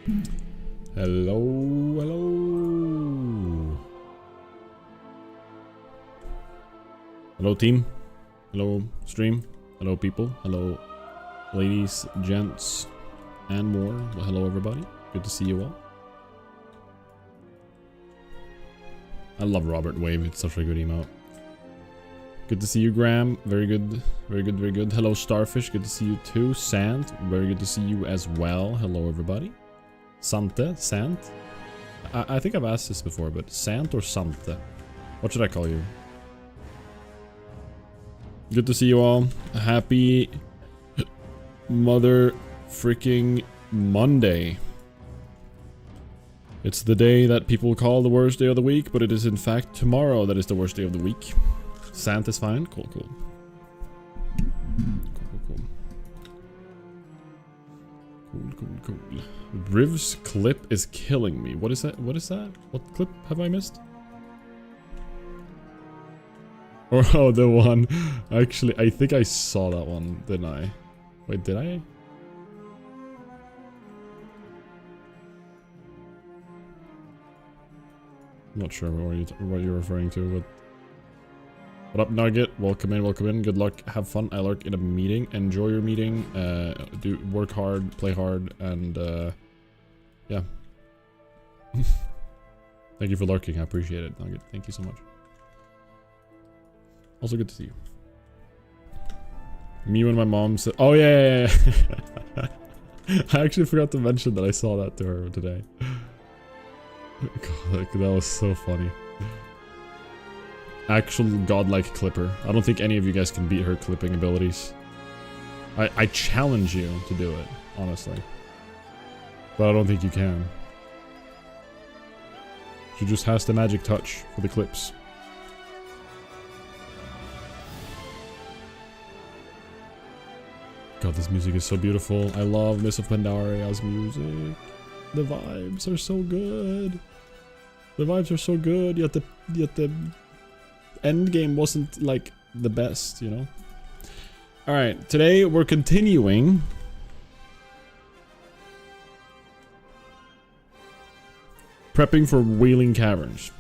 Hello, hello. Hello, team. Hello, stream. Hello, people. Hello, ladies, gents, and more. Well, hello, everybody. Good to see you all. I love Robert Wave. It's such a good emote. Good to see you, Graham. Very good. Very good, very good. Hello, Starfish. Good to see you too. Sant. Very good to see you as well. Hello, everybody. Sante. Sant. I think I've asked this before, but Sant or Sante? What should I call you? Good to see you all. Happy mother freaking Monday. It's the day that people call the worst day of the week, but it is in fact tomorrow that is the worst day of the week. Sant is fine. Cool, cool. Cool. Riv's clip is killing me. What is that? What is that? What clip have I missed? Oh, the one. Actually, I think I saw that one, didn't I? Wait, did I? Not sure what you're referring to, but... What up, Nugget? Welcome in, welcome in. Good luck, have fun. I lurk in a meeting. Enjoy your meeting. Do work hard, play hard, and yeah. Thank you for lurking. I appreciate it, Nugget. Thank you so much. Also good to see you. Me when my mom said, oh yeah. I actually forgot to mention that I saw that to her today. God, that was so funny. Actual godlike clipper. I don't think any of you guys can beat her clipping abilities. I challenge you to do it, honestly. But I don't think you can. She just has the magic touch for the clips. God, this music is so beautiful. I love Miss of Pandaria's music. The vibes are so good. The vibes are so good, yet the end game wasn't like the best, you know? Alright, today we're continuing prepping for Wailing Caverns.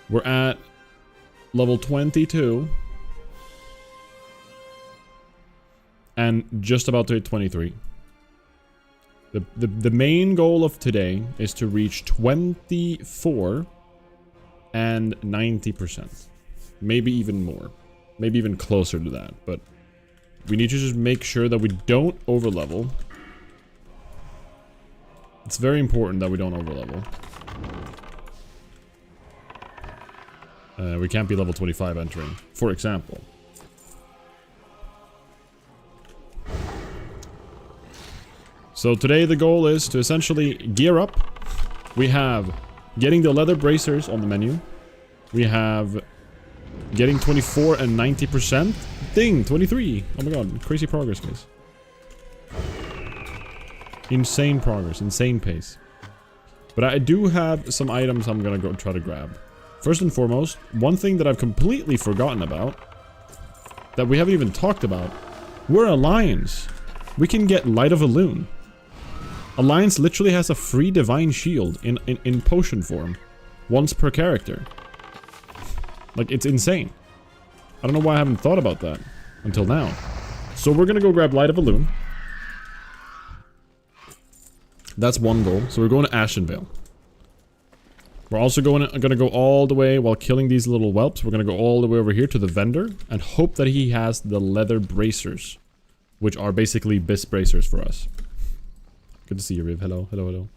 We're at level 22 and just about to hit 23. The main goal of today is to reach 24 and 90%. Maybe even more. Maybe even closer to that. But we need to just make sure that we don't overlevel. It's very important that we don't overlevel. We can't be level 25 entering, for example. So today the goal is to essentially gear up. We have getting the leather bracers on the menu. We have getting 24 and 90%. Ding! 23! Oh my god, crazy progress, guys. Insane progress, insane pace. But I do have some items I'm gonna go try to grab. First and foremost, one thing that I've completely forgotten about, that we haven't even talked about, we're Alliance. We can get Light of a Loon. Alliance literally has a free divine shield in potion form. Once per character. Like, it's insane. I don't know why I haven't thought about that until now. So we're gonna go grab Light of a Loon. That's one goal. So we're going to Ashenvale. We're also gonna go all the way while killing these little whelps. We're gonna go all the way over here to the vendor and hope that he has the leather bracers, which are basically bis bracers for us. Good to see you, Riv. Hello, hello, hello.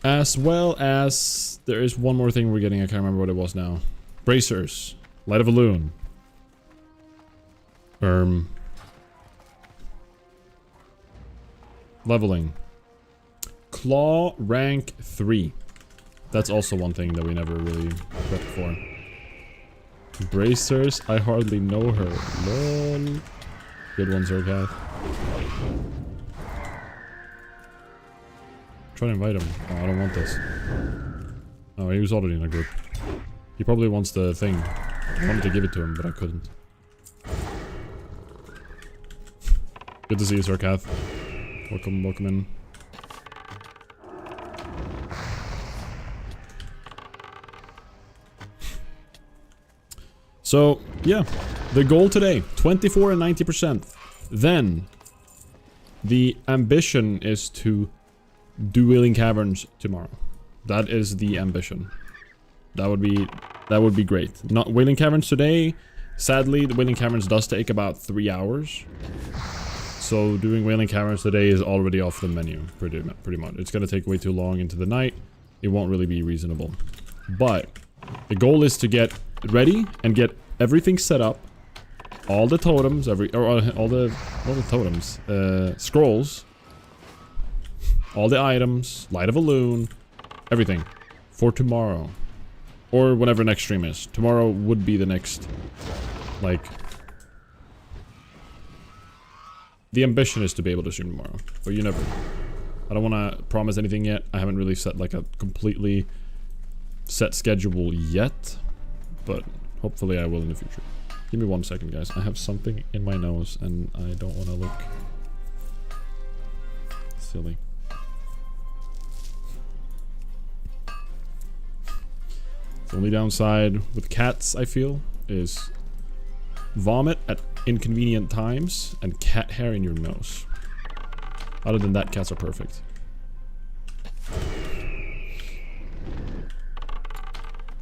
As well as there is one more thing we're getting. I can't remember what it was now. Bracers, Light of a Loon. Leveling. Claw rank 3. That's also one thing that we never really prepped for. Bracers, I hardly know her. Lol. Good one, Zergath. Try to invite him. Oh, I don't want this. Oh, he was already in a group. He probably wants the thing. I wanted to give it to him, but I couldn't. Good to see you, Sarkath. Welcome, welcome in. So, yeah. The goal today, 24 and 90%. Then, the ambition is to do Wailing Caverns tomorrow. That is the ambition. That would be great. Not Wailing Caverns today. Sadly, the Wailing Caverns does take about 3 hours. So doing Wailing Caverns today is already off the menu, pretty much. It's gonna take way too long into the night. It won't really be reasonable. But the goal is to get ready and get everything set up. All the totems, all the totems, scrolls, all the items, light of a loon, everything for tomorrow. Or whenever next stream is. Tomorrow would be the next, like... The ambition is to be able to stream tomorrow, but you never... I don't want to promise anything yet. I haven't really set like a completely set schedule yet, but hopefully I will in the future. Give me 1 second, guys. I have something in my nose and I don't want to look silly. The only downside with cats, I feel, is vomit at inconvenient times and cat hair in your nose. Other than that, cats are perfect.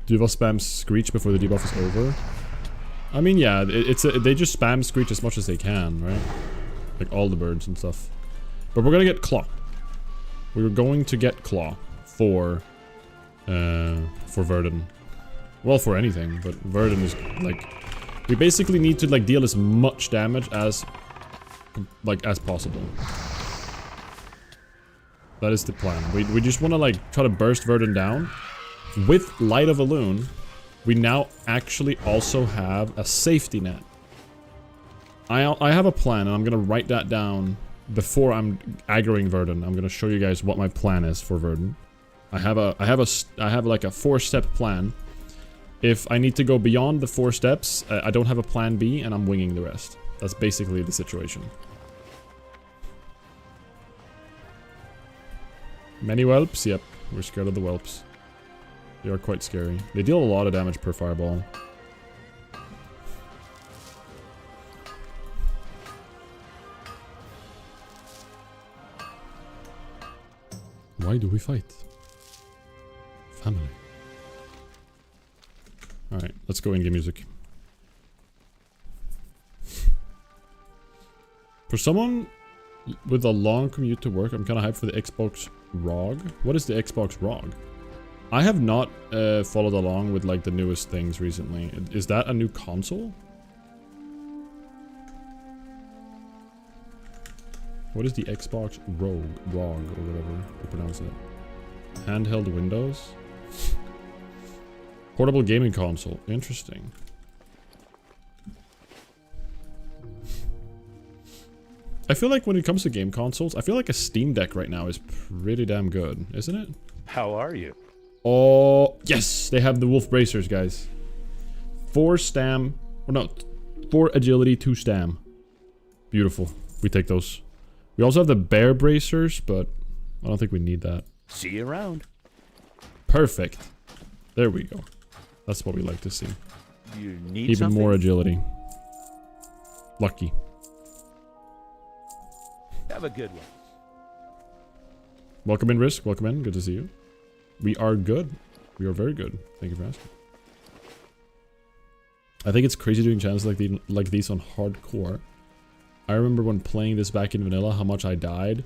Duval spams Screech before the debuff is over. I mean, yeah, they just spam Screech as much as they can, right? Like all the birds and stuff. But we're gonna get Claw. We're going to get Claw for Verdun. Well, for anything, but Verdun is like... We basically need to like deal as much damage as possible. That is the plan. We just want to like try to burst Verdun down. With Light of a Loon, we now actually also have a safety net. I have a plan and I'm gonna write that down before I'm aggroing Verdun. I'm gonna show you guys what my plan is for Verdun. I have like a 4-step plan. If I need to go beyond the 4 steps, I don't have a plan B and I'm winging the rest. That's basically the situation. Many whelps? Yep, we're scared of the whelps. They are quite scary. They deal a lot of damage per fireball. Why do we fight? Family. Alright, let's go in-game music. For someone with a long commute to work, I'm kind of hyped for the Xbox ROG. What is the Xbox ROG? I have not followed along with like the newest things recently. Is that a new console? What is the Xbox ROG or whatever you pronounce it? Handheld Windows? Portable gaming console. Interesting. I feel like when it comes to game consoles, I feel like a Steam Deck right now is pretty damn good, isn't it? How are you? Oh, yes! They have the wolf bracers, guys. 4 stam. Or no, 4 agility, 2 stam. Beautiful. We take those. We also have the bear bracers, but I don't think we need that. See you around. Perfect. There we go. That's what we like to see. You need even something? More agility. Lucky. Have a good one. Welcome in, Risk. Welcome in. Good to see you. We are good. We are very good. Thank you for asking. I think it's crazy doing challenges like these on hardcore. I remember when playing this back in vanilla, how much I died.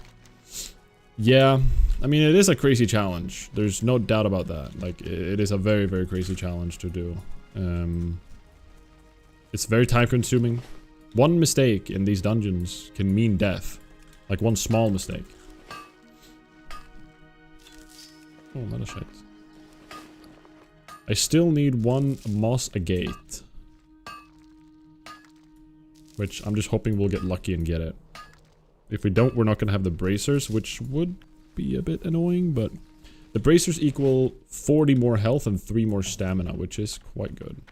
Yeah, I mean, it is a crazy challenge. There's no doubt about that. Like, it is a very, very crazy challenge to do. It's very time consuming. One mistake in these dungeons can mean death. Like one small mistake. Oh, Metashite. I still need 1 moss agate. Which I'm just hoping we'll get lucky and get it. If we don't, we're not going to have the bracers, which would be a bit annoying, but the bracers equal 40 more health and 3 more stamina, which is quite good.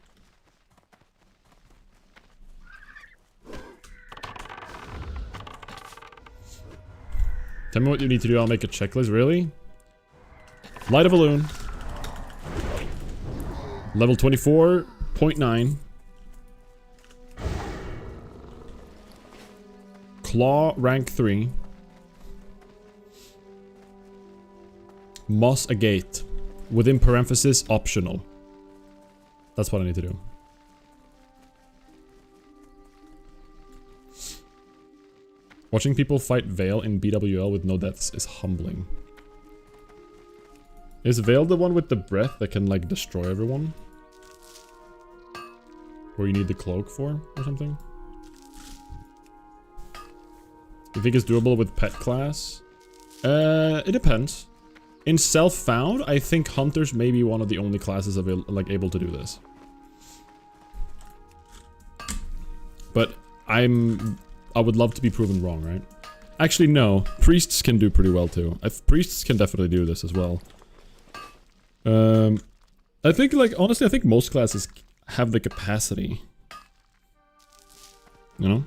Tell me what you need to do, I'll make a checklist. Really? Light a balloon. Level 24.9. Claw rank 3. Moss a gate. Within parenthesis, optional. That's what I need to do. Watching people fight Veil in BWL with no deaths is humbling. Is Veil the one with the breath that can like destroy everyone? Or you need the cloak for or something? You think it's doable with pet class? It depends. In self-found, I think hunters may be one of the only classes able to do this. But I would love to be proven wrong, right? Actually, no. Priests can do pretty well too. Priests can definitely do this as well. I think, like, honestly, I think most classes have the capacity. You know?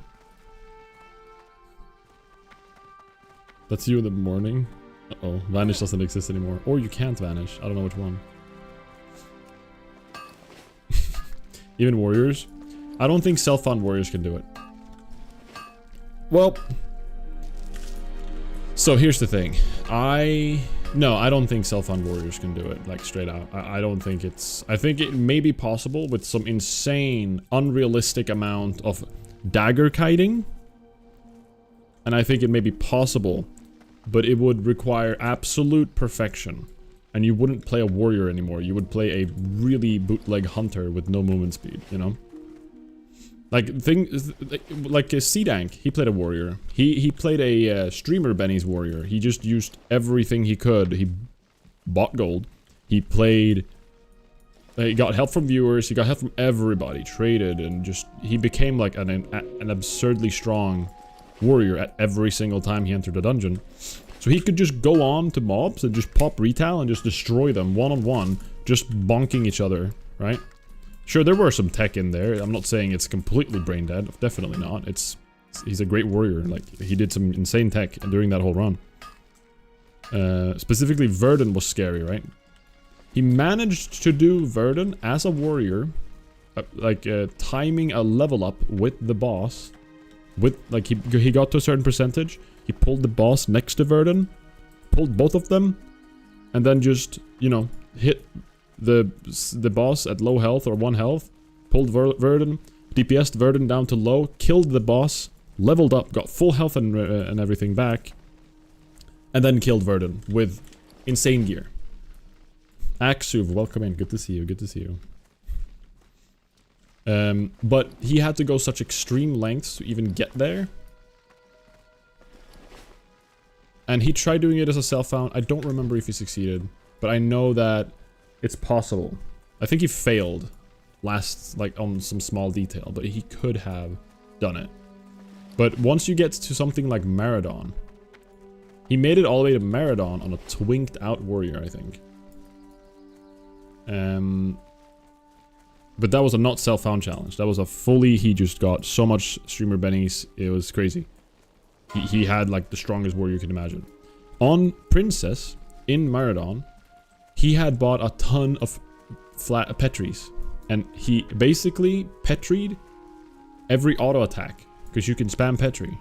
That's you in the morning. Uh-oh. Vanish doesn't exist anymore. Or you can't vanish. I don't know which one. Even warriors? I don't think self-found warriors can do it. Well, so here's the thing. No, I don't think self-found warriors can do it, like, straight out. I don't think it's... I think it may be possible with some insane, unrealistic amount of dagger kiting. And I think it may be possible, but it would require absolute perfection. And you wouldn't play a warrior anymore. You would play a really bootleg hunter with no movement speed, you know? Like a C-Dank, he played a warrior. He played a streamer Benny's warrior. He just used everything he could. He bought gold. He played... he got help from viewers. He got help from everybody. Traded and just... He became like an absurdly strong warrior at every single time he entered a dungeon. So he could just go on to mobs and just pop retail and just destroy them one-on-one. Just bonking each other, right? Sure, there were some tech in there. I'm not saying it's completely brain dead. Definitely not. He's a great warrior. Like, he did some insane tech during that whole run. Specifically, Verdun was scary, right? He managed to do Verdun as a warrior, timing a level up with the boss. With, like, he got to a certain percentage. He pulled the boss next to Verdun, pulled both of them, and then just, you know, hit the boss at low health or 1 health, pulled Verdun, DPS'd Verdun down to low, killed the boss, leveled up, got full health and everything back, and then killed Verdun with insane gear. Axuv, welcome in, good to see you, good to see you. But he had to go such extreme lengths to even get there. And he tried doing it as a self-found. I don't remember if he succeeded, but I know that it's possible. I think he failed like on some small detail, but he could have done it. But once you get to something like Maradon, he made it all the way to Maradon on a twinked out warrior, I think. But that was a not self-found challenge. That was a fully, he just got so much streamer bennies, it was crazy. He had like the strongest warrior you can imagine. On Princess, in Maradon, he had bought a ton of flat Petries. And he basically Petried every auto attack. Because you can spam Petri.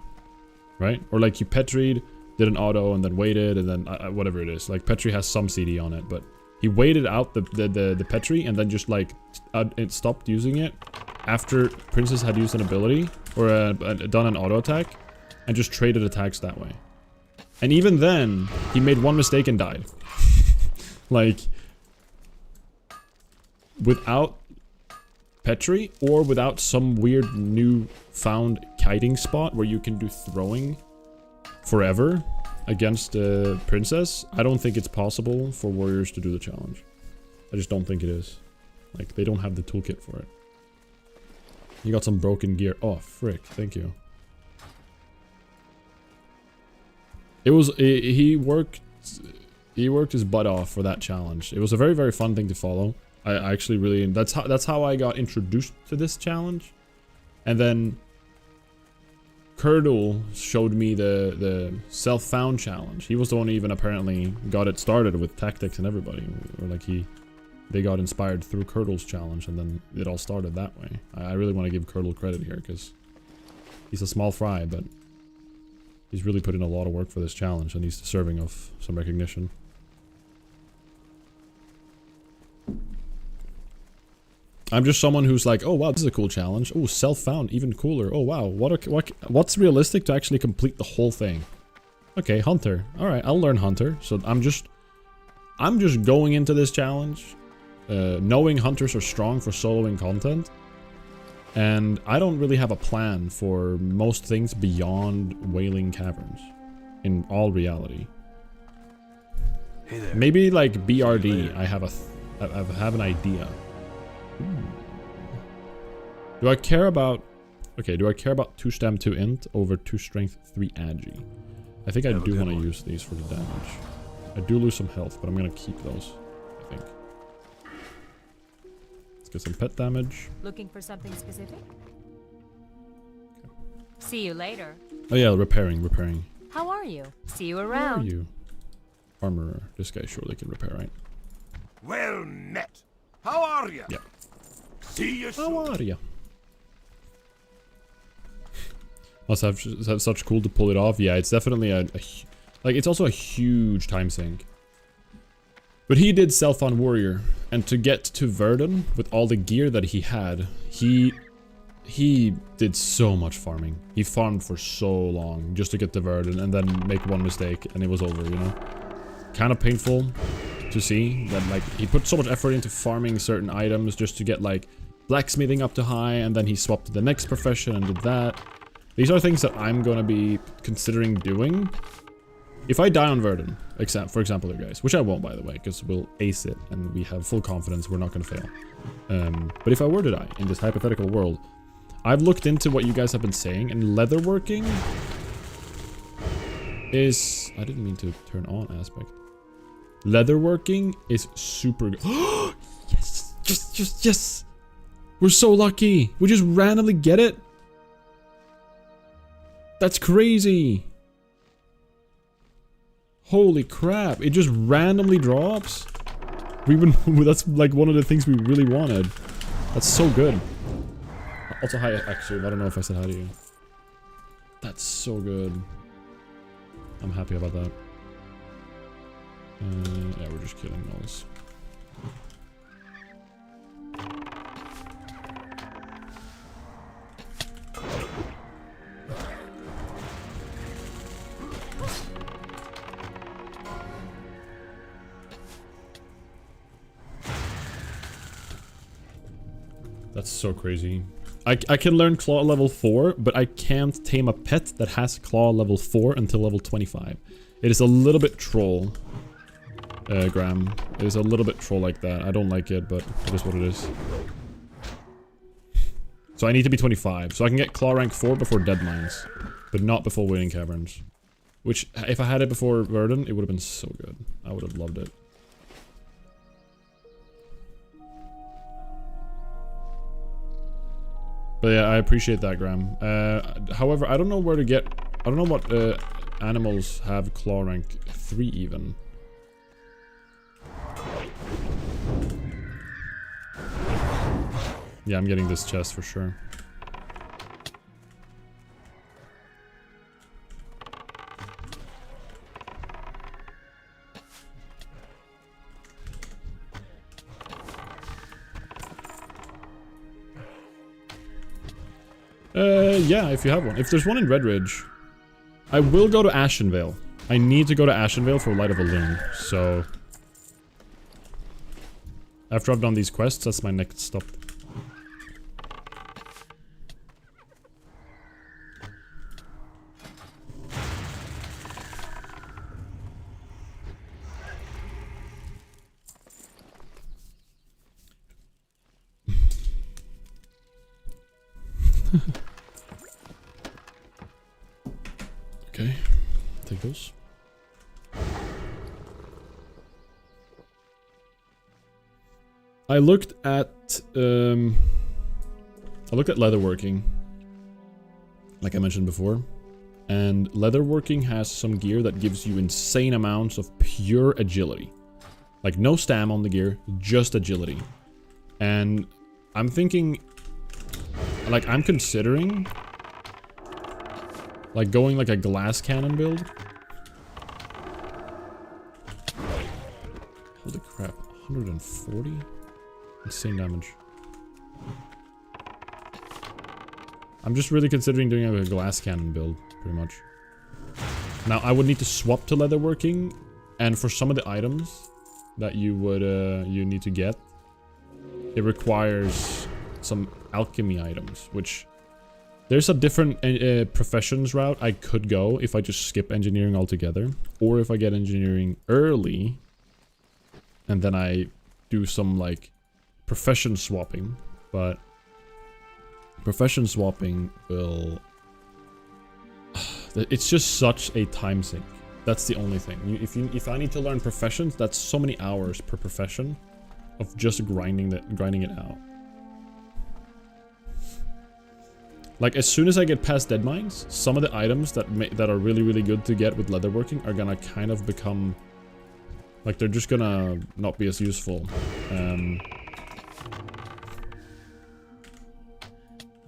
Right? Or like you Petried, did an auto, and then waited, and then whatever it is. Like Petri has some CD on it, but he waited out the Petri, and then just like it stopped using it after Princess had used an ability, or done an auto attack, and just traded attacks that way. And even then, he made one mistake and died. Like, without Petri, or without some weird new found kiting spot where you can do throwing forever against Princess, I don't think it's possible for warriors to do the challenge. I just don't think it is. Like, they don't have the toolkit for it. You got some broken gear. Oh, frick. Thank you. It was... He worked his butt off for that challenge. It was a very, very fun thing to follow. I actually really... That's how I got introduced to this challenge. And then... Curdle showed me the self-found challenge. He was the one who even apparently got it started with tactics and everybody. Or like they got inspired through Curdle's challenge and then it all started that way. I really want to give Curdle credit here because he's a small fry, but he's really put in a lot of work for this challenge and he's deserving of some recognition. I'm just someone who's like, oh wow, this is a cool challenge. Oh, self-found, even cooler. Oh wow, what's realistic to actually complete the whole thing? Okay, Hunter. All right, I'll learn Hunter. So I'm just going into this challenge, knowing Hunters are strong for soloing content, and I don't really have a plan for most things beyond Wailing Caverns, in all reality. Hey there. Maybe like BRD, I have an idea. Do I care about... Okay, do I care about 2 stam 2 int over 2 strength 3 agi? I think I do want to use these for the damage. I do lose some health, but I'm gonna keep those, I think. Let's get some pet damage. Looking for something specific? See you later. Oh yeah, repairing. How are you? See you How around. are you? Armorer. This guy surely can repair, right? Well met. How are you? Yeah. See you soon. How are ya? Must have such cool to pull it off. Yeah, it's definitely like it's also a huge time sink. But he did self-found warrior, and to get to Verdun with all the gear that he had, he did so much farming. He farmed for so long just to get to Verdun and then make one mistake and it was over, you know? Kind of painful to see that, like, he put so much effort into farming certain items just to get like blacksmithing up to high, and then he swapped to the next profession and did that. These are things that I'm gonna be considering doing if I die on Verdun, for example, there guys, which I won't, by the way, because we'll ace it and we have full confidence we're not gonna fail. But if I were to die in this hypothetical world, I've looked into what you guys have been saying, and leatherworking is... I didn't mean to turn on aspect. Leatherworking is super good. Yes! Yes! We're so lucky! We just randomly get it? That's crazy! Holy crap, it just randomly drops? That's like one of the things we really wanted. That's so good. Also, hi, Axel. I don't know if I said hi to you. That's so good. I'm happy about that. Yeah, we're just killing those. That's so crazy. I can learn claw level 4, but I can't tame a pet that has claw level 4 until level 25. It is a little bit troll, Graham. It is a little bit troll like that. I don't like it, but it is what it is. So I need to be 25, so I can get claw rank 4 before Dead Mines, but not before Wailing Caverns. Which, if I had it before Verdun, it would have been so good. I would have loved it. But yeah, I appreciate that, Graham. However, I don't know where to get... I don't know what animals have claw rank 3 even. Yeah, I'm getting this chest for sure. Yeah, if you have one. If there's one in Red Ridge, I will go to Ashenvale. I need to go to Ashenvale for Light of a Loon, so... After I've done these quests, that's my next stop. Okay, take those. I looked at leatherworking, like I mentioned before. And leatherworking has some gear that gives you insane amounts of pure agility. Like no stam on the gear, just agility. And I'm thinking, like I'm considering like going like a glass cannon build. Holy crap, 140? Insane damage. I'm just really considering doing a glass cannon build, pretty much. Now, I would need to swap to leatherworking, and for some of the items that you would you need to get, it requires some alchemy items, which there's a different professions route I could go if I just skip engineering altogether, or if I get engineering early, and then I do some like profession swapping, but profession swapping will... It's just such a time sink. That's the only thing. If I need to learn professions, that's so many hours per profession of just grinding it out. Like as soon as I get past dead mines, some of the items that are really good to get with leatherworking are gonna kind of become like they're just gonna not be as useful.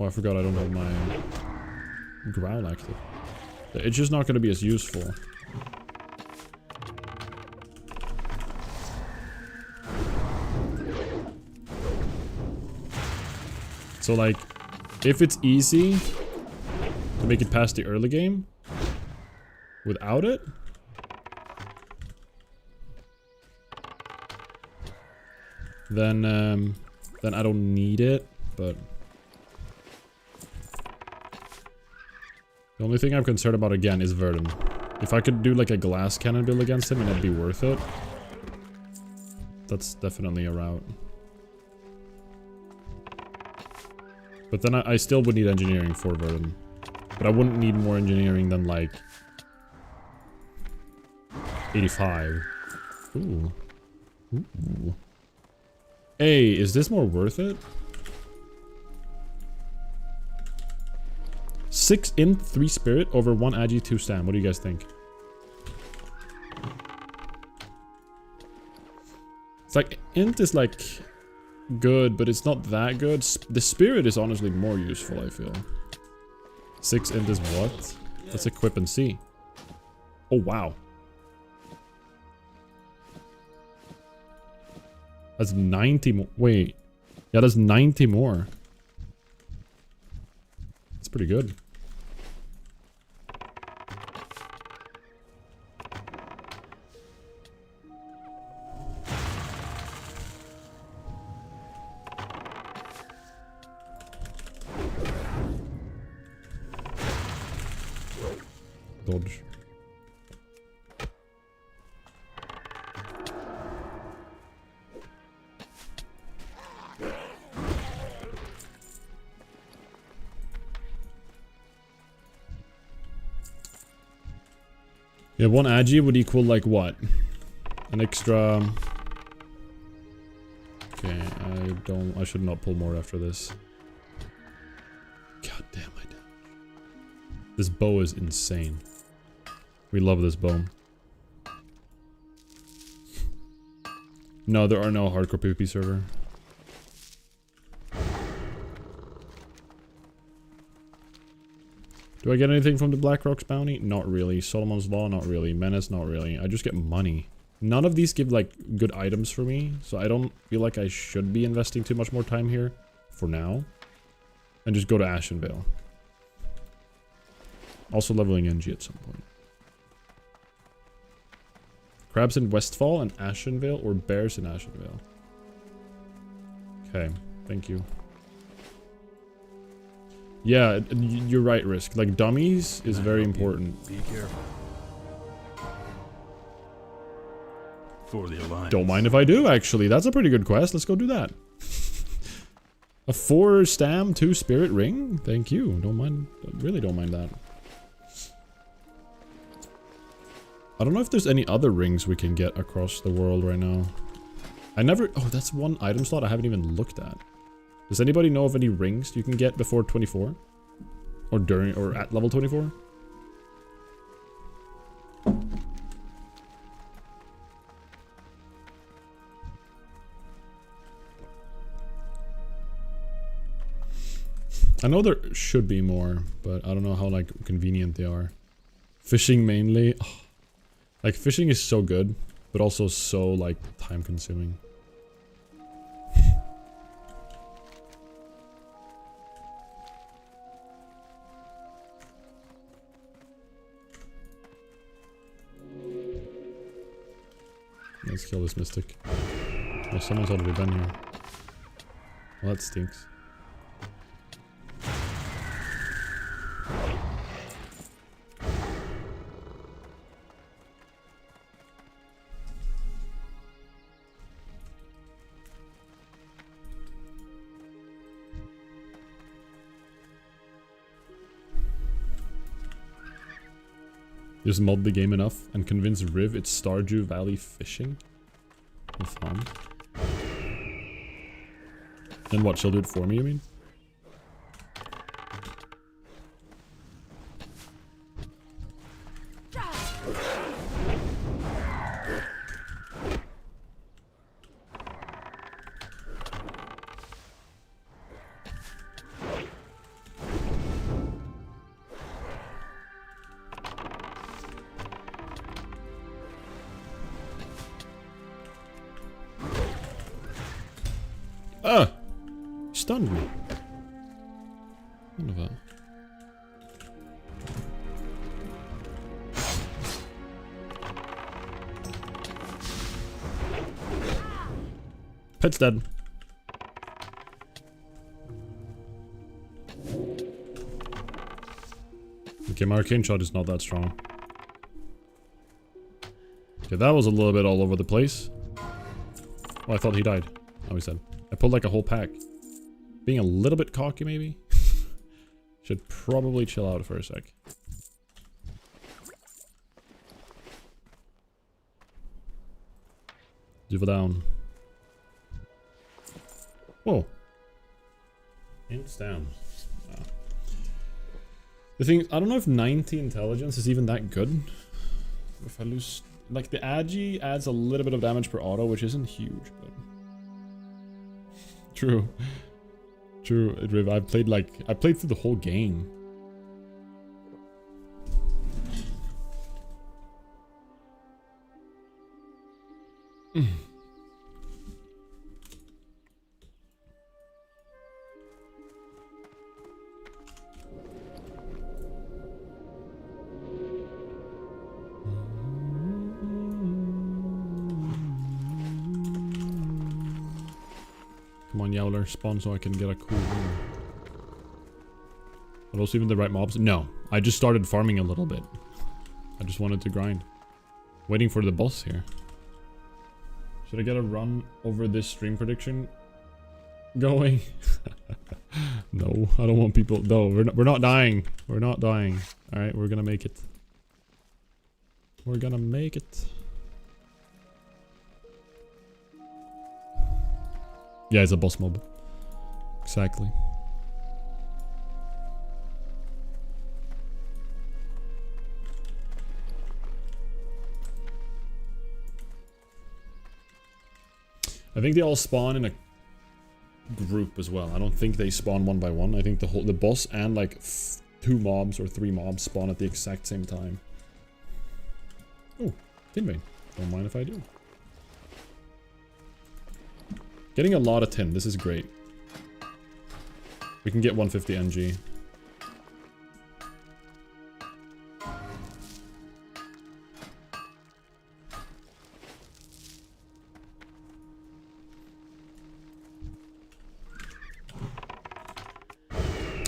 Oh, I forgot I don't have my growl active. It's just not going to be as useful. So like, if it's easy to make it past the early game without it, then I don't need it, but the only thing I'm concerned about again is Verdun. If I could do like a glass cannon build against him and it'd be worth it, that's definitely a route. But then I still would need engineering for Verdun. But I wouldn't need more engineering than like 85. Ooh. Ooh. Hey, is this more worth it? 6 int, 3 spirit over 1 agi, 2 stam. What do you guys think? It's like int is like good, but it's not that good. The spirit is honestly more useful, I feel. 6 int is what? Let's equip and see. Oh wow. That's 90 more. Wait. Yeah, that's 90 more. That's pretty good. Dodge. Yeah, 1 agi would equal like what? An extra... Okay, I should not pull more after this. God damn, I did. This bow is insane. We love this bow. No, there are no hardcore PvP server. Do I get anything from the Black Rocks bounty? Not really. Solomon's Law? Not really. Menace? Not really. I just get money. None of these give like good items for me, so I don't feel like I should be investing too much more time here for now. And just go to Ashenvale. Also leveling NG at some point. Crabs in Westfall and Ashenvale, or bears in Ashenvale? Okay, thank you. Yeah, you're right, Risk. Like, dummies is very important. Be careful. For the Alliance. Don't mind if I do, actually. That's a pretty good quest. Let's go do that. A 4 stam, 2 spirit ring? Thank you. Don't mind. Really don't mind that. I don't know if there's any other rings we can get across the world right now. I never... Oh, that's one item slot I haven't even looked at. Does anybody know of any rings you can get before 24? Or during... Or at level 24? I know there should be more, but I don't know how like convenient they are. Fishing mainly. Oh, like fishing is so good, but also so like time consuming. Let's kill this mystic. Well, someone's already been here. Well, that stinks. Just mod the game enough and convince Riv it's Stardew Valley fishing. Fun. And what, she'll do it for me, you mean? Ah! Stunned me. What of that? Pet's dead. Okay, my arcane shot is not that strong. Okay, that was a little bit all over the place. Oh, I thought he died. Oh, he's dead. I pulled like a whole pack. Being a little bit cocky, maybe? Should probably chill out for a sec. Diva down. Whoa. Ints down. Wow. The thing, I don't know if 90 intelligence is even that good. If I lose... Like, the Agi adds a little bit of damage per auto, which isn't huge, but... True. True, Riv. I played through the whole game. Come on, Yowler, spawn so I can get a cool win. Are those even the right mobs? No, I just started farming a little bit. I just wanted to grind. Waiting for the boss here. Should I get a run over this stream prediction going? No, I don't want people... No, we're not dying. We're not dying. Alright, we're gonna make it. We're gonna make it. Yeah, it's a boss mob. Exactly. I think they all spawn in a group as well. I don't think they spawn one by one. I think the boss and like 2 mobs or 3 mobs spawn at the exact same time. Oh, tin vein. Don't mind if I do. Getting a lot of tin. This is great. We can get 150 NG.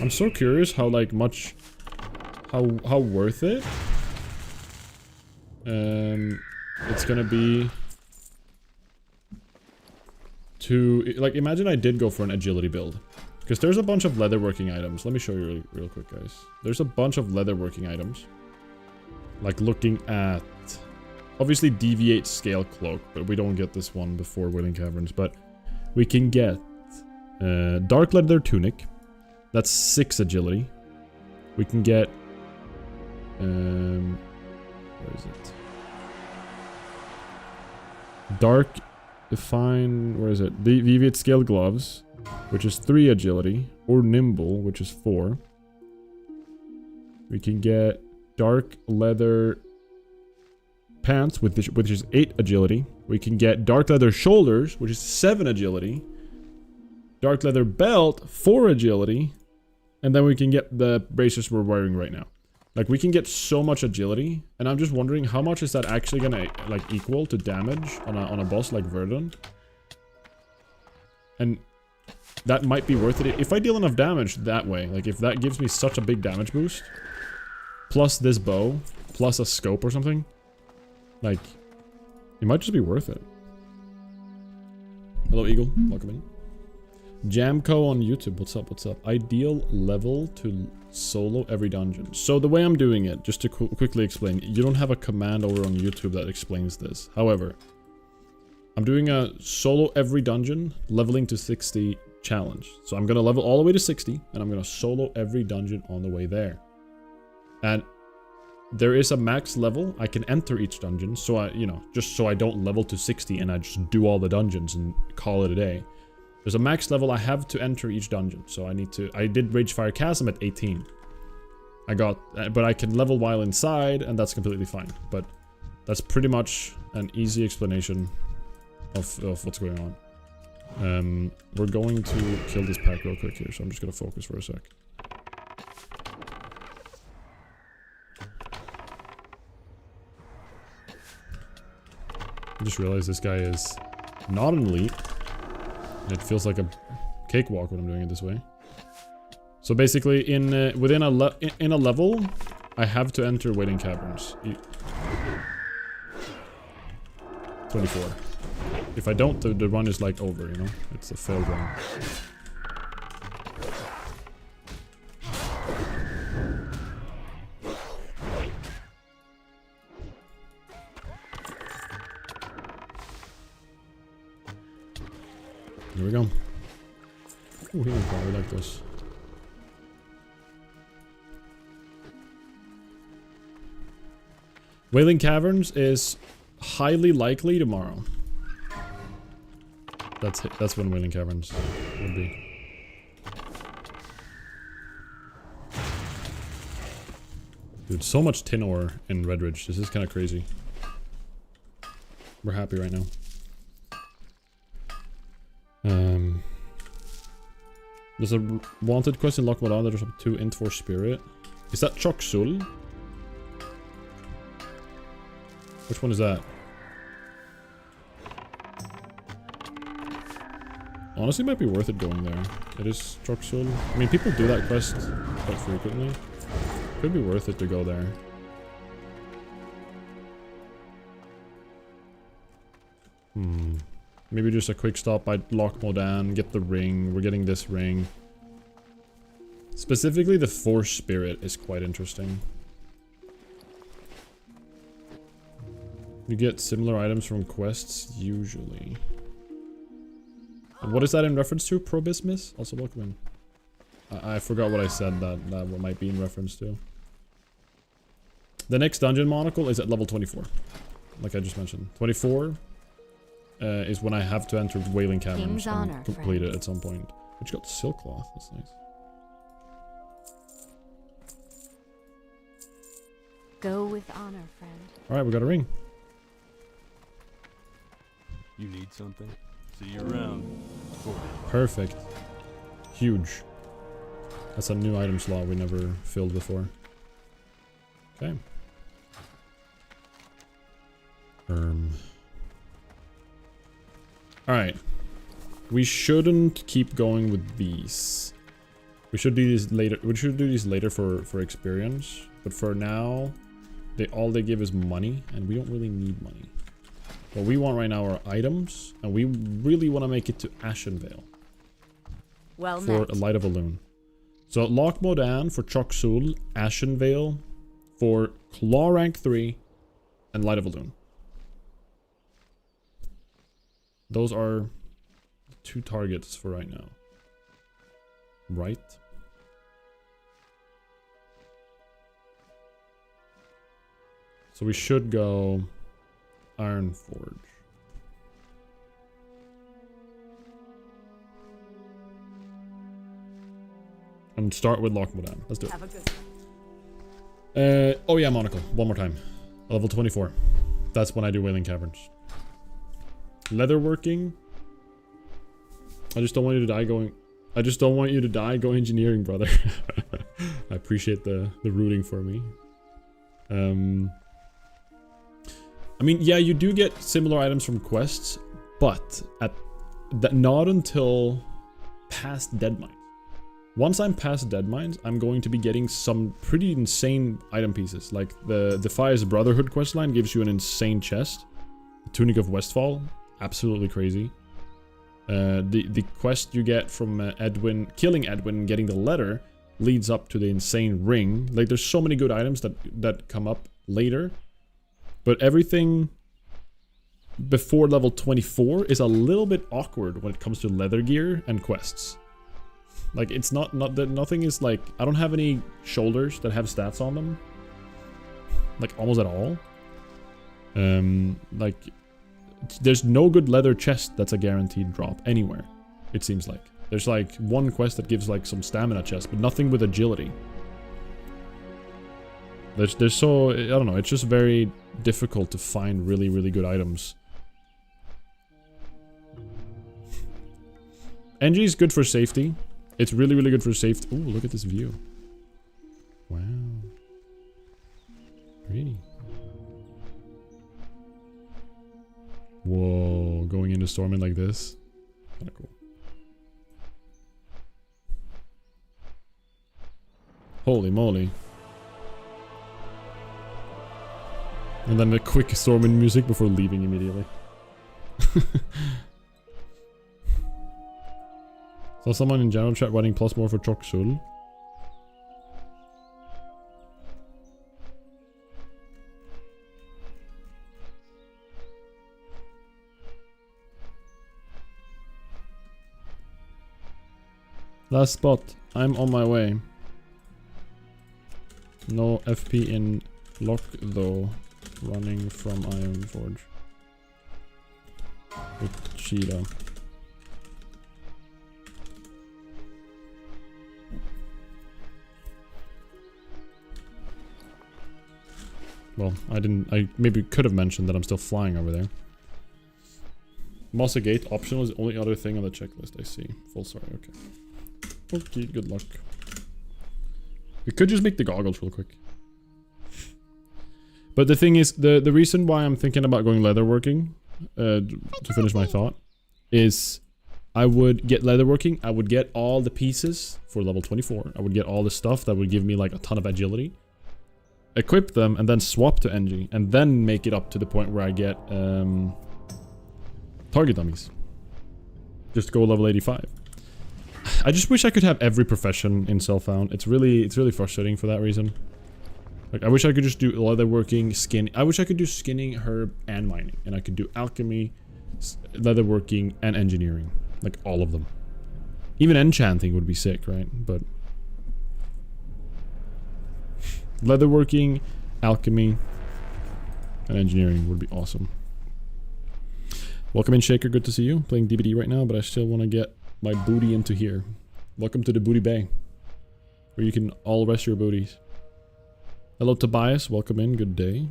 I'm so curious how like much how worth it it's gonna be to like imagine I did go for an agility build because there's a bunch of leatherworking items. Let me show you real quick, guys. There's a bunch of leatherworking items. Like looking at obviously deviate scale cloak, but we don't get this one before Wailing Caverns, but we can get dark leather tunic. That's 6 agility. We can get where is it? Dark define, where is it? The deviate scale gloves, which is 3 agility. or nimble, which is 4. We can get dark leather pants, which is 8 agility. We can get dark leather shoulders, which is 7 agility. Dark leather belt, 4 agility. And then we can get the braces we're wearing right now. Like, we can get so much agility. And I'm just wondering, how much is that actually gonna, like, equal to damage on a boss like Verdun? And that might be worth it. If I deal enough damage that way, like, if that gives me such a big damage boost, plus this bow, plus a scope or something, like, it might just be worth it. Hello, Eagle. Welcome in. Jamco on YouTube. What's up? What's up? Ideal level to solo every dungeon. So the way I'm doing it, just to quickly explain, you don't have a command over on YouTube that explains this. However, I'm doing a solo every dungeon leveling to 60 challenge. So I'm going to level all the way to 60 and I'm going to solo every dungeon on the way there. And there is a max level I can enter each dungeon. So I, you know, just so I don't level to 60 and I just do all the dungeons and call it a day. There's a max level I have to enter each dungeon. So I did Ragefire Chasm at 18. But I can level while inside and that's completely fine. But that's pretty much an easy explanation of what's going on. We're going to kill this pack real quick here, so I'm just gonna focus for a sec. I just realized this guy is not an elite. And it feels like a cakewalk when I'm doing it this way. So basically, within a level, I have to enter Wailing Caverns. 24. If I don't, the run is like over, you know? It's a failed run. Here we go. Ooh, healing power, we like those. Wailing Caverns is highly likely tomorrow. That's when Wailing Caverns would be. Dude, so much tin ore in Redridge. This is kind of crazy. We're happy right now. There's a wanted quest in Lockmodan. There's up to int for spirit. Is that Choksul? Which one is that? Honestly, it might be worth it going there. It is Choksul. I mean, people do that quest quite frequently. Could be worth it to go there. Maybe just a quick stop by Lockmodan, get the ring. We're getting this ring. Specifically, the Force Spirit is quite interesting. You get similar items from quests, usually. And what is that in reference to? Probismus? Also welcome in. I forgot what I said that might be in reference to. The next dungeon monocle is at level 24. Like I just mentioned. 24 is when I have to enter Wailing Caverns and complete it at some point. Which got silk cloth. That's nice. Go with honor, friend. Alright, we got a ring. You need something? See you around. Perfect. Huge. That's a new item slot we never filled before. Okay. Alright. We shouldn't keep going with these. We should do these later. We should do these later for experience. But for now, all they give is money, and we don't really need money. What we want right now are items, and we really want to make it to Ashenvale. Well for met. a Light of a Loon. So Lockmodan for Choksul, Ashenvale for Claw rank 3, and Light of a Loon. Those are 2 targets for right now. Right? So we should go Iron Forge. and start with Lockmodan. Let's do it. Have a good one. Oh yeah, Monocle. One more time. Level 24. That's when I do Wailing Caverns. Leatherworking. I just don't want you to die going... I just don't want you to die going engineering, brother. I appreciate the rooting for me. I mean, yeah, you do get similar items from quests, but not until past Deadmines. Once I'm past Deadmines, I'm going to be getting some pretty insane item pieces. Like the Defias Brotherhood questline gives you an insane chest. The Tunic of Westfall, absolutely crazy. The quest you get from Edwin, killing Edwin and getting the letter, leads up to the insane ring. Like, there's so many good items that come up later. But everything before level 24 is a little bit awkward when it comes to leather gear and quests. Like, it's not that nothing is like... I don't have any shoulders that have stats on them. Like, almost at all. Like... There's no good leather chest that's a guaranteed drop anywhere, it seems like. There's like one quest that gives like some stamina chest, but nothing with agility. There's so... I don't know, it's just very difficult to find really, really good items. NG is good for safety. It's really, really good for safety. Ooh, look at this view. Wow. Pretty. Whoa, going into Storming like this. Kinda cool. Holy moly. And then a quick Storming music before leaving immediately. So someone in general chat writing plus more for Choksul. Last spot. I'm on my way. No FP in lock though. Running from Ironforge. With Cheetah. Well, I maybe could have mentioned that I'm still flying over there. Mossa Gate optional is the only other thing on the checklist I see. Full sorry, okay. Okay, good luck. We could just make the goggles real quick. But the thing is, the reason why I'm thinking about going leatherworking, to finish my thought, is I would get leatherworking, I would get all the pieces for level 24. I would get all the stuff that would give me like a ton of agility. Equip them and then swap to NG, and then make it up to the point where I get target dummies. Just go level 85. I just wish I could have every profession in Self-Found. It's really frustrating for that reason. Like, I wish I could just do leatherworking, skin. I wish I could do skinning, herb, and mining. And I could do alchemy, leatherworking, and engineering. Like, all of them. Even enchanting would be sick, right? But... leatherworking, alchemy, and engineering would be awesome. Welcome in, Shaker. Good to see you. Playing DBD right now, but I still want to get my booty into here. Welcome to the Booty Bay, where you can all rest your booties. Hello, Tobias. Welcome in. Good day.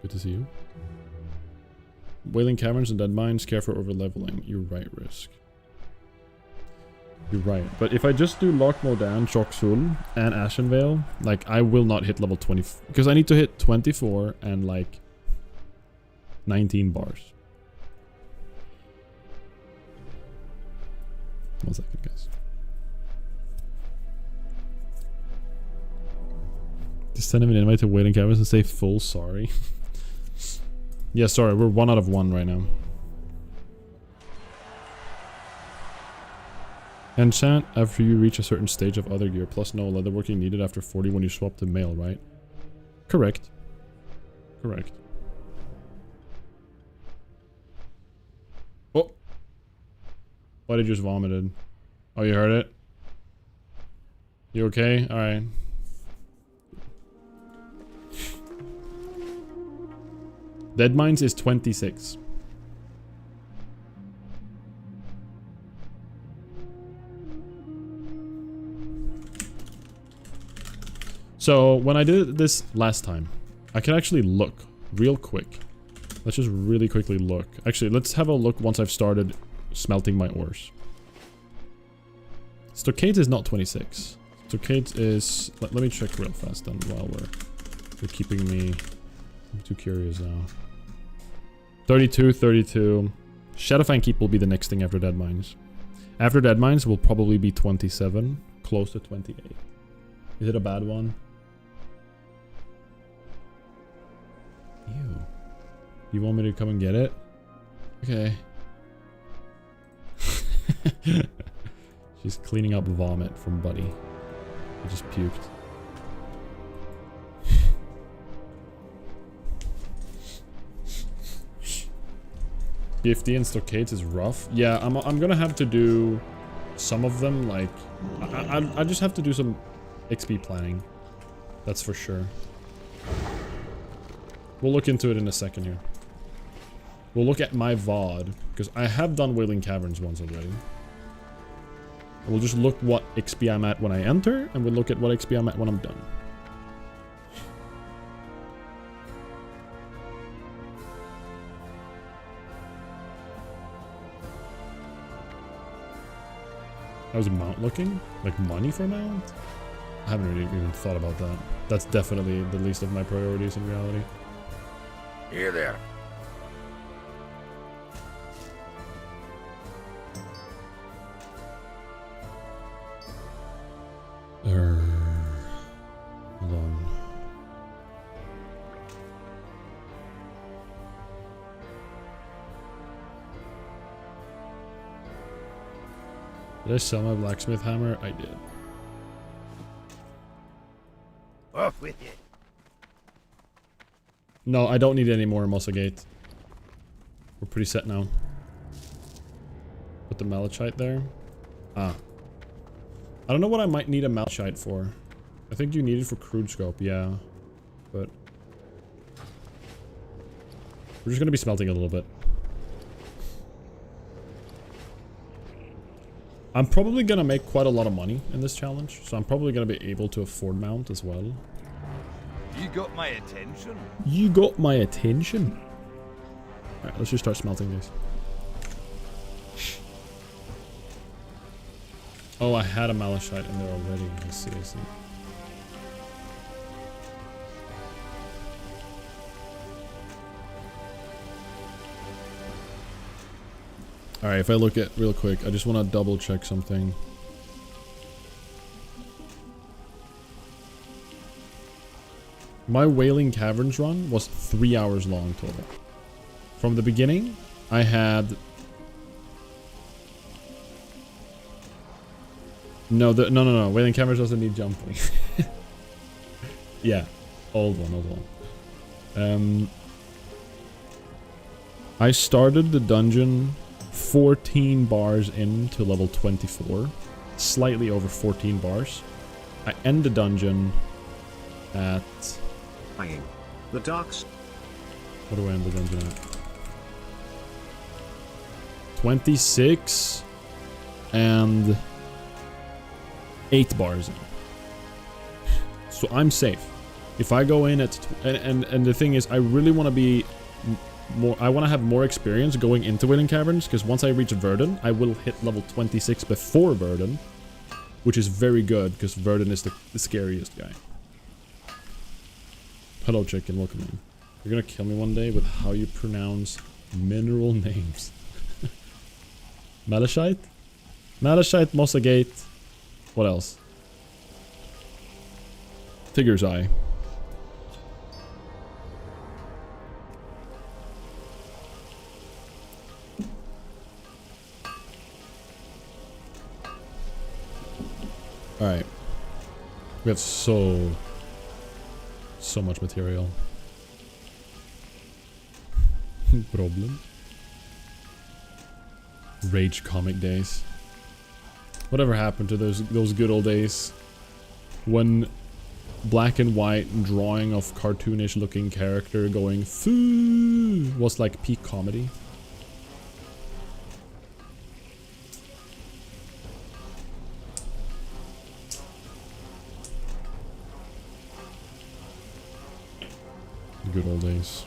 Good to see you. Wailing Caverns and Dead Mines. Careful over leveling. You're right, Risk. You're right. But if I just do Lockmodan, Choksul, and Ashenvale, like, I will not hit level 20. Because I need to hit 24 and, like, 19 bars. 1 second, guys. Just send him an invite to Wailing Caverns and say full sorry. Yeah, sorry, we're 1 out of 1 right now. Enchant after you reach a certain stage of other gear, plus no leatherworking needed after 40 when you swap to mail, right? Correct. Correct. Oh! Buddy just vomited. Oh, you heard it? You okay? Alright. Dead Mines is 26. So when I did this last time, I can actually look real quick. Let's just really quickly look. Actually, let's have a look once I've started smelting my ores. Stockade is not 26. Stockade is... Let me check real fast then while we're keeping me... I'm too curious now. 32, 32. Shadowfang Keep will be the next thing after Dead Mines. After Dead Mines will probably be 27. Close to 28. Is it a bad one? Ew. You want me to come and get it? Okay. She's cleaning up vomit from Buddy. He just puked. PFD and Stockades is rough. Yeah, I'm gonna have to do some of them, like... I just have to do some XP planning. That's for sure. We'll look into it in a second here. We'll look at my VOD, because I have done Wailing Caverns once already. We'll just look what XP I'm at when I enter, and we'll look at what XP I'm at when I'm done. How's a mount looking? Like money for mount? I haven't really even thought about that. That's definitely the least of my priorities in reality. Here there. Hold on. Did I sell my blacksmith hammer? I did. Off with it. No, I don't need any more Muscle Gate. We're pretty set now. Put the malachite there. Ah. I don't know what I might need a malachite for. I think you need it for crude scope, yeah. But we're just gonna be smelting a little bit. I'm probably gonna make quite a lot of money in this challenge, so I'm probably gonna be able to afford mount as well. You got my attention. You got my attention. Alright, let's just start smelting these. Oh, I had a malachite in there already. I see, I see. Alright, if I look at real quick, I just want to double check something. My Wailing Caverns run was 3 hours long total. From the beginning, I had... No. Wailing Caverns doesn't need jumping. Yeah, old one. I started the dungeon 14 bars into level 24. Slightly over 14 bars. I end the dungeon at... The docks. What do I end the dungeon at? 26 and 8 bars in. So I'm safe. If I go in at... And the thing is, I really want to be... I want to have more experience going into Wailing Caverns, because once I reach Verdun, I will hit level 26 before Verdun, which is very good, because Verdun is the scariest guy. Hello, chicken. Welcome in. You're gonna kill me one day with how you pronounce mineral names. Malachite? Malachite, Mossagate. What else? Tigger's Eye. Alright. We have so much material. Problem. Rage comic days. Whatever happened to those good old days when black and white drawing of cartoonish looking character going foo was like peak comedy. Good old days.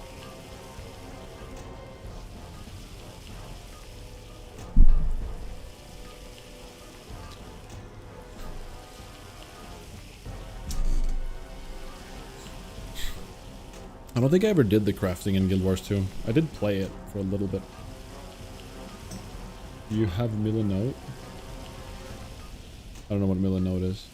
I don't think I ever did the crafting in Guild Wars 2. I did play it for a little bit. Do you have Milanote? I don't know what Milanote is.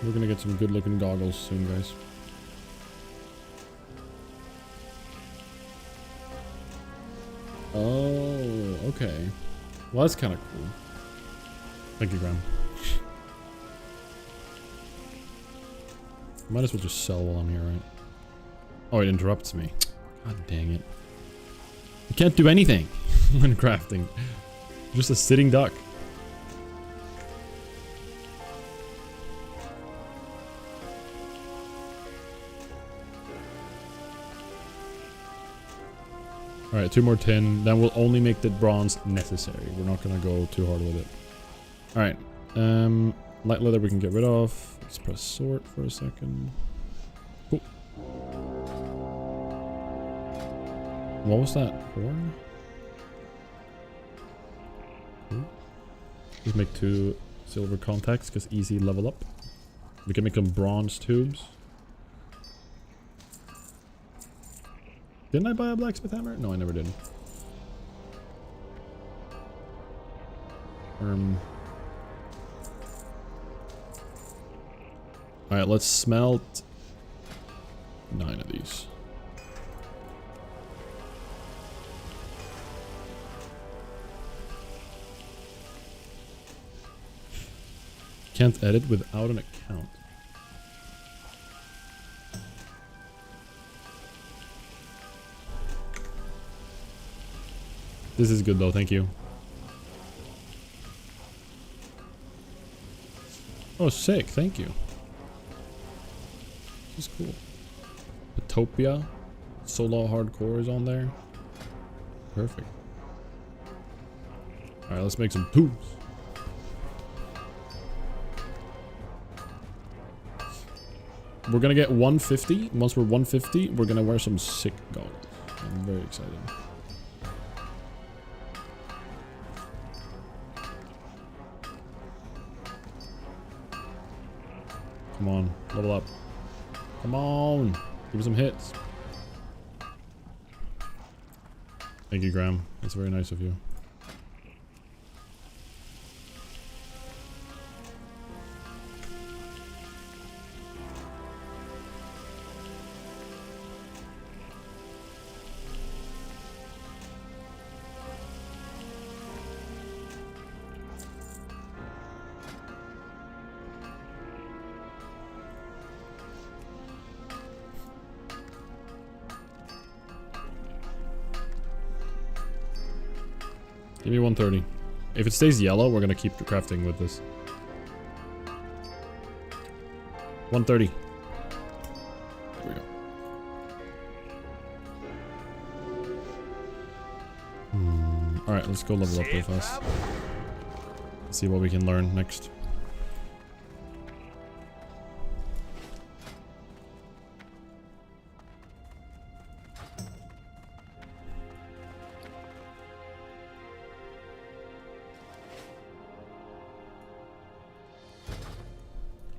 We're gonna get some good looking goggles soon, guys. Oh, okay. Well, that's kind of cool. Thank you, Graham. Might as well just sell while I'm here, right? Oh, it interrupts me. God dang it. I can't do anything when crafting. Just a sitting duck. Alright, 2 more tin. Then we'll only make the bronze necessary. We're not gonna go too hard with it. Alright. Light leather we can get rid of. Let's press sort for a second. Cool. What was that horn? Cool. Just make 2 silver contacts because easy level up. We can make them bronze tubes. Didn't I buy a blacksmith hammer? No, I never did. Alright, let's smelt 9 of these. Can't edit without an account. This is good though, thank you. Oh, sick, thank you. This is cool. Utopia. Solo hardcore is on there. Perfect. Alright, let's make some tubes. We're gonna get 150. Once we're 150, we're gonna wear some sick goggles. I'm very excited. Come on, level up. Come on, give me some hits. Thank you, Graham. That's very nice of you. Give me 130. If it stays yellow, we're gonna keep crafting with this. 130. There we go. Alright, let's go level up real fast. Let's see what we can learn next.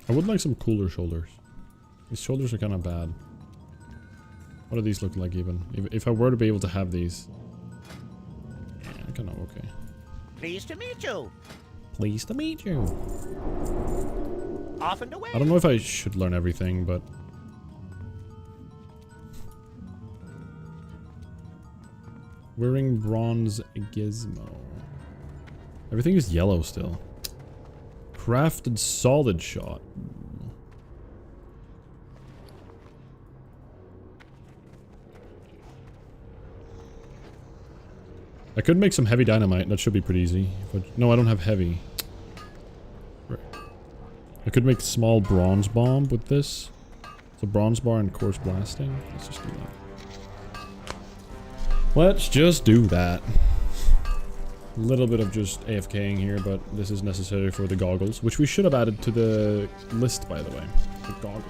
I would like some cooler shoulders. These shoulders are kind of bad. What do these look like even? If I were to be able to have these. Yeah, kind of okay. Pleased to meet you. Pleased to meet you. Off and away. I don't know if I should learn everything, but... Wearing bronze gizmo. Everything is yellow still. Crafted solid shot. I could make some heavy dynamite. That should be pretty easy. But no, I don't have heavy. Right. I could make small bronze bomb with this. It's a bronze bar and coarse blasting. Let's just do that. Let's just do that. A little bit of just AFKing here, but this is necessary for the goggles, which we should have added to the list, by the way. The goggles.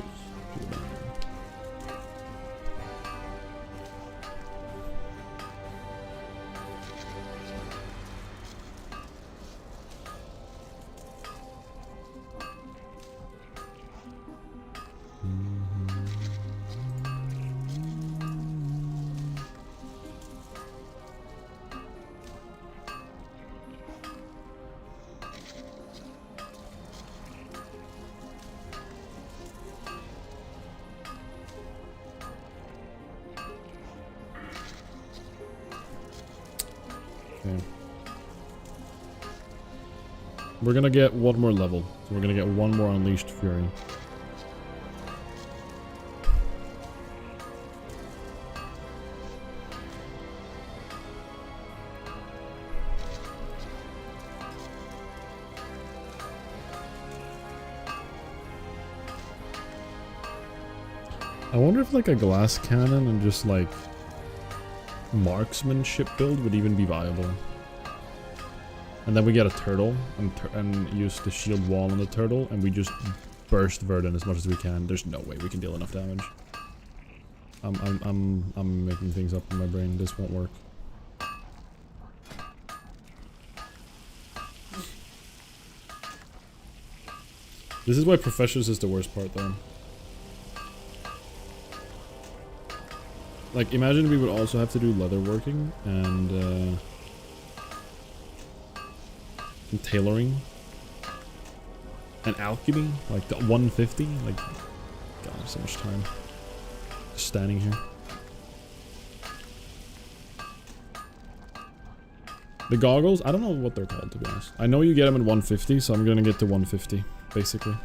Okay. We're gonna get one more level. So we're gonna get one more Unleashed Fury. I wonder if like a glass cannon and just like marksmanship build would even be viable. And then we get a turtle and use the shield wall on the turtle and we just burst Verdun as much as we can. There's no way we can deal enough damage. I'm making things up in my brain. This won't work. This is why Professors is the worst part though. Like, imagine we would also have to do leather working and tailoring and alchemy, like the 150. Like, God, so much time just standing here. The goggles, I don't know what they're called, to be honest. I know you get them at 150, so I'm gonna get to 150, basically.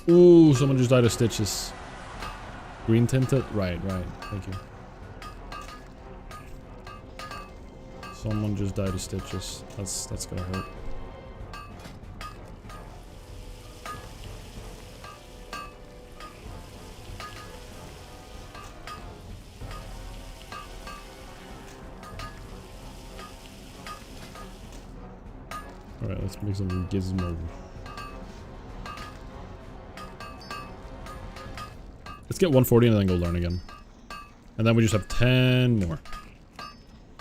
Ooh, someone just died of stitches. Green tinted? Right, right. Thank you. Someone just died of stitches. That's gonna hurt. Alright, let's make some gizmo. Let's get 140 and then go learn again. And then we just have 10 more.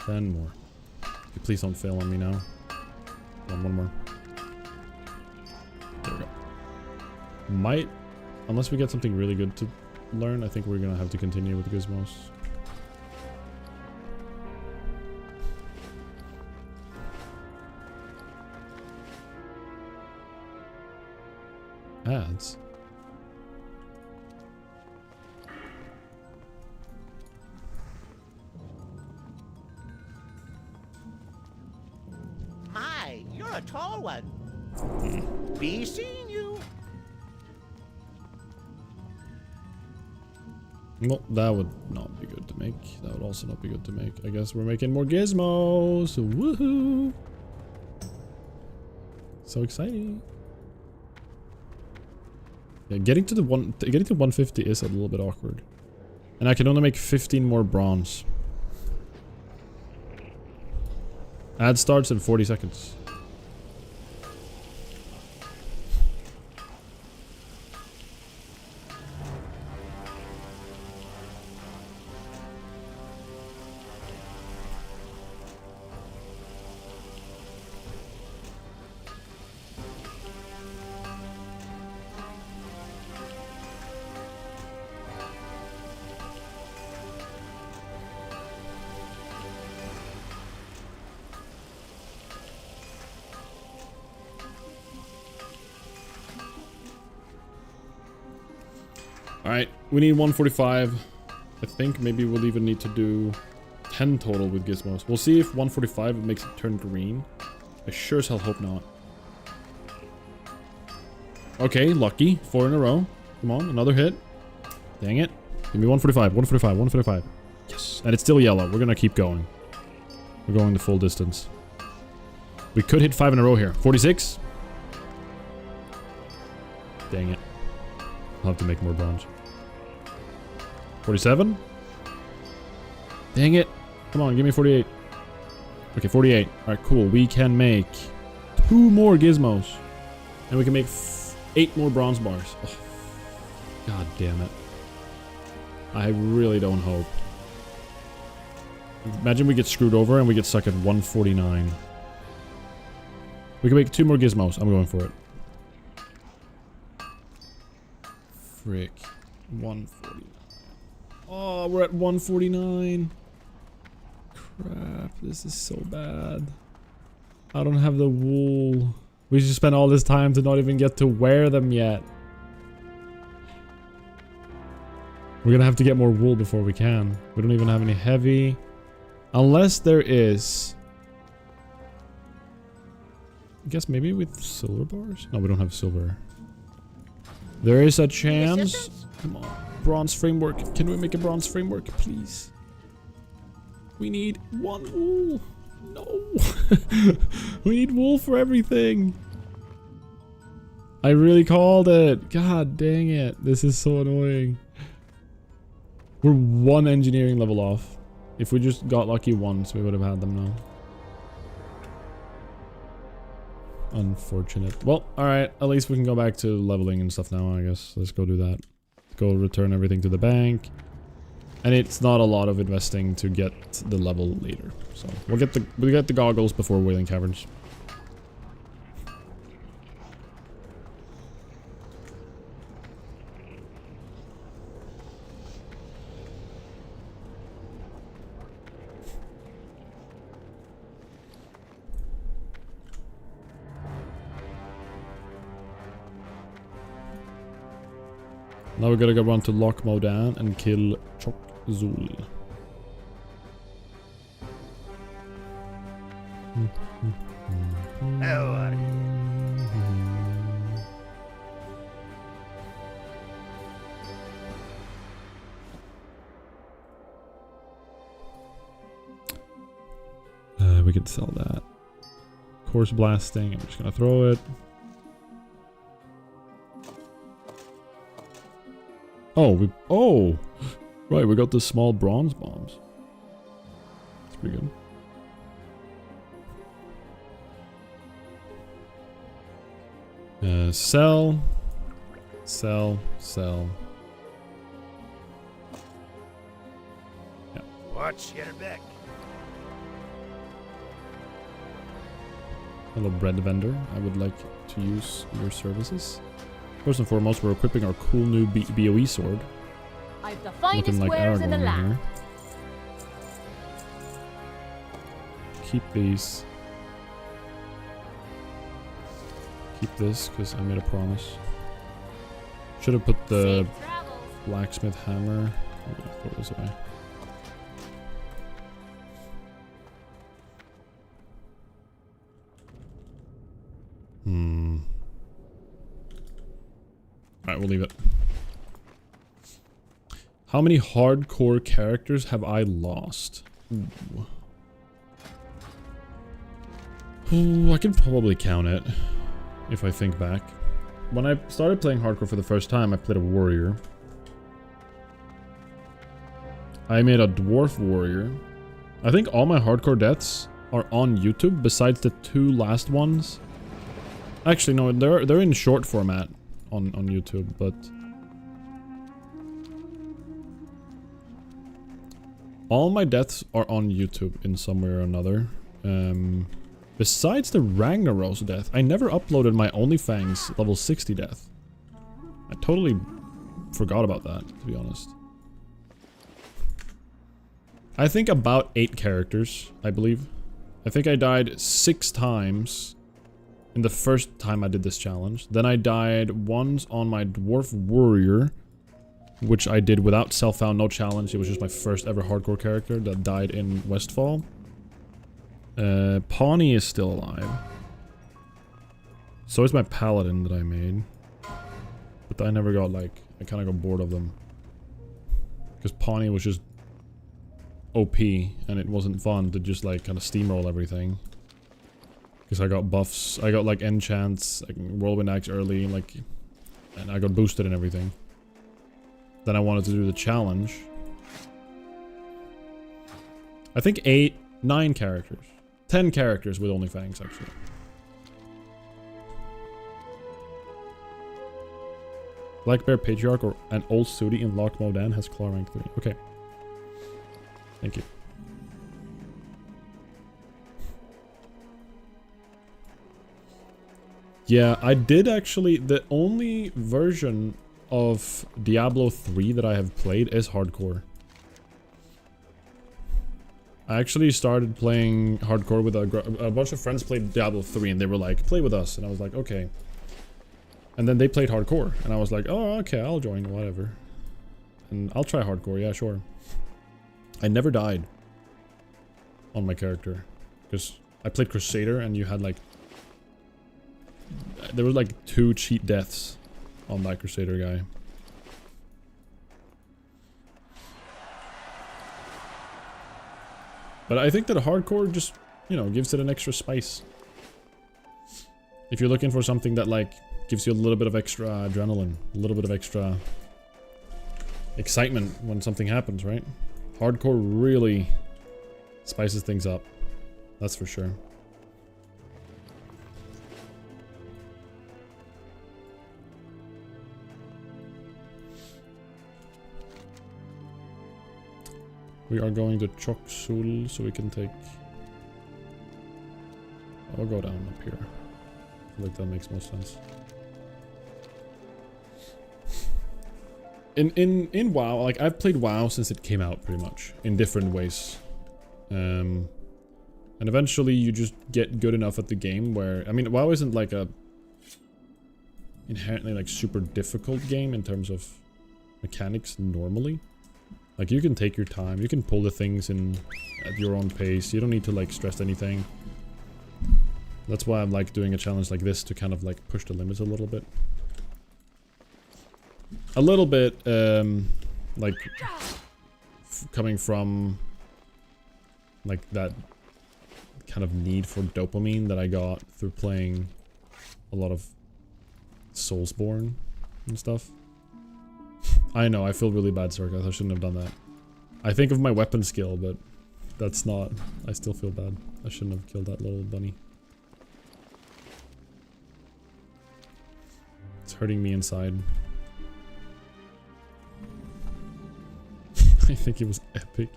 10 more. Please don't fail on me now. One more. There we go. Might, unless we get something really good to learn, I think we're gonna have to continue with the gizmos. Ads. My, you're a tall one. Be seeing you. Well, that would not be good to make. That would also not be good to make. I guess we're making more gizmos. Woohoo! So exciting. Yeah, getting to 150 is a little bit awkward. And I can only make 15 more bronze. Ad starts in 40 seconds. Alright, we need 145. I think maybe we'll even need to do 10 total with gizmos. We'll see if 145 makes it turn green. I sure as hell hope not. Okay, lucky. 4 in a row. Come on, another hit. Dang it. Give me 145, 145, 145. Yes. And it's still yellow. We're gonna keep going. We're going the full distance. We could hit 5 in a row here. 46. Dang it. I'll have to make more bronze. 47? Dang it. Come on, give me 48. Okay, 48. Alright, cool. We can make 2 more gizmos. And we can make 8 more bronze bars. Oh, God damn it. I really don't hope. Imagine we get screwed over and we get stuck at 149. We can make 2 more gizmos. I'm going for it. Frick. 149. Oh, we're at 149. Crap, this is so bad. I don't have the wool. We just spent all this time to not even get to wear them yet. We're gonna have to get more wool before we can. We don't even have any heavy. Unless there is... I guess maybe with silver bars? No, we don't have silver. There is a chance. Come on. Bronze framework. Can we make a bronze framework, please? We need 1 wool. No. We need wool for everything. I really called it. God dang it. This is so annoying. We're 1 engineering level off. If we just got lucky once, we would have had them now. Unfortunate. Well, alright. At least we can go back to leveling and stuff now, I guess. Let's go do that. Go return everything to the bank. And it's not a lot of investing to get the level later. So we'll get the goggles before Wailing Caverns. Now we gotta go run to Loch Modan and kill Chok Zul. How are you? We could sell that. Course blasting, I'm just gonna throw it. Oh, right, we got the small bronze bombs. That's pretty good. Sell. Yeah. Watch your back. Hello, bread vendor. I would like to use your services. First and foremost, we're equipping our cool new BOE sword. I've the finest Looking like wares in the Aragorn land. here. Keep these. Keep this, because I made a promise. Should have put the Safe travels. blacksmith hammer. I'm gonna throw this away. Alright, we'll leave it. How many hardcore characters have I lost? Ooh, I can probably count it if I think back. When I started playing hardcore for the first time, I played a warrior. I made a dwarf warrior. I think all my hardcore deaths are on YouTube besides the 2 last ones. Actually, no, they're in short format on YouTube, but all my deaths are on YouTube in some way or another. Besides the Ragnaros death, I never uploaded my OnlyFans level 60 death. I totally forgot about that, to be honest. I think about 8 characters, I believe. I think I died 6 times in the first time I did this challenge. Then I died once on my Dwarf Warrior, which I did without self-found, no challenge. It was just my first ever hardcore character that died in Westfall. Pawnee is still alive. So is my Paladin that I made. But I never got, like, I kind of got bored of them. Because Pawnee was just OP, and it wasn't fun to just, like, kind of steamroll everything. Because I got buffs, I got, like, enchants, like, whirlwind axe early, like... and I got boosted and everything. Then I wanted to do the challenge. I think 8, 9 characters. 10 characters with only fangs, actually. Black Bear Patriarch or an old Sudi in Lock Modan has Claw rank 3. Okay. Thank you. Yeah, I did actually. The only version of Diablo 3 that I have played is hardcore. I actually started playing hardcore with a bunch of friends played Diablo 3 and they were like, play with us. And I was like, okay. And then they played hardcore and I was like, oh, okay, I'll join, whatever. And I'll try hardcore, yeah, sure. I never died on my character because I played Crusader and you had like, there was like 2 cheat deaths on that Crusader guy. But I think that hardcore just, you know, gives it an extra spice. If you're looking for something that like gives you a little bit of extra adrenaline, a little bit of extra excitement when something happens, right? Hardcore really spices things up. That's for sure. We are going to Choksul so we can take... I'll go down up here. I feel like that makes most sense. In WoW, like I've played WoW since it came out pretty much. In different ways. And eventually you just get good enough at the game where... I mean, WoW isn't like a... inherently like super difficult game in terms of mechanics normally. Like, you can take your time, you can pull the things in at your own pace, you don't need to, like, stress anything. That's why I'm, like, doing a challenge like this to kind of, like, push the limits a little bit. A little bit, like, coming from, like, that kind of need for dopamine that I got through playing a lot of Soulsborne and stuff. I know, I feel really bad, Circus. I shouldn't have done that. I think of my weapon skill, but that's not... I still feel bad. I shouldn't have killed that little bunny. It's hurting me inside. I think it was epic.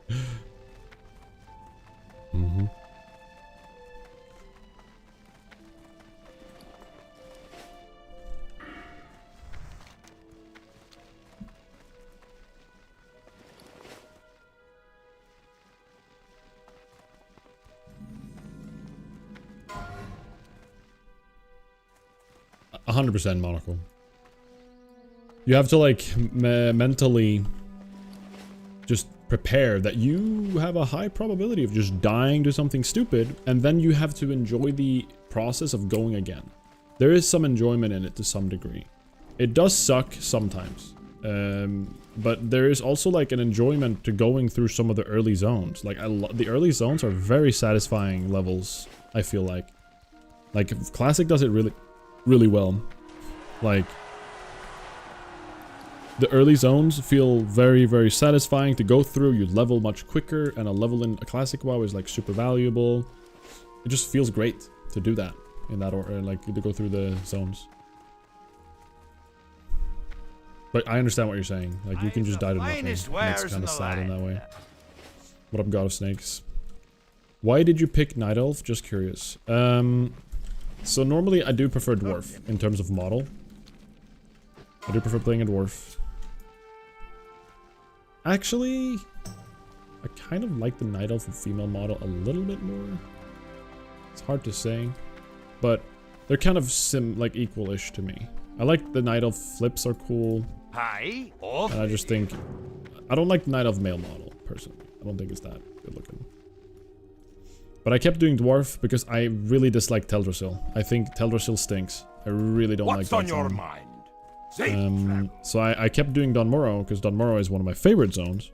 Mm-hmm. A 100% monocle. You have to like mentally just prepare that you have a high probability of just dying to something stupid, and then you have to enjoy the process of going again. There is some enjoyment in it to some degree. It does suck sometimes, but there is also like an enjoyment to going through some of the early zones. Like the early zones are very satisfying levels, I feel like. Like Classic does it really well. Like the early zones feel very, very satisfying to go through. You level much quicker, and a level in a Classic WoW is like super valuable. It just feels great to do that in that order, like to go through the zones. But I understand what you're saying. Like you can just die to nothing. That's kind of sad in that way. What up, God of Snakes? Why did you pick Night Elf? Just curious. So normally I do prefer Dwarf in terms of model. I do prefer playing a Dwarf. Actually, I kind of like the Night Elf female model a little bit more. It's hard to say, but they're kind of like equal-ish to me. I like the Night Elf flips are cool. Hi. And I just think, I don't like the Night Elf male model, personally. I don't think it's that good looking. But I kept doing Dwarf because I really dislike Teldrassil. I think Teldrassil stinks. I really don't like that. What's on your mind? So I kept doing Don Morrow because Don Morrow is one of my favorite zones.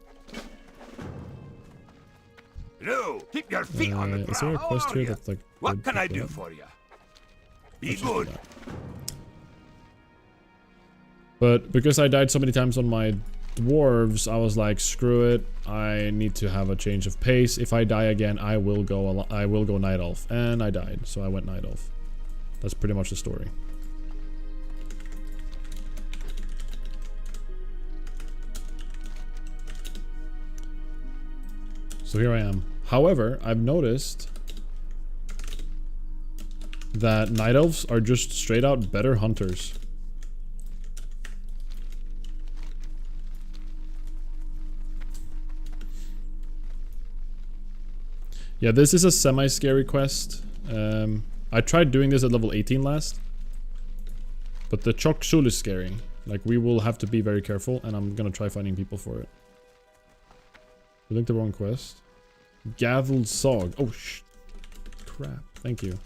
No, keep your feet on the ground. Is there a quest here that's like... What can I do for you? Be good. But because I died so many times on my dwarves, I was like, screw it. I need to have a change of pace. If I die again, I will go Night Elf. And I died, so I went Night Elf. That's pretty much the story. So here I am. However, I've noticed that Night Elves are just straight out better hunters. Yeah, this is a semi-scary quest. I tried doing this at level 18 last. But the Chok Shul is scary. Like, we will have to be very careful, and I'm gonna try finding people for it. I linked the wrong quest. Gaveled Sog. Oh, crap. Thank you.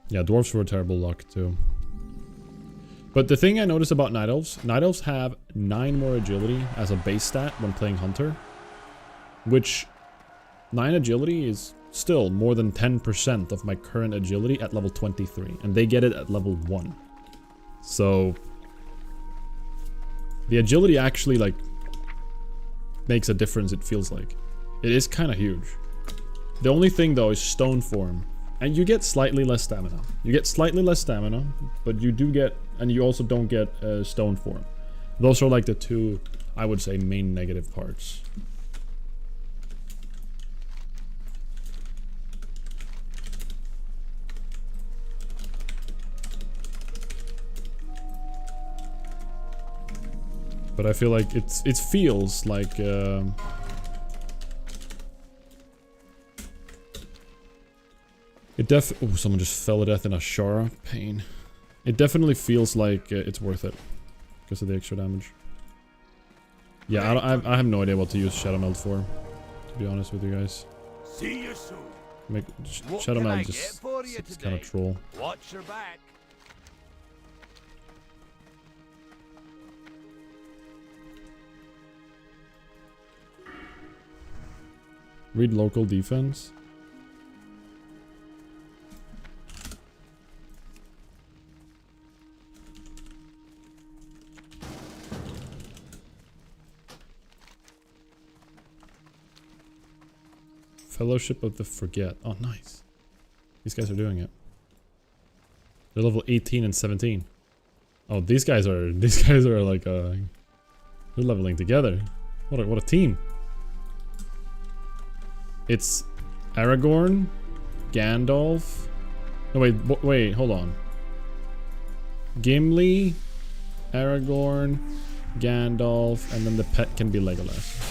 Yeah, dwarves were terrible luck too. But the thing I noticed about Night Elves have 9 more agility as a base stat when playing Hunter. Which, 9 agility is still more than 10% of my current agility at level 23. And they get it at level 1. So, the agility actually, like, makes a difference, it feels like. It is kind of huge. The only thing, though, is Stone Form. And you get slightly less stamina. You get slightly less stamina, but you do get... And you also don't get Stone Form. Those are like the 2, I would say, main negative parts. But I feel like it feels like... Oh, someone just fell to death in a Shara. Pain. It definitely feels like it's worth it. Because of the extra damage. Yeah, I have no idea what to use Shadow Meld for. To be honest with you guys. See you soon. Shadow Meld just... It's kind of troll. Watch your back. Read local defense. Fellowship of the Forget. Oh, nice. These guys are doing it. They're level 18 and 17. Oh, these guys are like they're leveling together. What a team. It's Aragorn, Gandalf. No, wait, hold on. Gimli, Aragorn, Gandalf, and then the pet can be Legolas.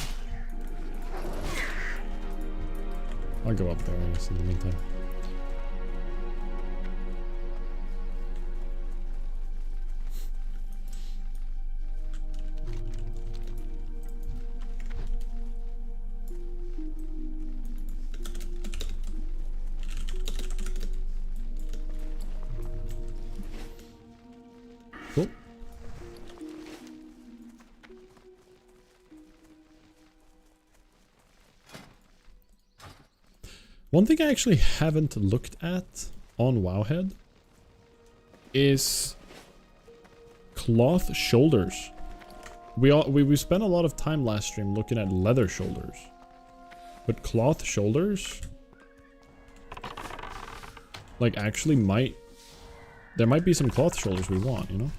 I'll go up there, I guess, in the meantime. Cool. One thing I actually haven't looked at on Wowhead is cloth shoulders. We spent a lot of time last stream looking at leather shoulders, but cloth shoulders, like, actually there might be some cloth shoulders we want, you know?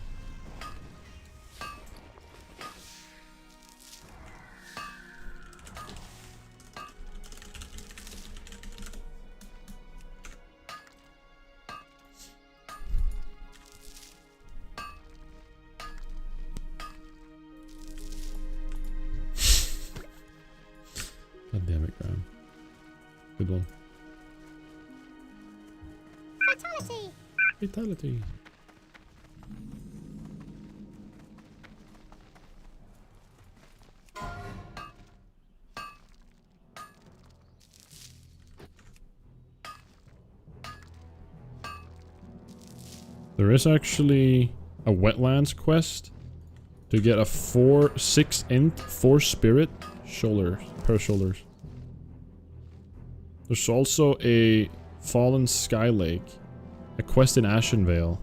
God damn it, Graham. Good one. Fatality! Fatality. There is actually a wetlands quest to get a 6 int, 4 spirit shoulders, per shoulders. There's also a Fallen Sky Lake, a quest in Ashenvale.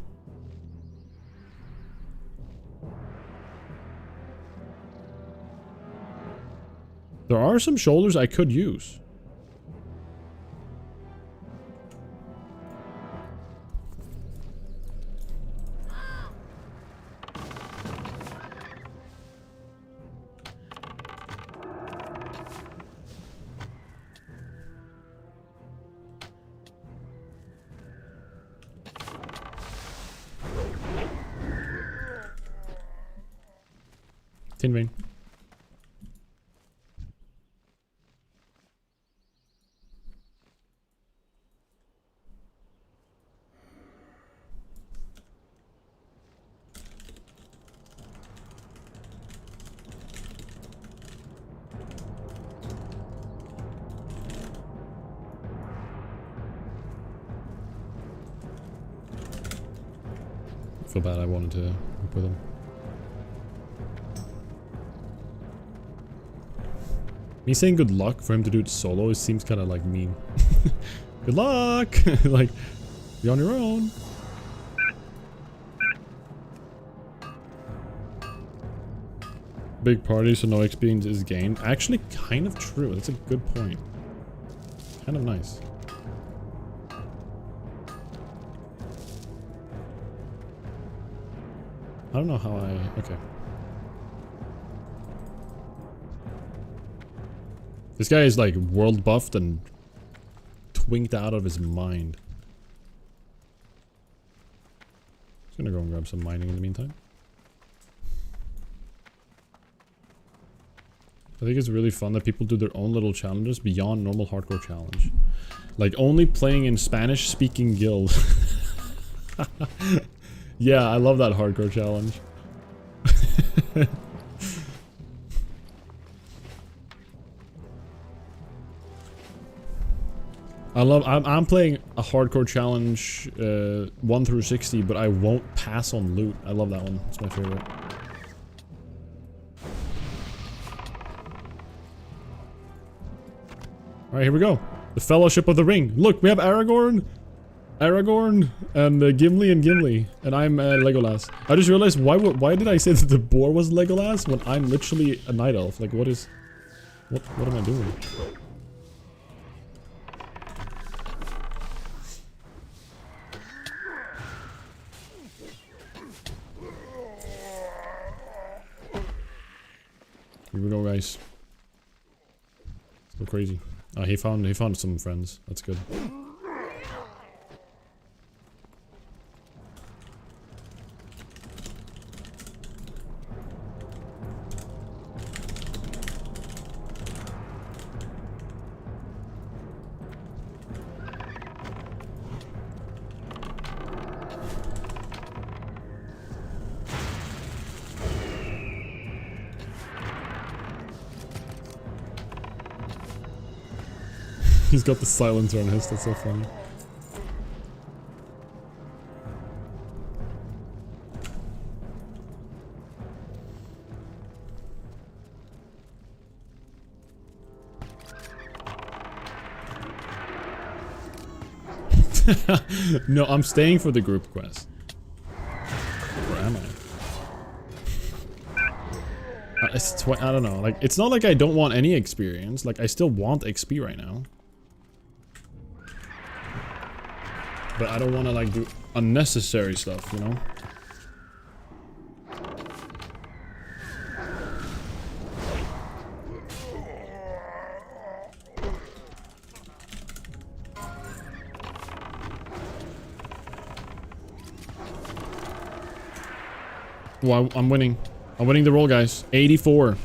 There are some shoulders I could use. Tin vein. I feel bad, I wanted to work with him. Me saying good luck for him to do it solo, it seems kind of like mean. Good luck! Like, you're on your own. Big party, so no experience is gained. Actually, kind of true. That's a good point. Kind of nice. I don't know how I... Okay. This guy is like world buffed and twinked out of his mind. Just gonna go and grab some mining in the meantime. I think it's really fun that people do their own little challenges beyond normal hardcore challenge. Like only playing in Spanish speaking guild. Yeah, I love that hardcore challenge. I'm playing a hardcore challenge 1 through 60, but I won't pass on loot. I love that one. It's my favorite. Alright, here we go. The Fellowship of the Ring. Look, we have Aragorn, and Gimli and Gimli. And I'm Legolas. I just realized, why did I say that the boar was Legolas when I'm literally a night elf? Like, what am I doing? Here we go, guys. Let's go crazy. He found some friends. That's good. He's got the silencer on his, that's so funny. No, I'm staying for the group quest. Where am I? I don't know, like, it's not like I don't want any experience, like, I still want XP right now. But I don't want to like do unnecessary stuff, you know? Well, I'm winning. I'm winning the roll, guys. 84.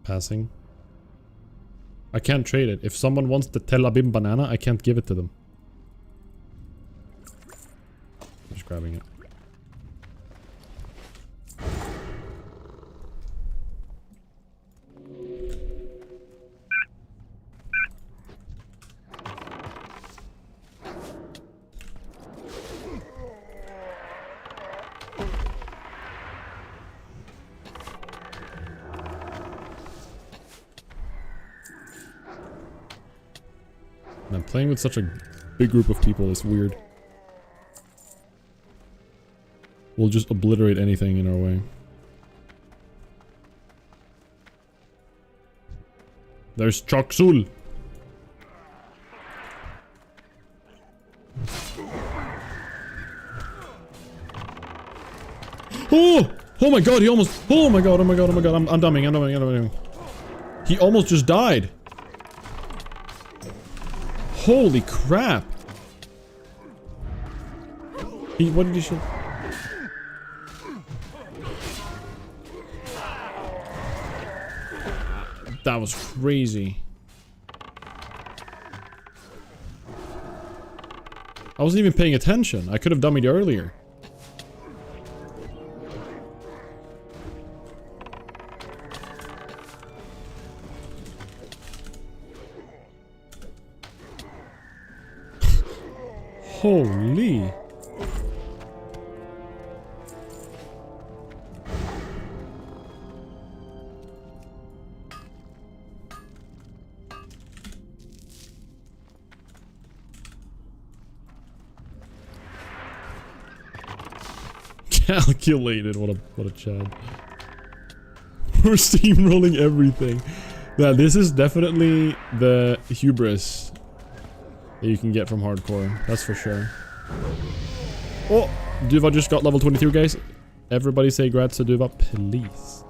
Passing. I can't trade it. If someone wants the Tel Aviv banana, I can't give it to them. I'm just grabbing it. Man, playing with such a big group of people is weird. We'll just obliterate anything in our way. There's Choksul! Oh! Oh my god, he almost... Oh my god, oh my god, oh my god. I'm dumbing. He almost just died. Holy crap! What did he shoot? That was crazy. I wasn't even paying attention. I could have dummied earlier. Holy. Calculated, what a chad. We're steamrolling everything. Yeah, this is definitely the hubris that you can get from hardcore, that's for sure. Oh, Duva just got level 22, guys. Everybody say grats to Duva, please.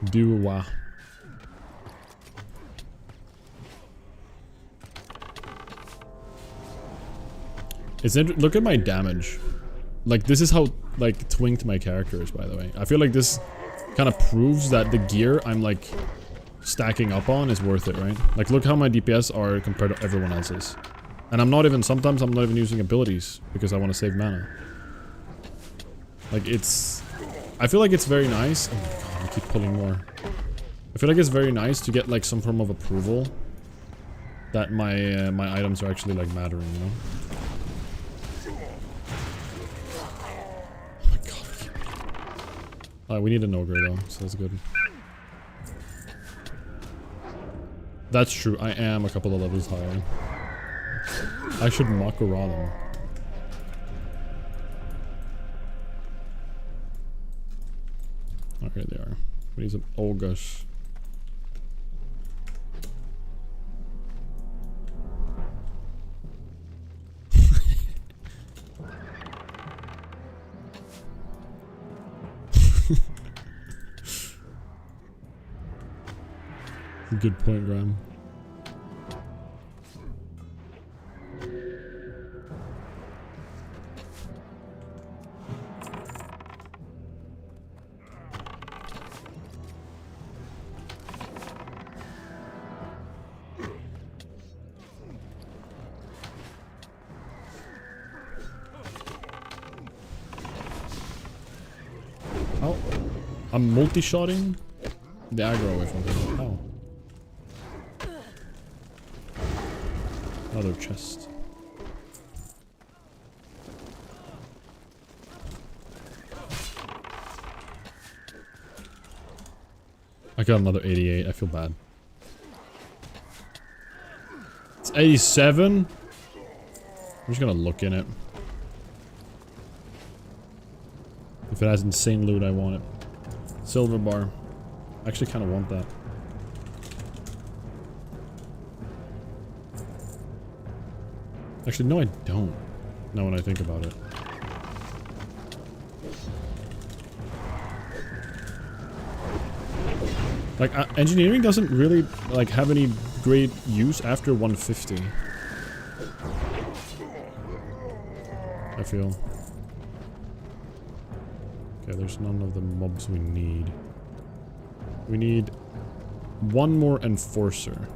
Duwa. Look at my damage. Like, this is how, like, twinked my character is, by the way. I feel like this kind of proves that the gear I'm, like, stacking up on is worth it, right? Like, look how my DPS are compared to everyone else's. And sometimes I'm not even using abilities because I want to save mana. Like, I feel like it's very nice. Oh my god, I keep pulling more. I feel like it's very nice to get, like, some form of approval that my items are actually, like, mattering, you know? Oh my god. Alright, we need an ogre though, so that's good. That's true, I am a couple of levels higher. I should Makura them. Okay, they are. We need some ogres. Good point, Graham. Oh, I'm multi-shotting the aggro away from him. How? Another chest. I got another 88. I feel bad. It's 87? I'm just gonna look in it. If it has insane loot, I want it. Silver bar. I actually kind of want that. Actually, no, I don't. Now when I think about it. Like, engineering doesn't really, like, have any great use after 150. I feel. Okay, there's none of the mobs we need. We need one more enforcer.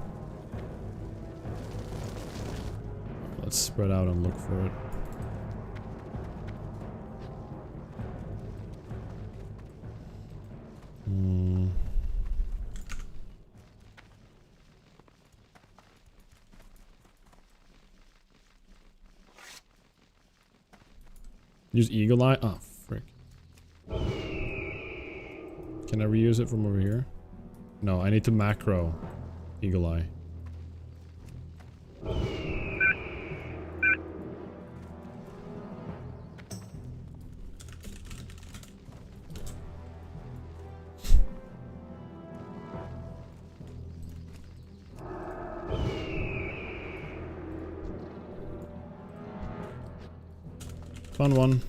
Let's spread out and look for it. Use Eagle Eye? Oh, frick. Can I reuse it from over here? No, I need to macro Eagle Eye. Fun one.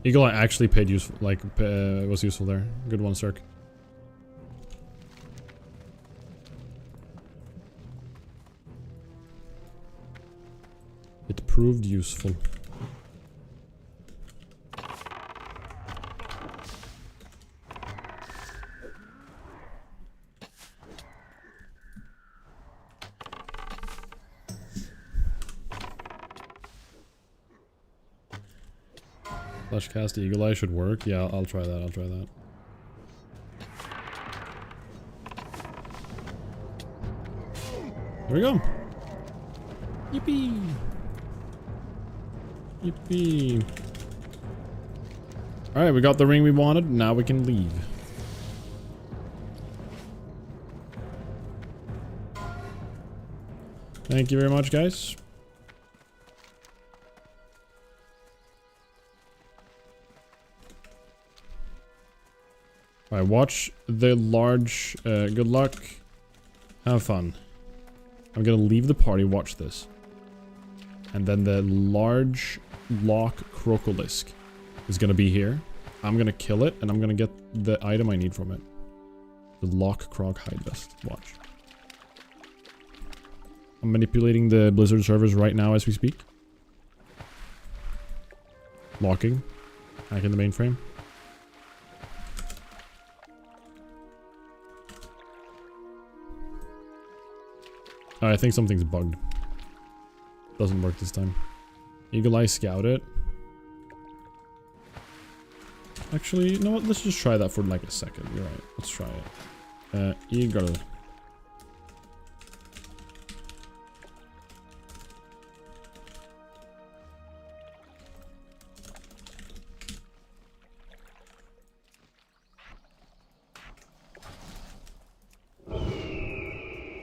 Eagle Eye actually paid useful, like, was useful there. Good one, Cirque. It proved useful. Flash cast Eagle Eye should work. Yeah, I'll try that. I'll try that. There we go. Yippee! Yippee! Alright, we got the ring we wanted. Now we can leave. Thank you very much, guys. Alright, watch the large, good luck, have fun. I'm gonna leave the party, watch this. And then the large lock crocolisk is gonna be here. I'm gonna kill it, and I'm gonna get the item I need from it. The lock croc hide vest, watch. I'm manipulating the Blizzard servers right now as we speak. Locking. Hacking the mainframe. I think something's bugged. Doesn't work this time. Eagle Eye scout it. Actually, you know what? Let's just try that for like a second. You're right. Let's try it. Eagle.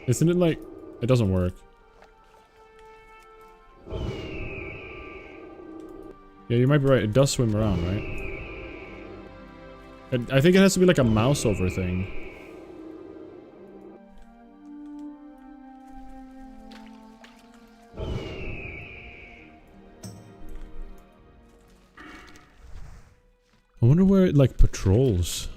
Isn't it like... It doesn't work. Yeah, you might be right. It does swim around, right? I think it has to be like a mouse over thing. I wonder where it like patrols.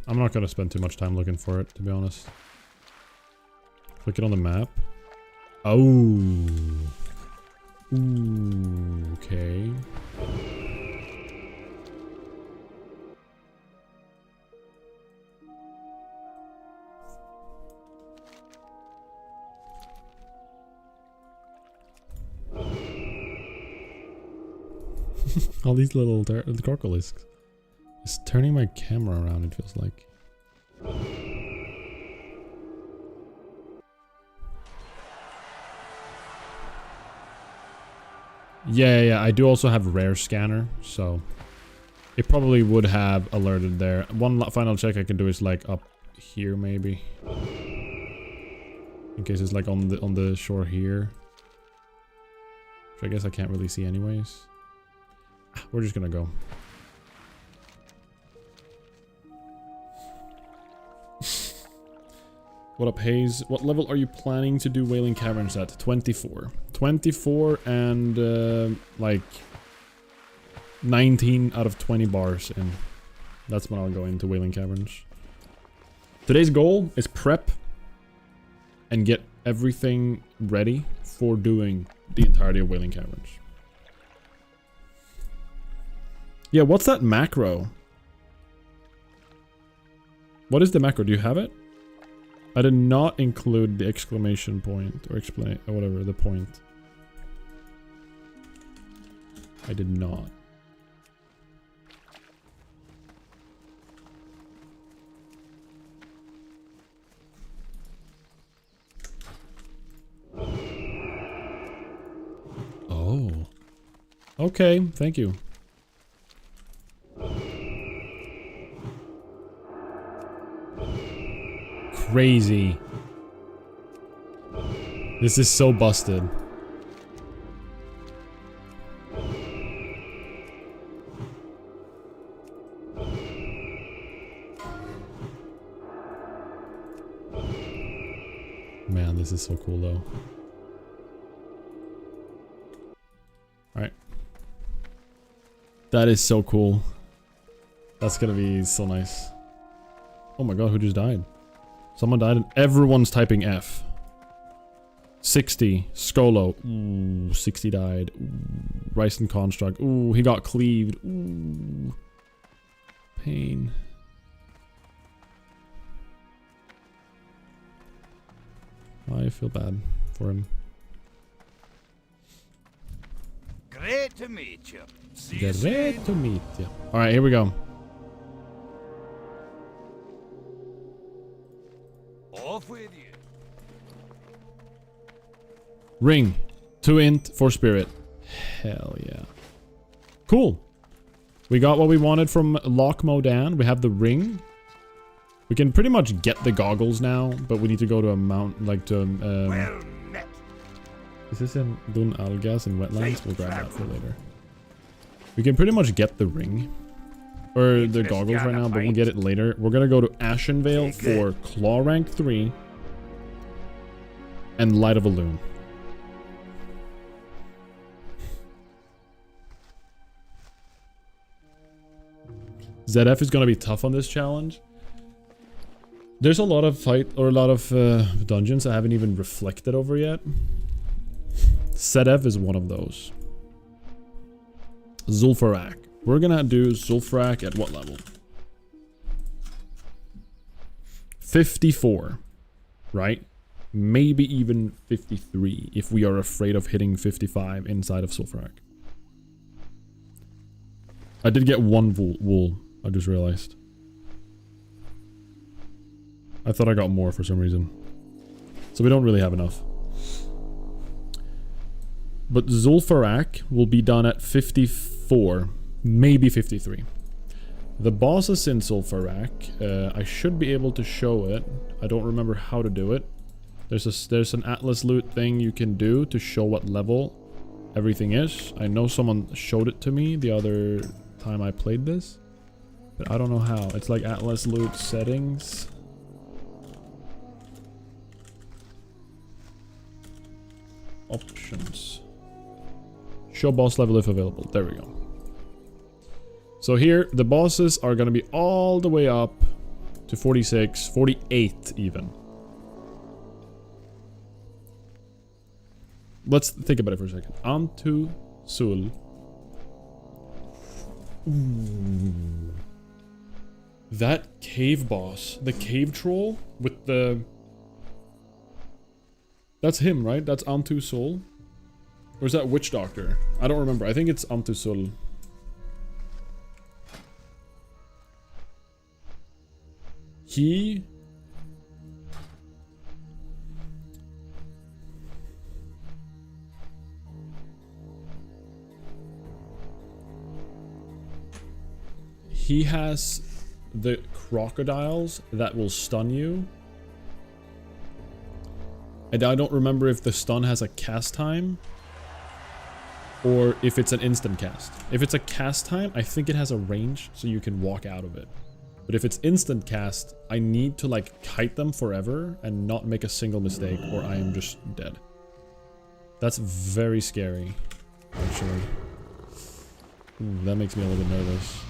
I'm not gonna spend too much time looking for it, to be honest. Click it on the map. Oh. Ooh, okay. All these little crocolisks. It's turning my camera around, it feels like. Yeah, I do also have rare scanner, so it probably would have alerted there. One final check I can do is like up here maybe. In case it's like on the shore here. Which I guess I can't really see anyways. We're just gonna go. What up, Hayes? What level are you planning to do Wailing Caverns at? 24. 24 and like 19 out of 20 bars in. That's when I'll go into Wailing Caverns. Today's goal is prep and get everything ready for doing the entirety of Wailing Caverns. Yeah, what's that macro? What is the macro? Do you have it? I did not include the exclamation point or explain or whatever the point. I did not. Oh. Okay, thank you. Crazy. This is so busted. Man, this is so cool though. Alright. That is so cool. That's gonna be so nice. Oh my god, who just died? Someone died and everyone's typing F. 60. Skolo. Ooh, 60 died. Ooh, Rice and Construct. Ooh, he got cleaved. Ooh. Pain. I feel bad for him. Great to meet you. See you soon. Great to meet you. Alright, here we go. Off with you. Ring. 2 int, 4 spirit. Hell yeah. Cool. We got what we wanted from Loch Modan. We have the ring. We can pretty much get the goggles now, but we need to go to a mountain, like to Well met. is this in Dun Algas in wetlands? We'll grab that for later. We can pretty much get the ring. Or the goggles right now, but we'll get it later. We're gonna go to Ashenvale for Claw rank 3 and Light of a Loon. ZF is gonna be tough on this challenge. There's a lot of dungeons I haven't even reflected over yet. ZF is one of those. Zul'Farrak. We're gonna do Zul'Farrak at what level? 54, right? Maybe even 53 if we are afraid of hitting 55 inside of Zul'Farrak. I did get one wool, I just realized. I thought I got more for some reason. So we don't really have enough. But Zul'Farrak will be done at 54. Maybe 53. The bosses in Zul'Farrak, I should be able to show it. I don't remember how to do it. There's an Atlas loot thing you can do to show what level everything is. I know someone showed it to me the other time I played this, but I don't know how. It's like Atlas loot settings. Options. Show boss level if available. There we go. So here, the bosses are going to be all the way up to 46, 48 even. Let's think about it for a second. Antu Sul. Ooh. That cave boss, the cave troll with the... That's him, right? That's Antu Sul? Or is that Witch Doctor? I don't remember. I think it's Antu Sul. He has the crocodiles that will stun you. And I don't remember if the stun has a cast time or if it's an instant cast. If it's a cast time, I think it has a range so you can walk out of it. But if it's instant cast, I need to like kite them forever and not make a single mistake or I am just dead. That's very scary, actually. Ooh, that makes me a little bit nervous.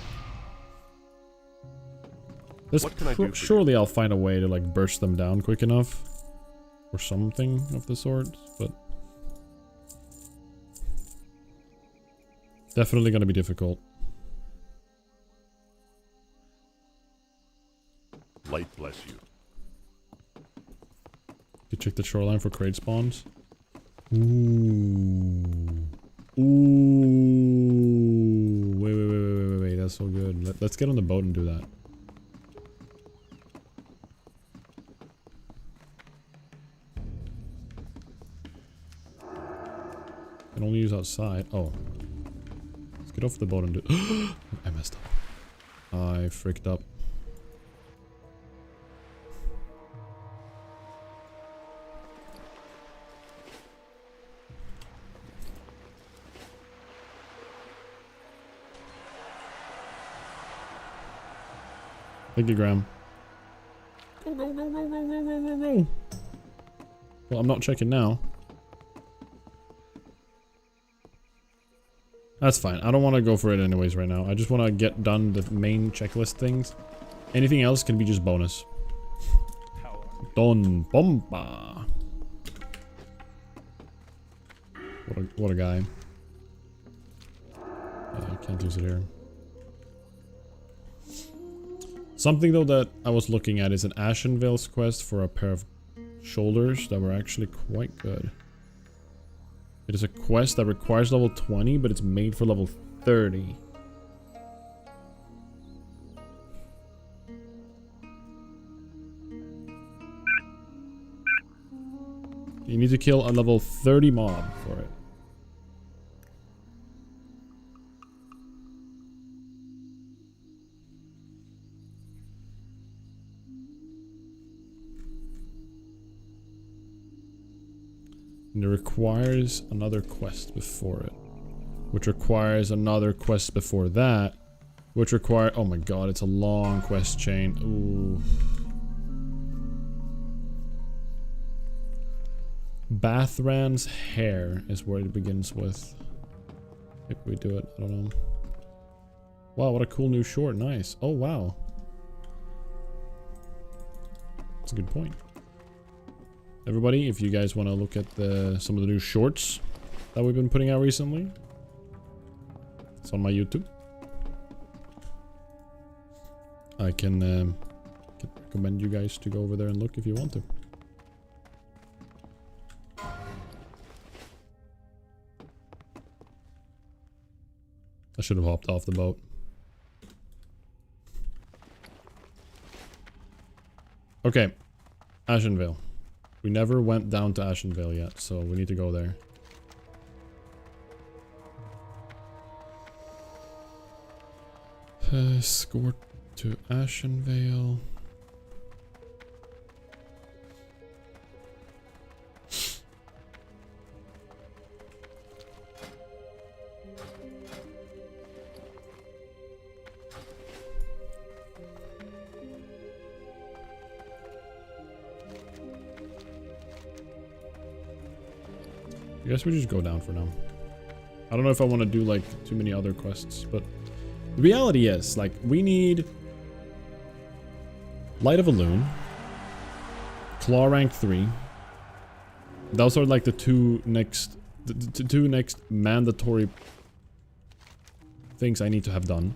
What can I do for you? Surely I'll find a way to like burst them down quick enough. Or something of the sort, but... Definitely gonna be difficult. Light bless you. You check the shoreline for crate spawns. Ooh. Ooh. Wait. That's so good. Let's get on the boat and do that. Can only use outside. Oh. Let's get off the boat and do... I messed up. I fricked up. Thank you, Graham. Go. Well, I'm not checking now. That's fine. I don't want to go for it anyways right now. I just want to get done the main checklist things. Anything else can be just bonus. Don Bomba. What a guy. Yeah, I can't use it here. Something though that I was looking at is an Ashenvale's quest for a pair of shoulders that were actually quite good. It is a quest that requires level 20, but it's made for level 30. You need to kill a level 30 mob for it. And it requires another quest before it. Which requires another quest before that. Which require... Oh my god, it's a long quest chain. Ooh. Bathran's hair is where it begins with. If we do it, I don't know. Wow, what a cool new short. Nice. Oh, wow. That's a good point. Everybody, if you guys want to look at some of the new shorts that we've been putting out recently, it's on my YouTube. I can recommend you guys to go over there and look if you want to. I should have hopped off the boat. Okay, Ashenvale. We never went down to Ashenvale yet, so we need to go there. Escort to Ashenvale. I guess we just go down for now. I don't know if I want to do like too many other quests, but the reality is like we need Light of a Loon, Claw rank 3. Those are like the two next mandatory things I need to have done.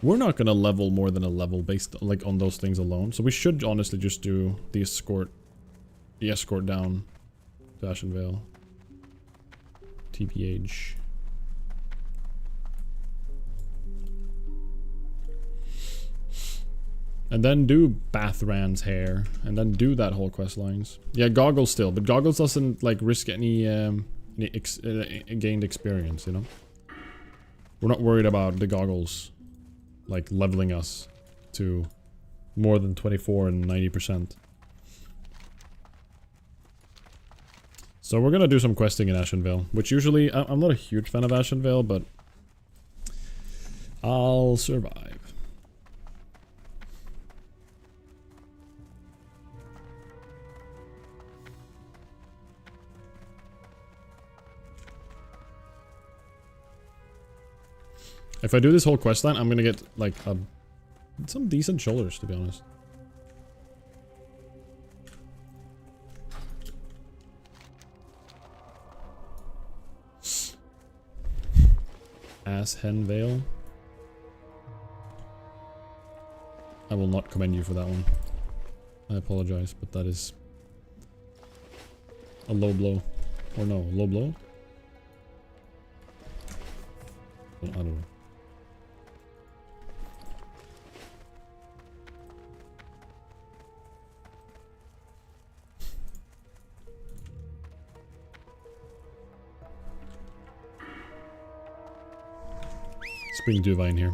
We're not gonna level more than a level based like on those things alone, so we should honestly just do the escort down to Ashenvale. TBH. And then do Bathran's hair, and then do that whole quest lines. Yeah, Goggles still, but Goggles doesn't like risk any gained experience, you know. We're not worried about the Goggles like leveling us to more than 24 and 90%. So we're gonna do some questing in Ashenvale, which usually I'm not a huge fan of Ashenvale, but I'll survive. If I do this whole quest line, I'm gonna get like some decent shoulders, to be honest. Ass hen veil. I will not commend you for that one. I apologize, but that is a low blow. Or no, low blow? I don't know. Spring Divine here.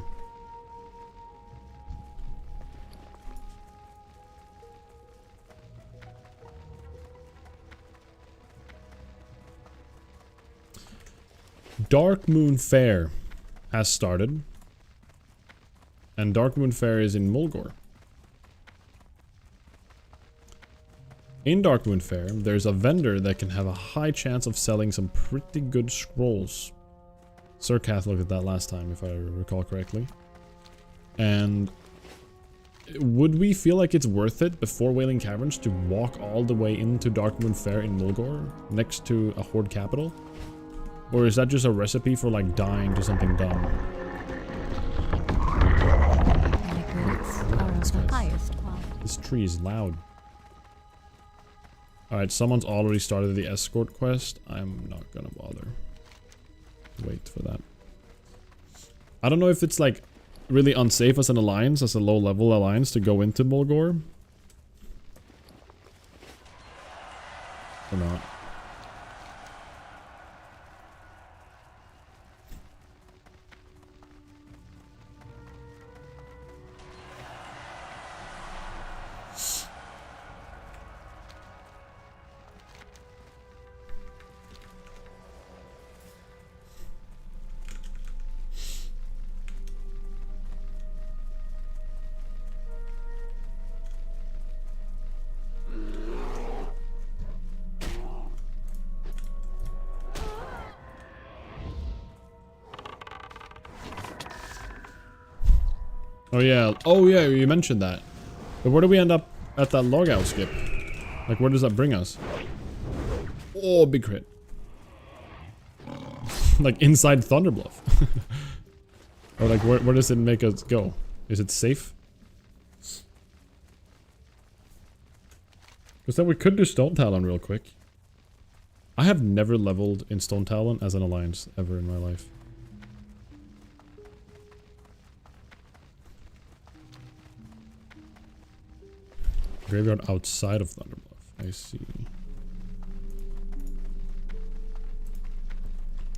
Dark Moon Fair has started. And Dark Moon Fair is in Mulgore. In Dark Moon Fair, there's a vendor that can have a high chance of selling some pretty good scrolls. Sir Kath looked at that last time, if I recall correctly. And would we feel like it's worth it before Wailing Caverns to walk all the way into Dark Moon Fair in Mulgore, next to a Horde capital? Or is that just a recipe for like dying to something dumb? This tree is loud. Alright, someone's already started the escort quest. I'm not gonna bother. Wait for that. I don't know if it's like really unsafe as an alliance, as a low level alliance, to go into Mulgore. Or not. Oh yeah, you mentioned that. But where do we end up at that logout skip? Like, where does that bring us? Oh, big crit. Like, inside Thunderbluff. Or like, where does it make us go? Is it safe? Because then we could do Stone Talon real quick. I have never leveled in Stone Talon as an alliance ever in my life. Graveyard outside of Thunderbluff. I see.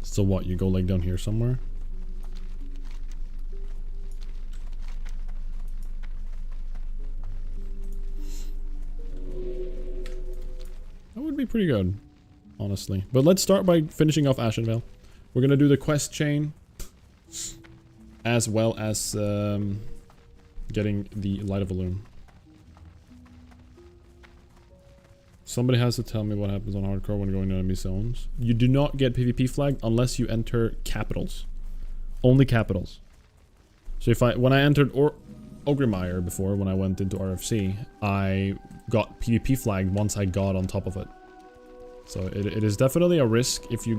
So what, you go like down here somewhere? That would be pretty good, honestly. But let's start by finishing off Ashenvale. We're gonna do the quest chain, as well as getting the Light of Illume. Somebody has to tell me what happens on hardcore when going to enemy zones. You do not get PvP flag unless you enter capitals. Only capitals. So when I entered Ogrimmire before, when I went into RFC, I got PvP flagged once I got on top of it. So it is definitely a risk if you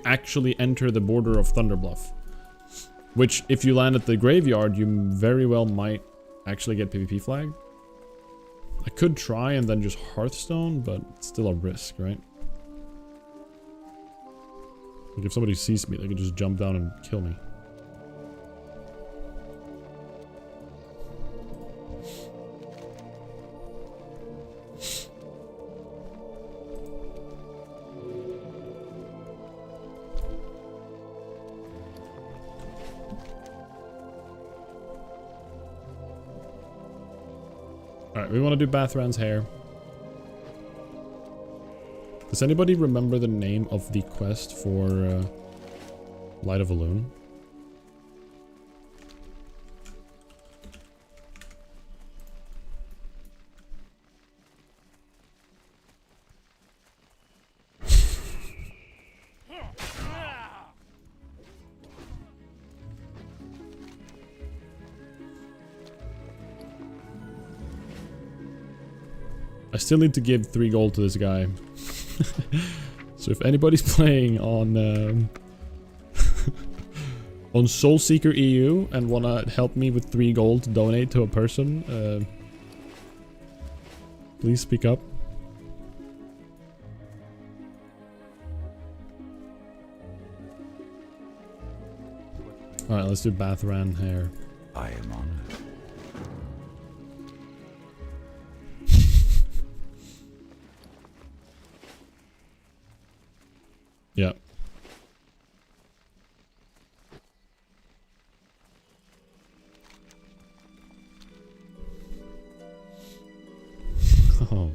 actually enter the border of Thunderbluff. Which, if you land at the graveyard, you very well might actually get PvP flagged. I could try and then just Hearthstone, but it's still a risk, right? Like if somebody sees me, they could just jump down and kill me. Alright, we want to do Bathran's hair. Does anybody remember the name of the quest for Light of Illume? I still need to give 3 gold to this guy. So if anybody's playing on on Soulseeker EU and wanna help me with 3 gold to donate to a person, please speak up. Alright, let's do Bathran hair. I am honored. Yeah. Oh.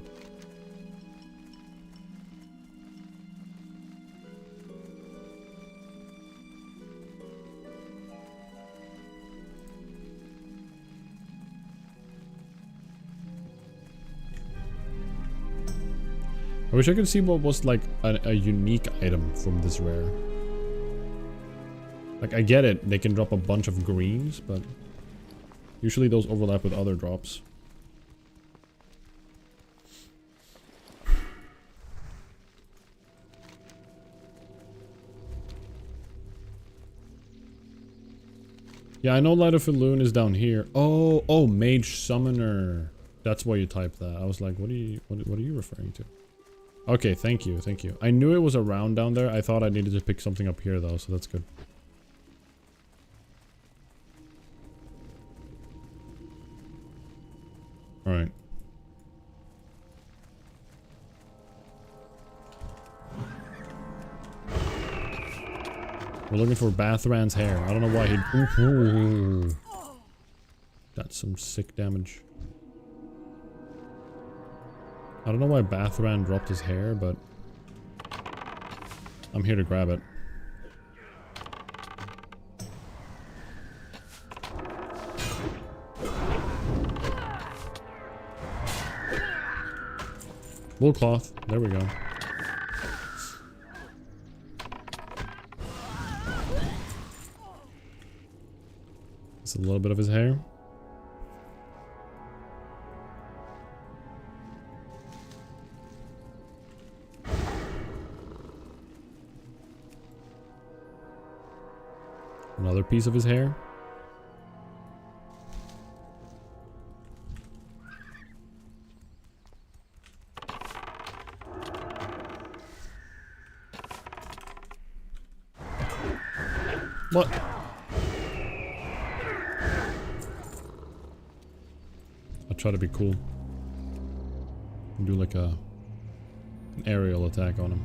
I wish I could see what was like a unique item from this rare. Like, I get it, they can drop a bunch of greens, but usually those overlap with other drops. Yeah, I know Light of Elune is down here. Oh, Mage Summoner. That's why you typed that. I was like, what are you referring to? Okay, thank you. I knew it was around down there. I thought I needed to pick something up here though, so that's good. Alright. We're looking for Bathran's hair. I don't know why he... Ooh. That's some sick damage. I don't know why Bathran dropped his hair, but I'm here to grab it. Wool cloth. There we go. It's a little bit of his hair. Another piece of his hair. What? I'll try to be cool. And do like an aerial attack on him.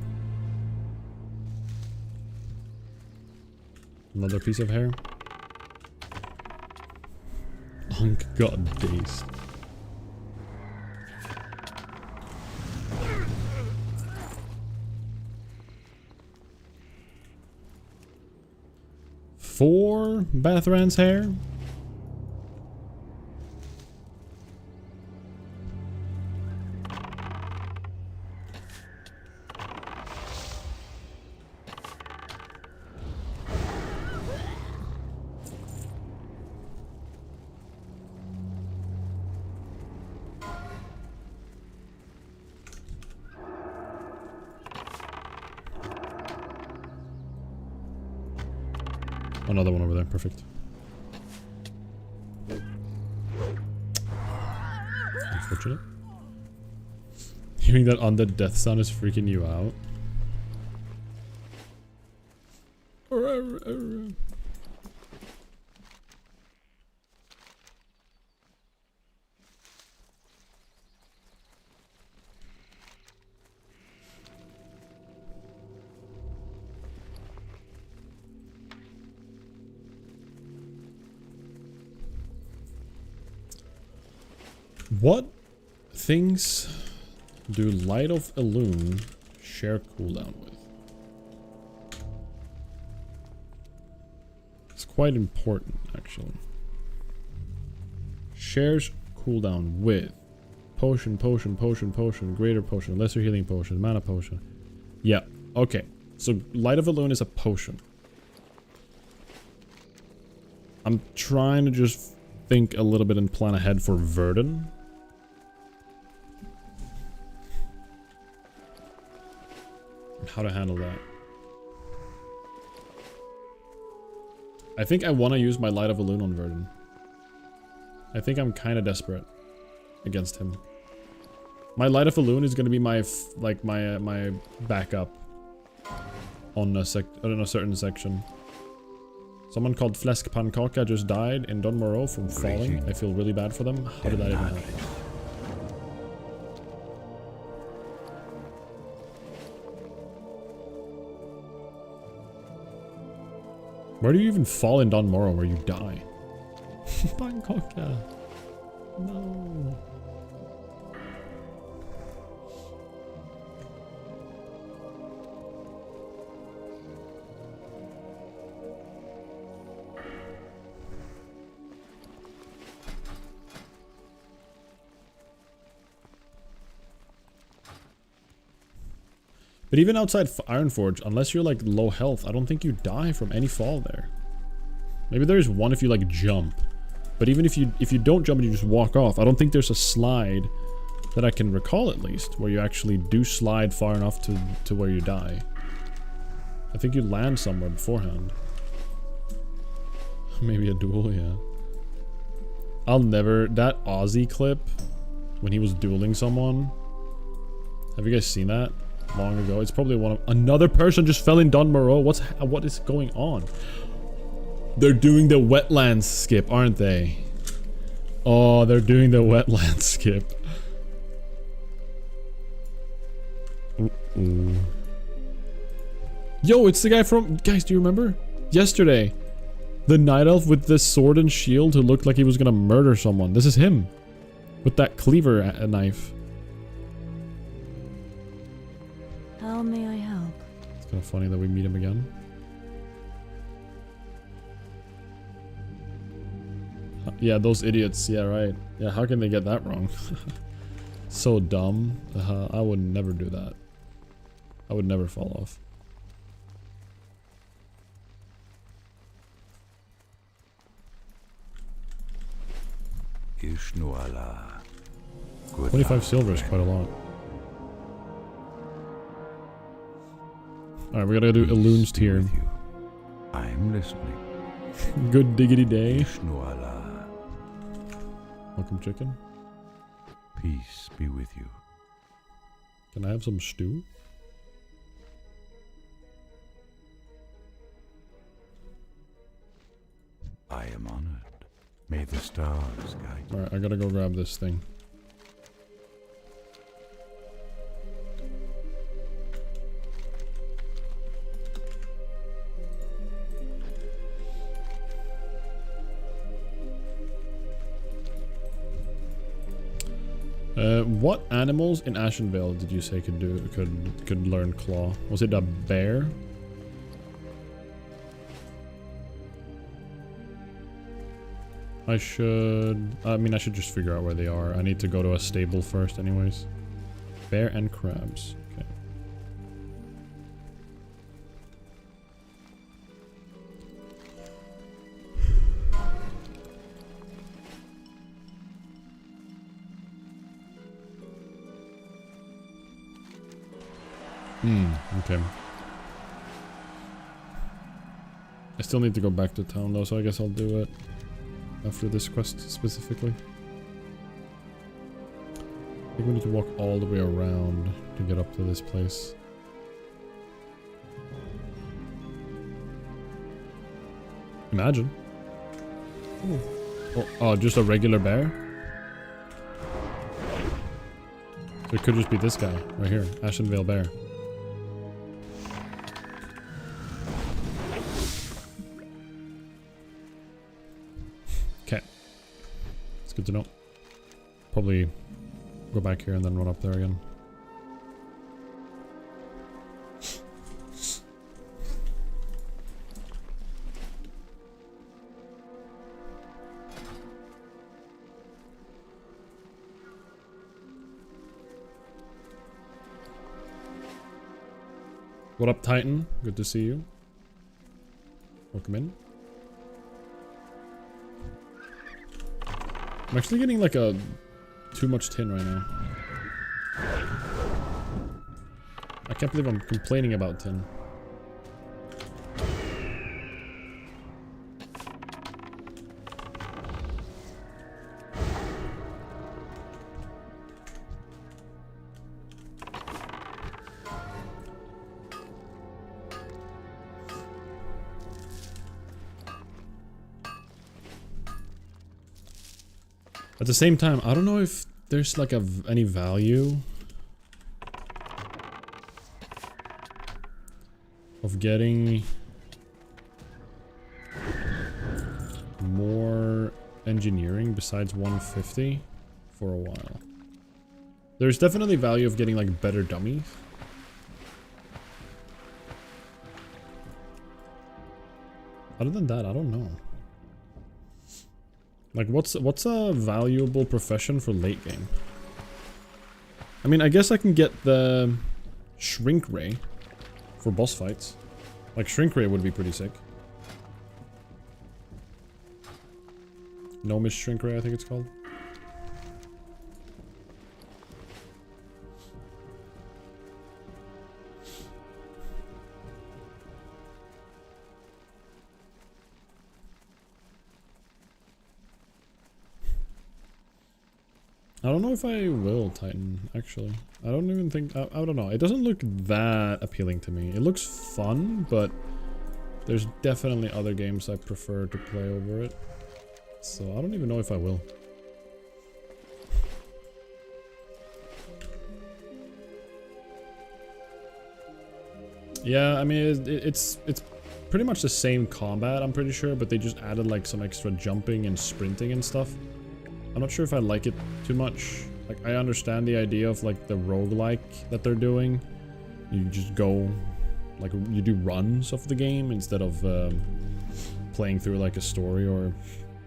Another piece of hair. Hunk got dazed. Four Bathran's hair? Another one over there, perfect. Unfortunate. Hearing that undead death sound is freaking you out. What things do Light of Elune share cooldown with? It's quite important, actually. Shares cooldown with potion, greater potion, lesser healing potion, mana potion. Yeah, okay. So Light of Elune is a potion. I'm trying to just think a little bit and plan ahead for Verdun. how to handle that. I think I want to use my Light of Elune on Verdun. I think I'm kind of desperate against him. My Light of Elune is going to be my my backup on a certain section. Someone called Flesk Pankaka just died in Don Moreau from falling. I feel really bad for them. How did that even happen? Where do you even fall in Don Moreau where you die? Pankaka. No. But even outside Ironforge, unless you're like low health, I don't think you die from any fall there. Maybe there's one if you like jump. But even if you don't jump and you just walk off, I don't think there's a slide that I can recall at least where you actually do slide far enough to where you die. I think you land somewhere beforehand. Maybe a duel, yeah. I'll never... That Aussie clip when he was dueling someone. Have you guys seen that? Long ago. It's probably one of... Another person just fell in Don Moreau. What is going on? They're doing the wetlands skip, aren't they? Oh, they're doing the wetlands skip. Ooh. Yo, it's the guy from... Guys, do you remember? Yesterday. The night elf with this sword and shield who looked like he was gonna murder someone. This is him. With that cleaver knife. How may I help? It's kind of funny that we meet him again. Yeah, those idiots. Yeah, right. Yeah, how can they get that wrong? So dumb. I would never do that. I would never fall off. Ishnuala. 25 silver is quite a lot. Alright, we gotta do Elune's tier. I'm listening. Good diggity day. Ishnuala. Welcome, chicken. Peace be with you. Can I have some stew? I am honored. May the stars guide you. Alright, I gotta go grab this thing. What animals in Ashenvale did you say could learn claw? Was it a bear? I should just figure out where they are. I need to go to a stable first anyways. Bear and crabs. Okay. Okay. I still need to go back to town though, so I guess I'll do it after this quest specifically. I think we need to walk all the way around to get up to this place. Imagine. Oh, just a regular bear? So it could just be this guy right here, Ashenvale Bear. Okay. It's good to know. Probably go back here and then run up there again. What up, Titan? Good to see you. Welcome in. I'm actually getting like a too much tin right now. I can't believe I'm complaining about tin. At the same time, I don't know if there's like any value of getting more engineering besides 150 for a while. There's definitely value of getting like better dummies. Other than that, I don't know. Like, what's a valuable profession for late game? I mean, I guess I can get the shrink ray for boss fights. Like, shrink ray would be pretty sick. Gnomish shrink ray, I think it's called. I don't know if I will Titan, actually. I don't even think... I don't know. It doesn't look that appealing to me. It looks fun, but there's definitely other games I prefer to play over it. So I don't even know if I will. Yeah, I mean, it's pretty much the same combat, I'm pretty sure, but they just added like some extra jumping and sprinting and stuff. I'm not sure if I like it too much. Like, I understand the idea of like the roguelike that they're doing. You just go, like, you do runs of the game instead of playing through like a story or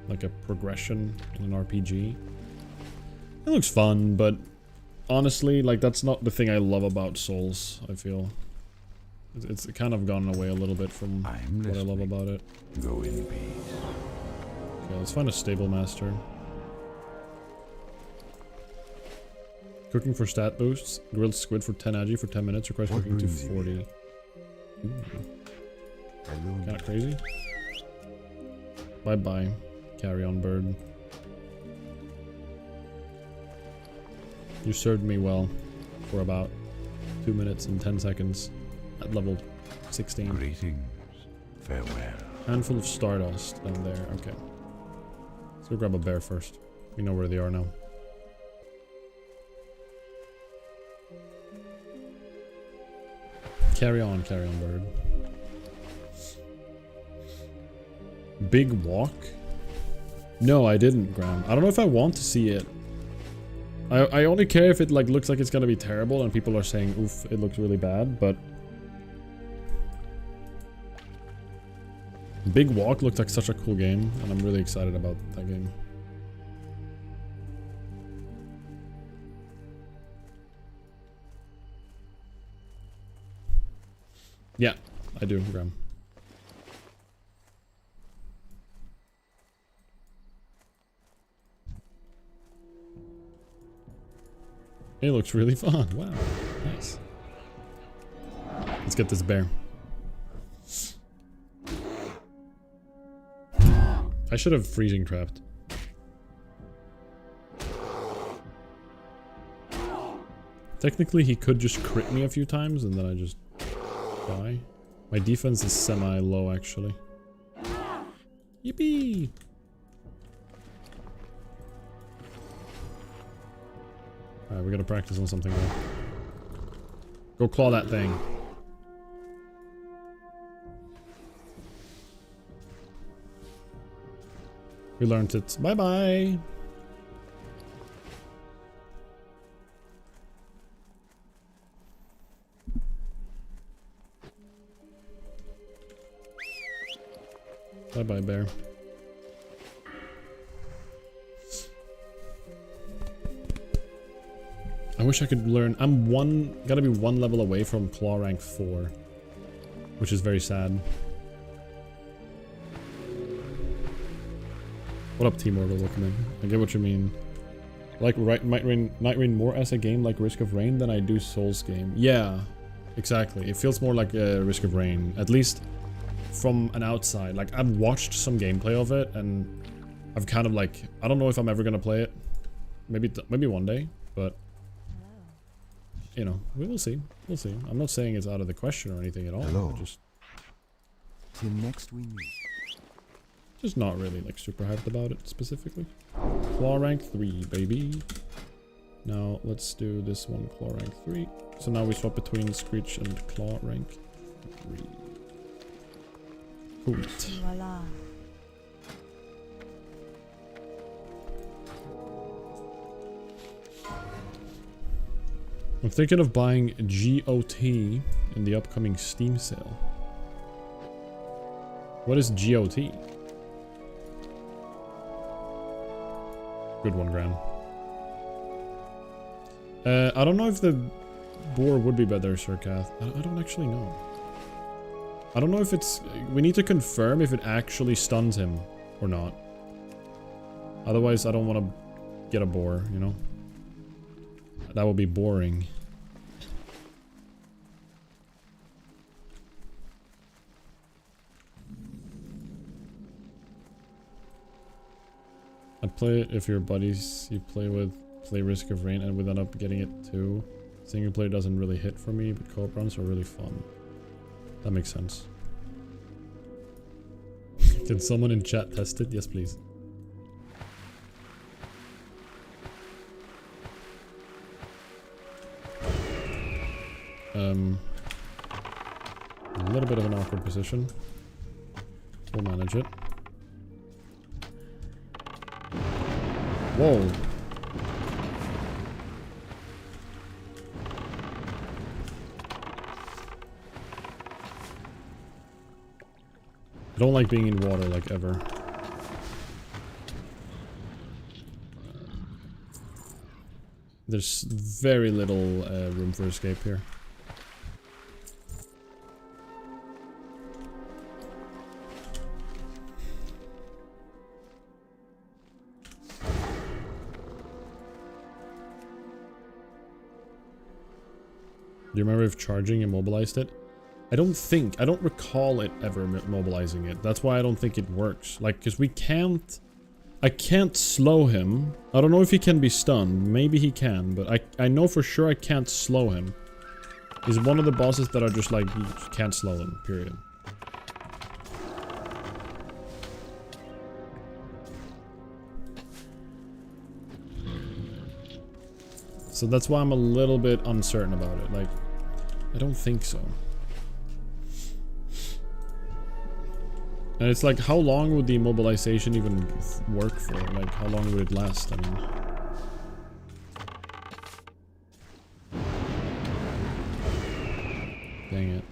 like a progression in an RPG. It looks fun, but honestly, like, that's not the thing I love about Souls, I feel. It's kind of gone away a little bit from what I love about it. Go in peace. Okay, let's find a stable master. Cooking for stat boosts. Grilled squid for 10 agi for 10 minutes. Requires cooking to 40. Kinda crazy. Bye bye. Carry on, bird. You served me well for about 2 minutes and 10 seconds at level 16. Greetings. Farewell. Handful of stardust down there. Okay. Let's go grab a bear first. We know where they are now. Carry on, bird. Big walk? No, I didn't, Graham. I don't know if I want to see it. I only care if it like looks like it's gonna be terrible and people are saying, oof, it looks really bad, but... Big Walk looked like such a cool game, and I'm really excited about that game. Yeah, I do, Graham. It looks really fun. Wow, nice. Let's get this bear. I should have freezing trapped. Technically, he could just crit me a few times and then I just die. My defense is semi-low, actually. Yippee! Alright, we gotta practice on something now. Go claw that thing. We learned it. Bye-bye! Bye-bye, bear. I wish I could learn. I'm gotta be one level away from claw rank 4, which is very sad. What up, Team Order? Welcome in. I get what you mean. Like Night Rain more as a game like Risk of Rain than I do Souls game. Yeah, exactly. It feels more like a Risk of Rain, at least from an outside. Like, I've watched some gameplay of it, and I've kind of like, I don't know if I'm ever gonna play it. Maybe one day, but you know, we will see. We'll see. I'm not saying it's out of the question or anything at all. Hello. Till next we meet. Just not really like super hyped about it specifically. Claw rank 3, baby. Now let's do this one, claw rank 3. So now we swap between Screech and claw rank 3. Cool. Voila. I'm thinking of buying GOT in the upcoming Steam sale. What is GOT? Good one, Gran. I don't know if the boar would be better, Sirkath. I don't actually know. I don't know if it's... We need to confirm if it actually stuns him or not. Otherwise, I don't want to get a boar, you know? That would be boring. I'd play it if your buddies you play with play Risk of Rain and would end up getting it too. Single player doesn't really hit for me, but co-op runs are really fun. That makes sense. Can someone in chat test it? Yes, please. A little bit of an awkward position. We'll manage it. Whoa. I don't like being in water, like, ever. There's very little room for escape here. Do you remember if charging immobilized it? I don't recall it ever mobilizing it. That's why I don't think it works. Like, because I can't slow him. I don't know if he can be stunned. Maybe he can, but I know for sure I can't slow him. He's one of the bosses that are just like, you just can't slow him, period. So that's why I'm a little bit uncertain about it. Like, I don't think so. And it's like, how long would the immobilization even work for? Like, how long would it last? I mean... Dang it.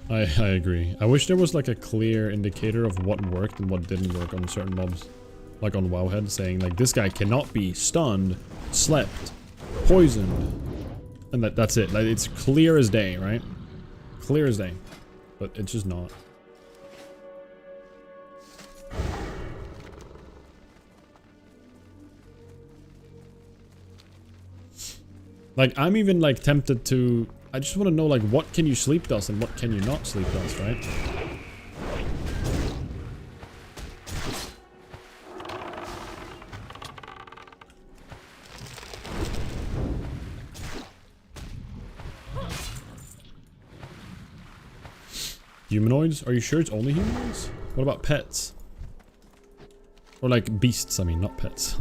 I agree. I wish there was like a clear indicator of what worked and what didn't work on certain mobs. Like on Wowhead, saying like, this guy cannot be stunned, slept, poisoned. And that's it. Like, it's clear as day, right? Clear as day. But it's just not. Like, I'm even like tempted to... I just want to know, like, what can you sleep dust and what can you not sleep dust, right? Humanoids? Are you sure it's only humanoids? What about pets? Or like beasts, I mean, not pets.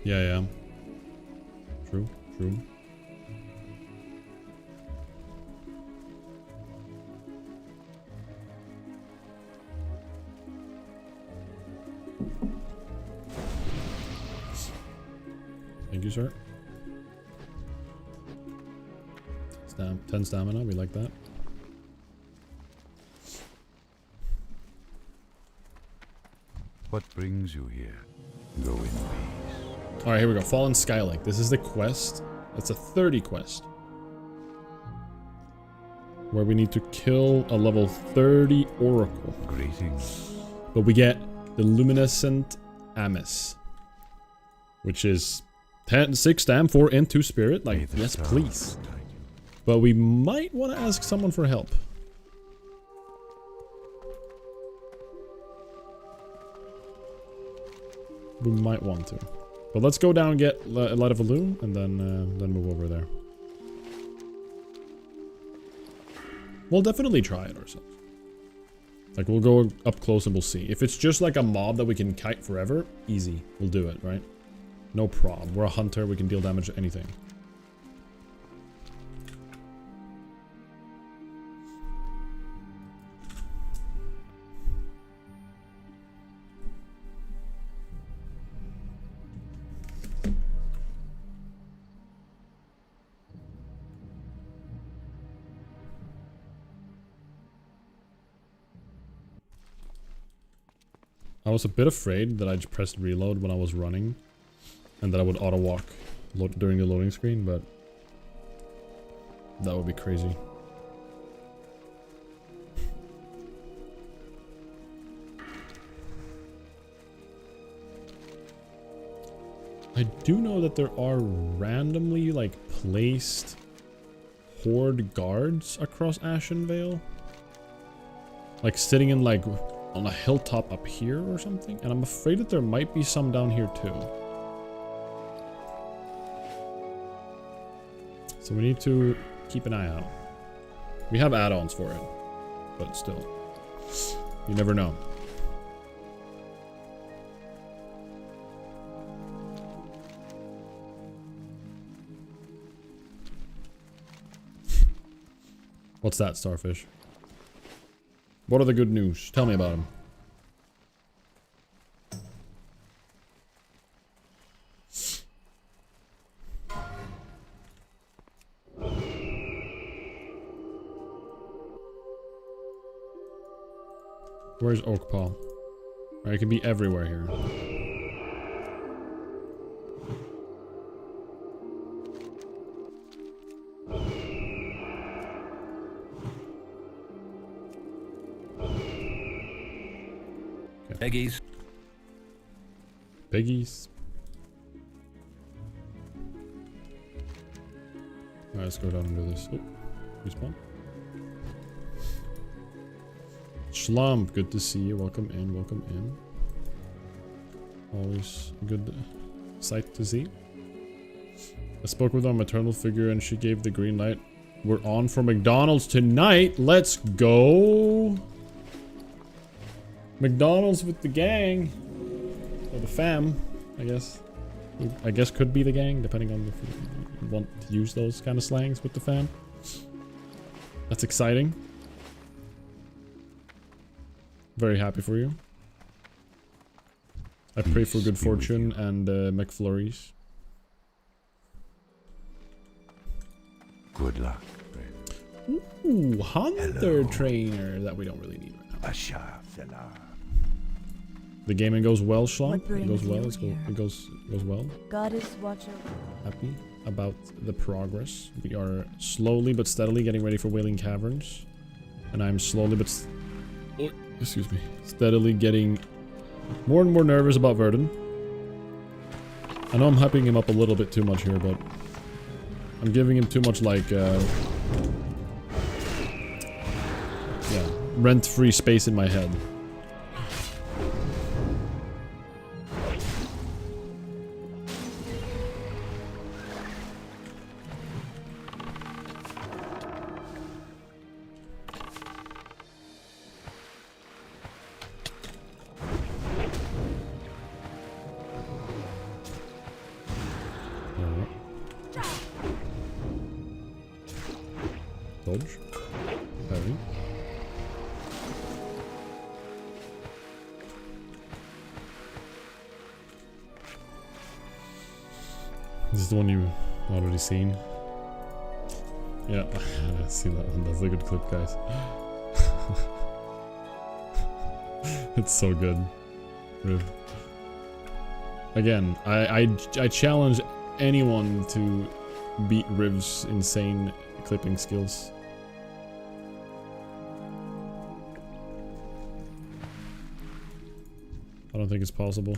Yeah. True. Thank you, sir. 10 stamina, we like that. What brings you here? Go in peace. Alright, here we go. Fallen Skylake. This is the quest. It's a 30 quest. Where we need to kill a level 30 oracle. Greetings. But we get the luminescent Amis. Which is 6 stam, 4 int, 2 spirit. May Like, the yes stars please. guide you. But we might want to ask someone for help. We might want to. But let's go down and get a Light of Loom and then move over there. We'll definitely try it ourselves. Like, we'll go up close and we'll see. If it's just like a mob that we can kite forever, easy. We'll do it, right? No problem. We're a hunter. We can deal damage to anything. I was a bit afraid that I just pressed reload when I was running and that I would auto walk during the loading screen, but that would be crazy. I do know that there are randomly like placed horde guards across Ashenvale, like sitting in like on a hilltop up here or something, and I'm afraid that there might be some down here too. So we need to keep an eye out. We have add-ons for it, but still, you never know. What's that, Starfish? What are the good news? Tell me about them. Where's Oakpaw? Alright, it can be everywhere here. Peggies. Biggies. Alright, let's go down and do this. Oh, respawn. Schlump, good to see you. Welcome in, welcome in. Always a good sight to see. I spoke with our maternal figure and she gave the green light. We're on for McDonald's tonight. Let's go. McDonald's with the gang. Or the fam, I guess. I guess could be the gang, depending on if you want to use those kind of slangs with the fam. That's exciting. Very happy for you. I pray for good fortune and McFlurries. Good luck, friend. Ooh, Hunter Hello. Trainer that we don't really need right now. Asha Selah. The gaming goes well, Schlump. What It brings goes well. you It goes well. Goddess watcher. Happy about the progress. We are slowly but steadily getting ready for Wailing Caverns, and I'm slowly but excuse me, steadily getting more and more nervous about Verdun. I know I'm hyping him up a little bit too much here, but I'm giving him too much like yeah, rent-free space in my head. Dodge. Parry. This is the one you've already seen. Yeah, I've seen that one. That's a good clip, guys. It's so good. Riv. Again, I challenge anyone to beat Riv's insane clipping skills. I don't think it's possible.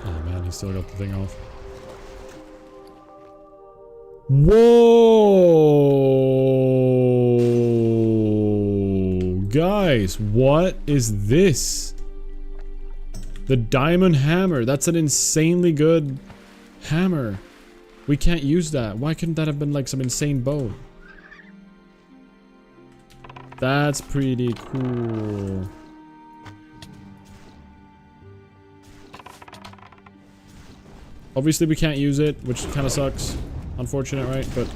Oh man, he still got the thing off. Whoa! Guys, what is this? The diamond hammer. That's an insanely good hammer. We can't use that. Why couldn't that have been like some insane bow? That's pretty cool. Obviously we can't use it, which kind of sucks. Unfortunate, right? But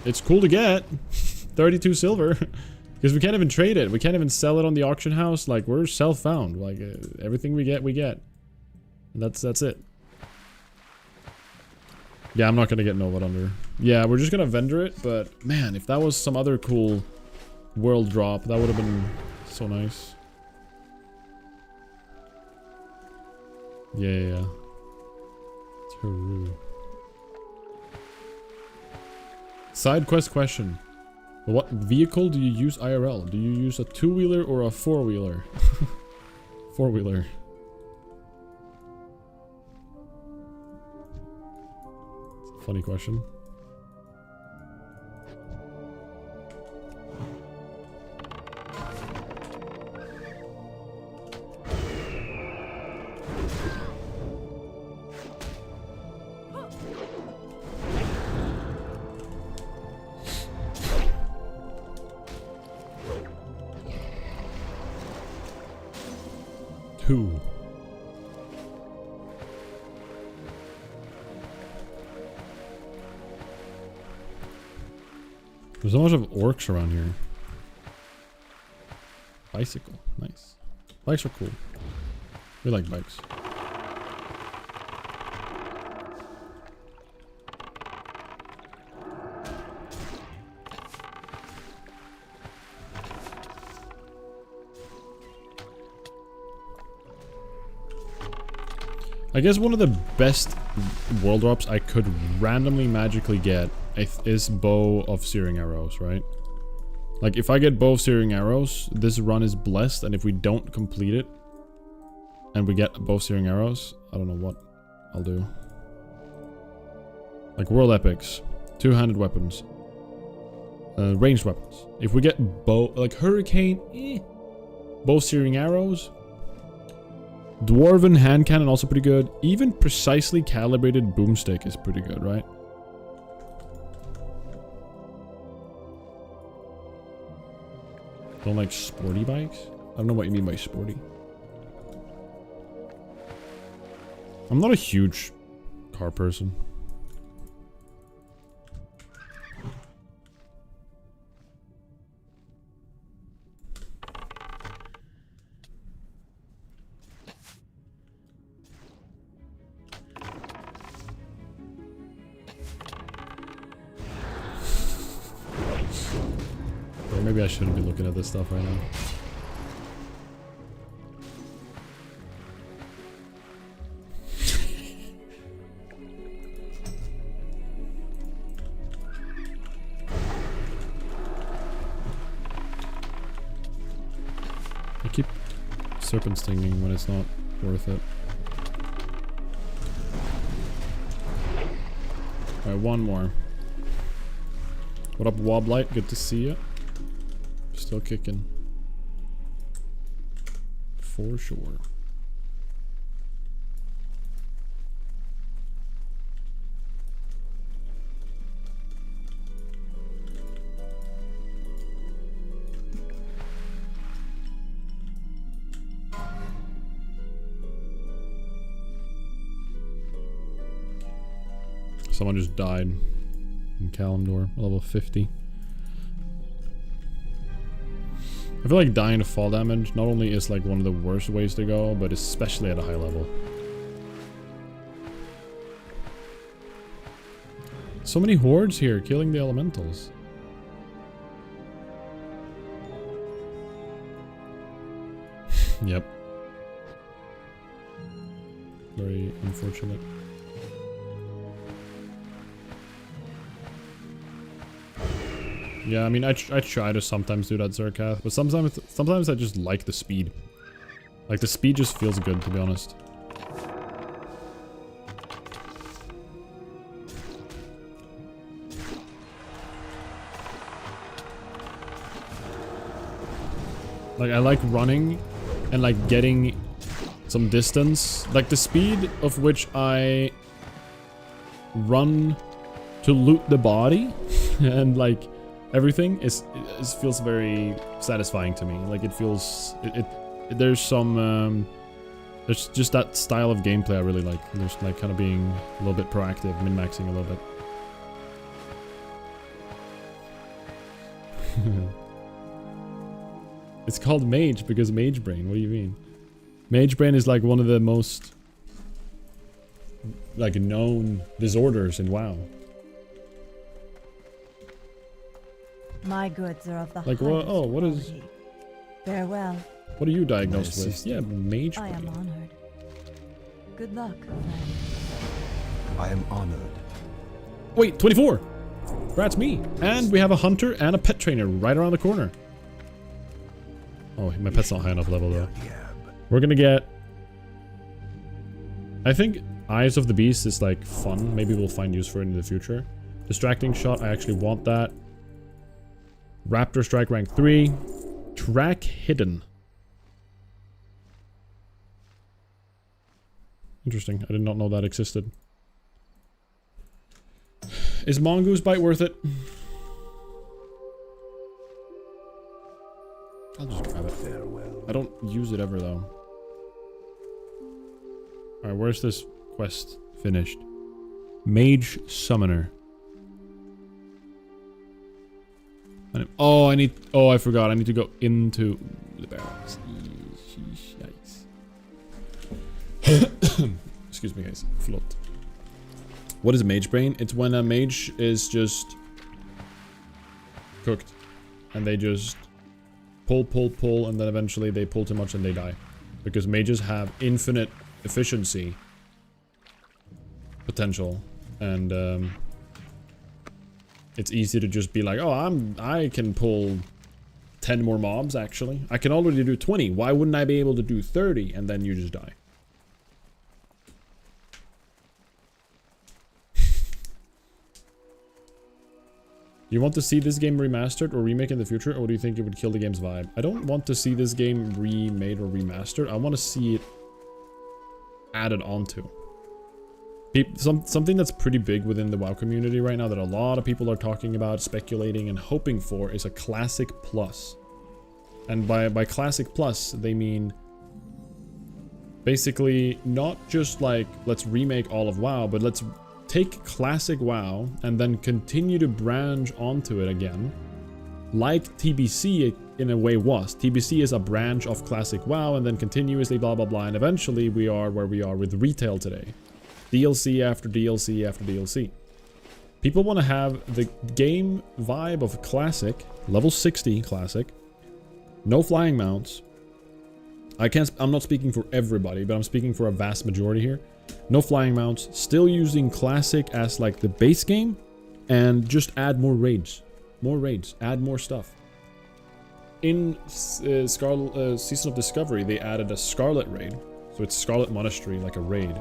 it's cool to get. 32 silver. Because we can't even trade it. We can't even sell it on the auction house. Like, we're self-found. Like, everything we get, we get. And that's it. Yeah, I'm not gonna get Nova Under. Yeah, we're just gonna vendor it, but man, if that was some other cool world drop, that would have been so nice. Yeah. True. Side quest question. What vehicle do you use IRL? Do you use a two-wheeler or a four-wheeler? Four-wheeler. Funny question. Who? There's a bunch of orcs around here. Bicycle. Nice. Bikes are cool. We like bikes. I guess one of the best world drops I could randomly magically get is bow of searing arrows, right? Like, if I get bow of searing arrows, this run is blessed, and if we don't complete it, and we get bow of searing arrows, I don't know what I'll do. Like, world epics, two-handed weapons, ranged weapons. If we get bow, like hurricane, bow of searing arrows, dwarven hand cannon also pretty good. Even precisely calibrated boomstick is pretty good, right? Don't like sporty bikes? I don't know what you mean by sporty. I'm not a huge car person. Or maybe I shouldn't be looking at this stuff right now. I keep serpent stinging when it's not worth it. Alright, one more. What up, Woblight? Good to see ya. Still kicking. For sure. Someone just died in Kalimdor, level 50. I feel like dying to fall damage not only is like one of the worst ways to go, but especially at a high level. So many hordes here killing the elementals. Yep. Very unfortunate. Yeah, I mean, I try to sometimes do that Zerkath, but sometimes I just like the speed. Like, the speed just feels good, to be honest. Like, I like running and, like, getting some distance. Like, the speed of which I run to loot the body and, like, everything feels very satisfying to me. Like, it feels... there's some... there's just that style of gameplay I really like. There's, like, kind of being a little bit proactive, min-maxing a little bit. It's called Mage because Mage Brain. What do you mean? Mage Brain is like one of the most like known disorders in WoW. My goods are of the Like what? highest Oh, what is? quality. Farewell. What are you diagnosed with? Yeah, Mage I am Brain. honored. Good luck, friend. I am honored. Wait, 24. That's me. And we have a hunter and a pet trainer right around the corner. Oh, my pet's not high enough level though. We're gonna get... I think Eyes of the Beast is like fun. Maybe we'll find use for it in the future. Distracting Shot, I actually want that. Raptor Strike rank 3. Track Hidden. Interesting. I did not know that existed. Is Mongoose Bite worth it? I'll just grab it. Farewell. I don't use it ever though. Alright, where's this quest finished? Mage Summoner. Oh, I forgot. I need to go into the barracks. Yikes. Excuse me, guys. Float. What is Mage Brain? It's when a mage is just cooked. And they just pull, and then eventually they pull too much and they die. Because mages have infinite efficiency potential. And it's easy to just be like, oh, I can pull 10 more mobs, actually. I can already do 20. Why wouldn't I be able to do 30? And then you just die. You want to see this game remastered or remake in the future, or do you think it would kill the game's vibe? I don't want to see this game remade or remastered. I want to see it added onto. Something that's pretty big within the WoW community right now that a lot of people are talking about, speculating, and hoping for is a Classic Plus. And by Classic Plus, they mean basically not just like, let's remake all of WoW, but let's take Classic WoW and then continue to branch onto it again. Like TBC in a way was. TBC is a branch of Classic WoW and then continuously blah blah blah, and eventually we are where we are with retail today. DLC after DLC after DLC. People want to have the game vibe of Classic, level 60 Classic, no flying mounts. I'm not speaking for everybody, but I'm speaking for a vast majority here. No flying mounts, still using Classic as like the base game, and just add more raids. More raids, add more stuff. In Season of Discovery, they added a Scarlet raid. So it's Scarlet Monastery, like a raid.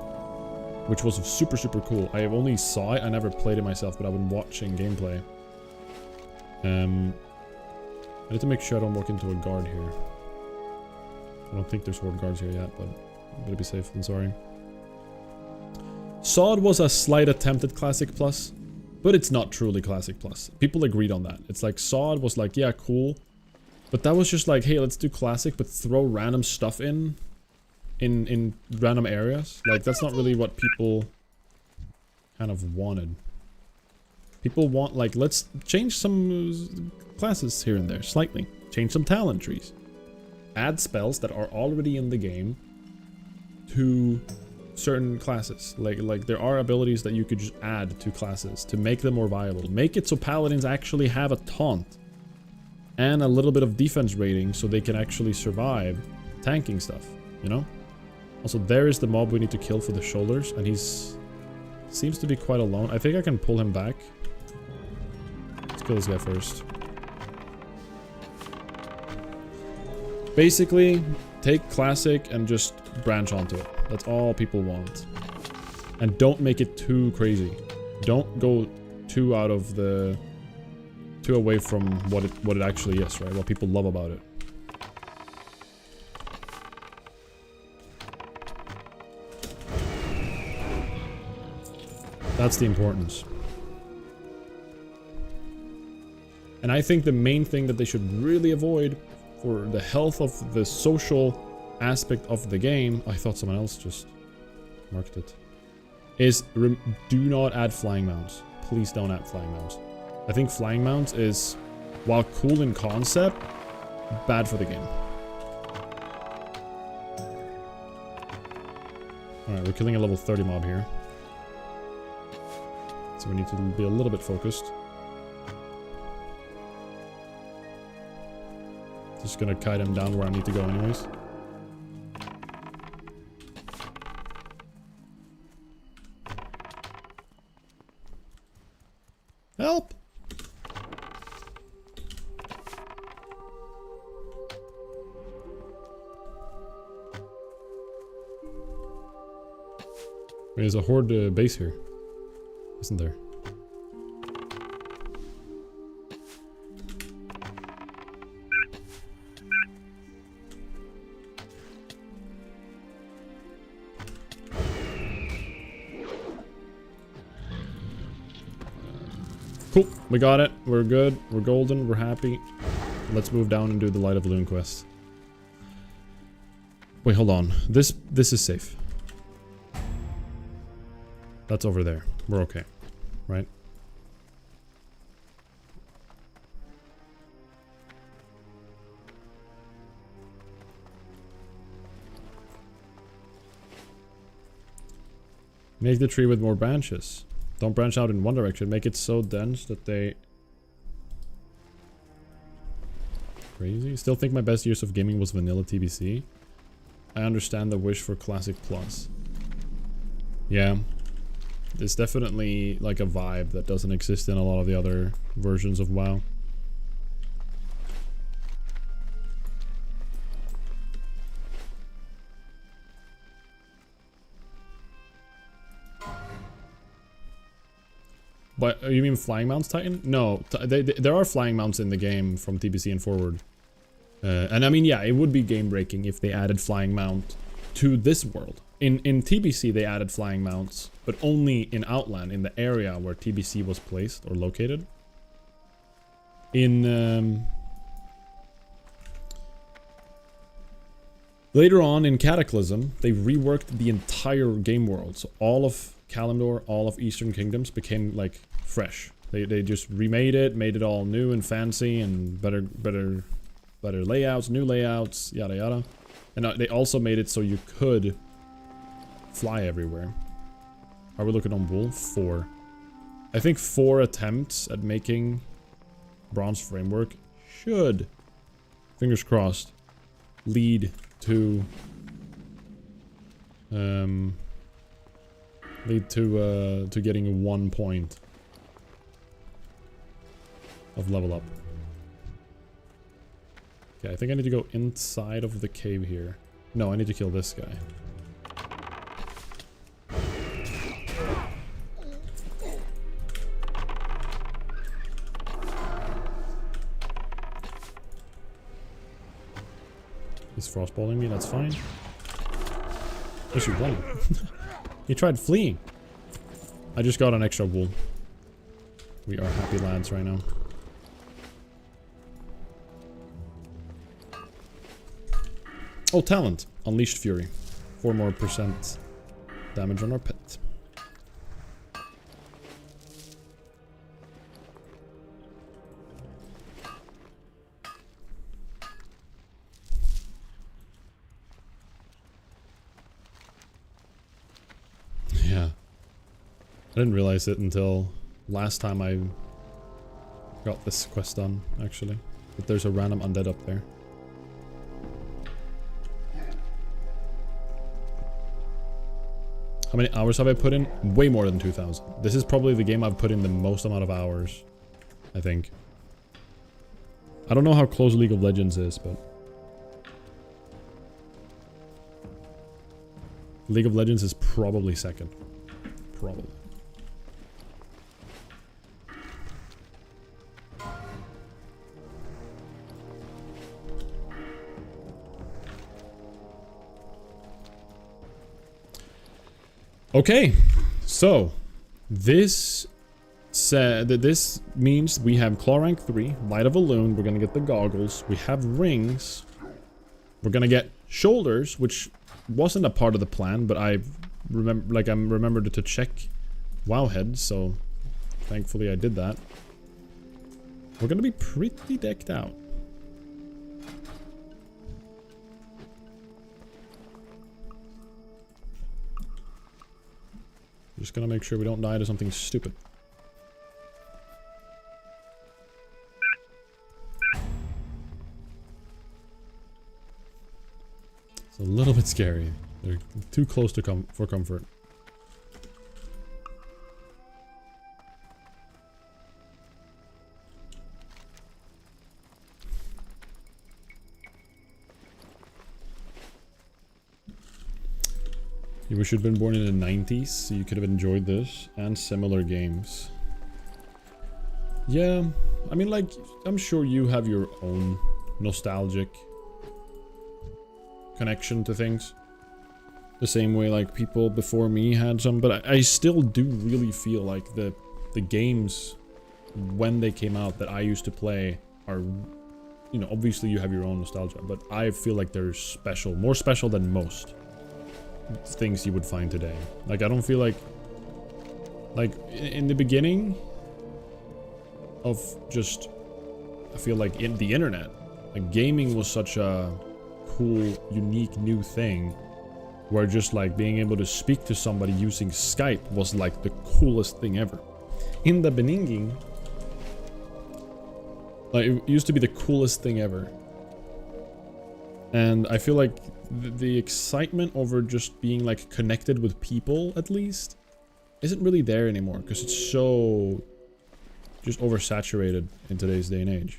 Which was super, super cool. I only saw it, I never played it myself, but I've been watching gameplay. I need to make sure I don't walk into a guard here. I don't think there's horde guards here yet, but I'm gonna be safe than sorry. Sod was a slight attempt at Classic Plus, but it's not truly Classic Plus. People agreed on that. It's like Sod was like, yeah, cool. But that was just like, hey, let's do Classic, but throw random stuff in random areas. Like, that's not really what people kind of wanted. People want, like, let's change some classes here and there, slightly. Change some talent trees. Add spells that are already in the game to certain classes. Like there are abilities that you could just add to classes to make them more viable. Make it so paladins actually have a taunt and a little bit of defense rating so they can actually survive tanking stuff, you know? Also, there is the mob we need to kill for the shoulders, and he's seems to be quite alone. I think I can pull him back. Let's kill this guy first. Basically, take classic and just branch onto it. That's all people want. And don't make it too crazy. Don't go too out of the... too away from what it actually is, right? What people love about it. That's the importance. And I think the main thing that they should really avoid for the health of the social aspect of the game, I thought someone else just marked it, is do not add flying mounts. Please don't add flying mounts. I think flying mounts is, while cool in concept, bad for the game. Alright, we're killing a level 30 mob here. So we need to be a little bit focused. Just gonna kite him down where I need to go anyways. Help! There's a horde base here, isn't there? Cool, we got it. We're good. We're golden. We're happy. Let's move down and do the Light of Loon quest. Wait, hold on. This is safe. That's over there. We're okay, right? Make the tree with more branches. Don't branch out in one direction. Make it so dense that they... Crazy. Still think my best years of gaming was vanilla TBC. I understand the wish for Classic Plus. Yeah. It's definitely like a vibe that doesn't exist in a lot of the other versions of WoW. But you mean flying mounts, Titan? No, there are flying mounts in the game from TBC and forward. And I mean, yeah, it would be game breaking if they added flying mount to this world. In TBC, they added flying mounts, but only in Outland, in the area where TBC was placed or located. Later on in Cataclysm, they reworked the entire game world. So all of Kalimdor, all of Eastern Kingdoms became like fresh. They just remade it, made it all new and fancy and better layouts, new layouts, yada yada. And they also made it so you could fly everywhere. Are we looking on wool? 4. I think 4 attempts at making bronze framework should, fingers crossed, lead to getting 1 point of level up. Okay, I think I need to go inside of the cave here. No, I need to kill this guy. He's frostballing me, that's fine. What's your plan? He tried fleeing. I just got an extra wool. We are happy lads right now. Oh, talent. Unleashed Fury. 4% more damage on our pet. didn't realize it until last time I got this quest done, actually. But there's a random undead up there. How many hours have I put in? Way more than 2,000. This is probably the game I've put in the most amount of hours, I think. I don't know how close League of Legends is, but... League of Legends is probably second. Probably. Okay, so this means we have Claw rank 3, Light of a Loon, we're gonna get the goggles, we have rings, we're gonna get shoulders, which wasn't a part of the plan, but I remembered to check Wowhead, so thankfully I did that. We're gonna be pretty decked out. Just gonna make sure we don't die to something stupid. It's a little bit scary. They're too close to for comfort. You wish you'd been born in the 90s, so you could have enjoyed this and similar games. Yeah, I mean, like, I'm sure you have your own nostalgic connection to things. The same way, like, people before me had some, but I still do really feel like the games, when they came out, that I used to play are, you know, obviously you have your own nostalgia, but I feel like they're special, more special than most things you would find today. Like, I don't feel like in the beginning of just, I feel like in the internet, like, gaming was such a cool, unique new thing where just like being able to speak to somebody using Skype was like the coolest thing ever. In the beginning, like, it used to be the coolest thing ever. And I feel like the excitement over just being like connected with people, at least, isn't really there anymore because it's so just oversaturated in today's day and age.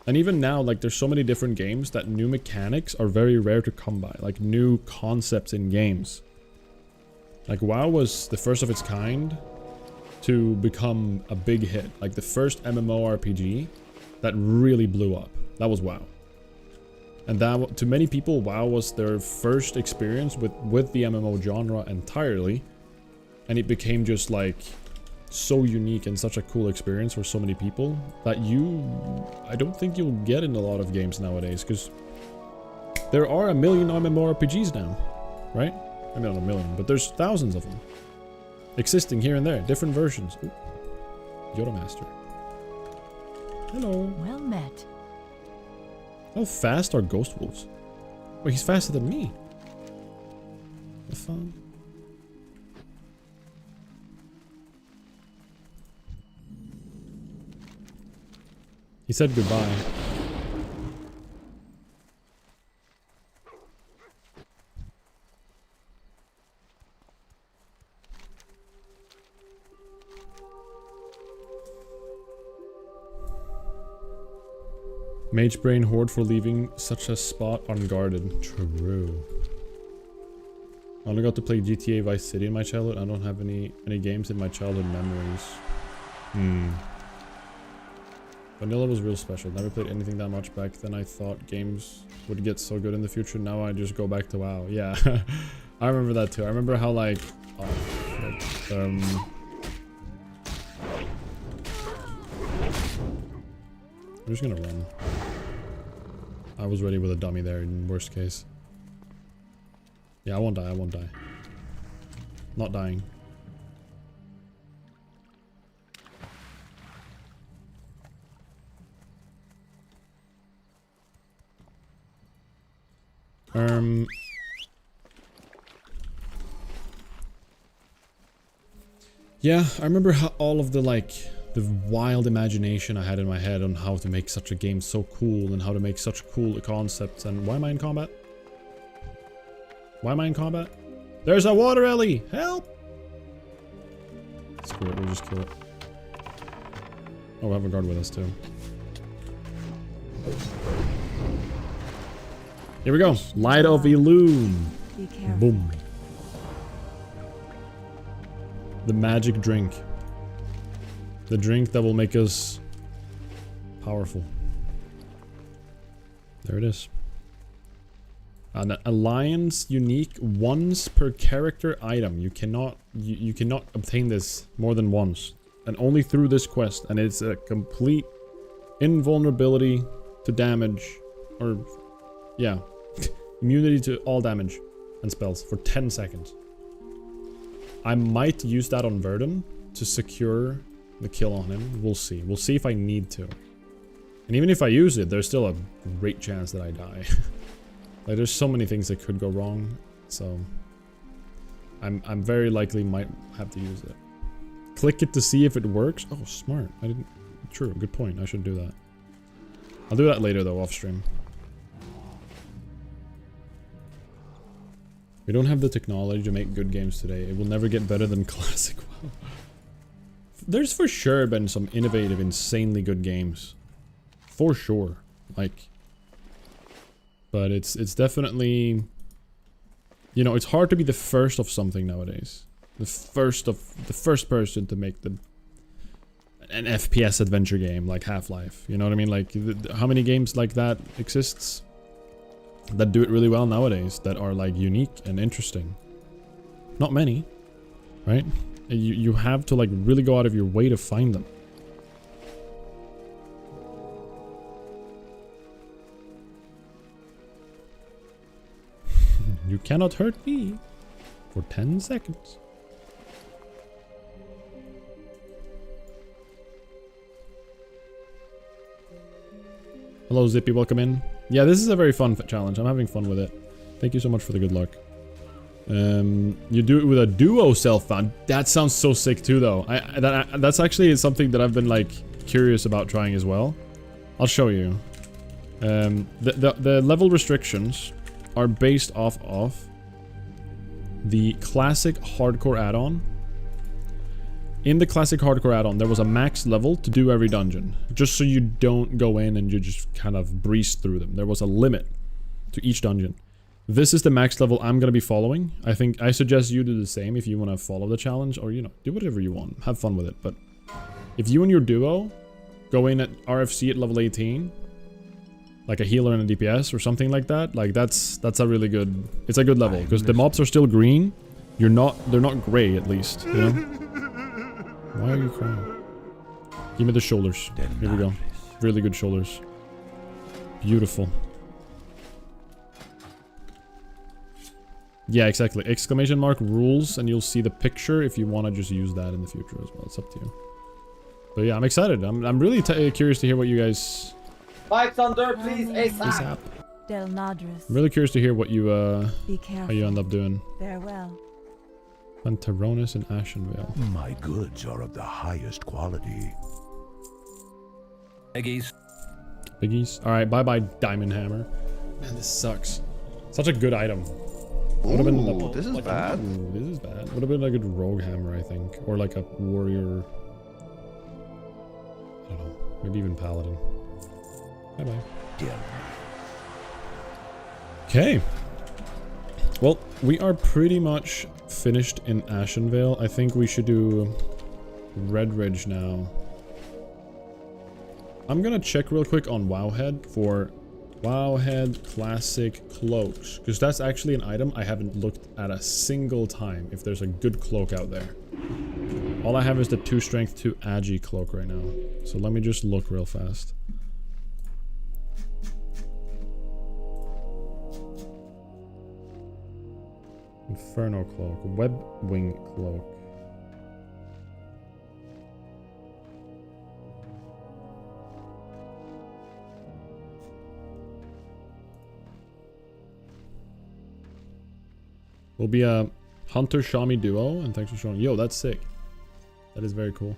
And even now, like, there's so many different games that new mechanics are very rare to come by, like new concepts in games. Like, WoW was the first of its kind to become a big hit. Like, the first MMORPG that really blew up, that was WoW. And that, to many people, WoW was their first experience with the MMO genre entirely. And it became just like so unique and such a cool experience for so many people that I don't think you'll get in a lot of games nowadays, because there are a million MMORPGs now, right? I mean, not a million, but there's thousands of them existing here and there, different versions. Ooh, Yoda Master. Hello. Well met. How fast are ghost wolves? Wait, he's faster than me. The fun. He said goodbye. Mage brain horde for leaving such a spot unguarded. True. I only got to play GTA Vice City in my childhood. I don't have any games in my childhood memories. Vanilla was real special. Never played anything that much back then. I thought games would get so good in the future. Now I just go back to WoW. Yeah, I remember that too. I remember how, like, I'm just gonna run. I was ready with a dummy there in worst case. Yeah, I won't die. I won't die. Not dying. Yeah, I remember how all of the the wild imagination I had in my head on how to make such a game so cool and how to make such cool concepts. And why am I in combat? Why am I in combat? There's a water ellie! Help! Screw it, we'll just kill it. Oh, we have a guard with us too. Here we go. Light of Illume. Be careful. Boom. The magic drink. The drink that will make us powerful. There it is. An alliance unique once per character item. You cannot obtain this more than once, and only through this quest. And it's a complete invulnerability to damage, or yeah, immunity to all damage and spells for 10 seconds. I might use that on Verdun to secure the kill on him. We'll see. We'll see if I need to. And even if I use it, there's still a great chance that I die. Like, there's so many things that could go wrong. So I'm very likely might have to use it. Click it to see if it works. Oh, smart. I didn't. True. Good point. I should do that. I'll do that later though, off stream. We don't have the technology to make good games today. It will never get better than classic WoW. There's for sure been some innovative, insanely good games. For sure. Like, but it's definitely, you know, it's hard to be the first of something nowadays. The first person to make an FPS adventure game like Half-Life. You know what I mean? Like, how many games like that exists that do it really well nowadays, that are like unique and interesting? Not many, right? You have to like really go out of your way to find them. You cannot hurt me for 10 seconds. Hello Zippy, welcome in. Yeah, this is a very fun challenge. I'm having fun with it. Thank you so much for the good luck. You do it with a duo self-found. That sounds so sick too, though. That's actually something that I've been like curious about trying as well. I'll show you. The level restrictions are based off of the classic hardcore add-on. In the classic hardcore add-on, there was a max level to do every dungeon, just so you don't go in and you just kind of breeze through them. There was a limit to each dungeon. This is the max level I'm going to be following. I suggest you do the same if you want to follow the challenge, or, you know, do whatever you want. Have fun with it. But if you and your duo go in at RFC at level 18, like a healer and a DPS or something like that, like that's a really good, it's a good level, because the mobs are still green. They're not gray, at least, you know? Why are you crying? Give me the shoulders. Here we go. Really good shoulders. Beautiful. Yeah, exactly. Exclamation mark rules, and you'll see the picture if you want to just use that in the future as well. It's up to you. But yeah, I'm excited. I'm really curious to hear what you guys... Mike's under, please, ASAP. Del Nadris. I'm really curious to hear what you, Be careful. how you end up doing. Farewell. Pantaronis and Ashenvale. My goods are of the highest quality. Eggies. Biggies. Alright, bye-bye, Diamond Hammer. Man, this sucks. Such a good item. Ooh, this is bad. Ooh, this is bad. Would have been a good rogue hammer, I think. Or like a warrior... I don't know. Maybe even paladin. Bye-bye. Dear. Okay. Well, we are pretty much finished in Ashenvale. I think we should do Red Ridge now. I'm gonna check real quick on Wowhead for Wowhead Classic Cloaks, because that's actually an item I haven't looked at a single time, if there's a good cloak out there. All I have is the 2 strength 2 Agi cloak right now. So let me just look real fast. Inferno cloak, web wing cloak. Will be a Hunter Shami duo, and thanks for showing. Yo, that's sick. That is very cool.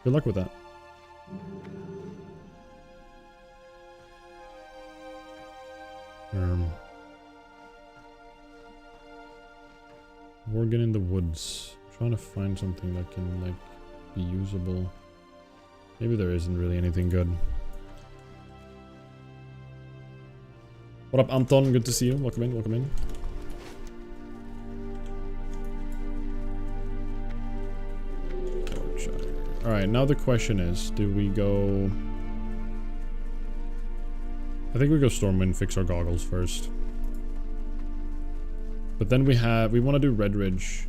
Good luck with that. Working in the woods. Trying to find something that can like be usable. Maybe there isn't really anything good. What up, Anton? Good to see you. Welcome in, welcome in. Alright, now the question is, do we go... I think we go Stormwind, fix our goggles first. But then we want to do Red Ridge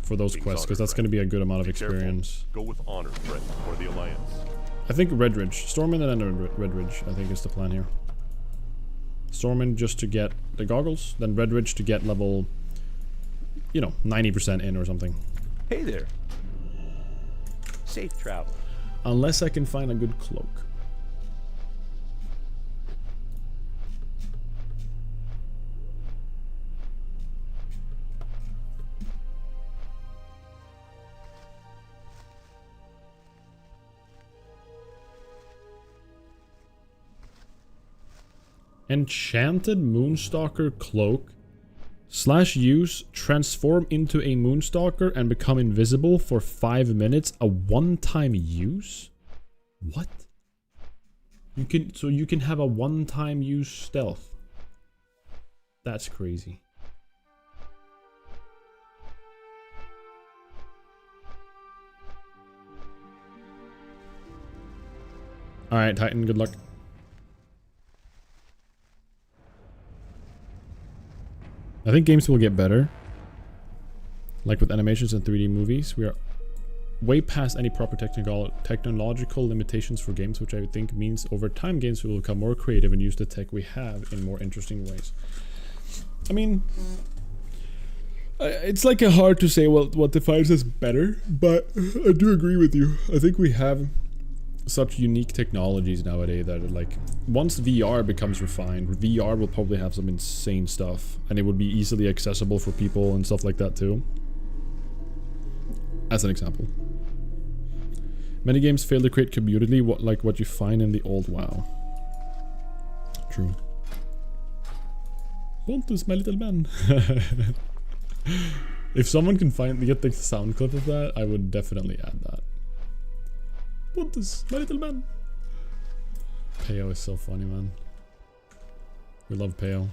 for those quests, because that's going to be a good amount of experience. Go with honor, friend, for the Alliance. I think Red Ridge. Stormwind and then Red Ridge, I think is the plan here. Stormwind just to get the goggles, then Red Ridge to get level, you know, 90% in or something. Hey there. Safe travel. Unless I can find a good cloak. Enchanted Moonstalker Cloak / use transform into a Moonstalker and become invisible for 5 minutes. A one-time use? What? You can have a one-time use stealth. That's crazy. Alright, Titan, good luck. I think games will get better. Like with animations and 3D movies, we are way past any proper technological limitations for games, which I think means over time games will become more creative and use the tech we have in more interesting ways. I mean, it's like hard to say what defines as better, but I do agree with you. I think we have such unique technologies nowadays that like once VR becomes refined, VR will probably have some insane stuff and it would be easily accessible for people and stuff like that too. As an example. Many games fail to create community like what you find in the old WoW. True. Pontus, my little man. If someone can get the sound clip of that, I would definitely add that. Pontus, my little man. Peo is so funny, man. We love Peo.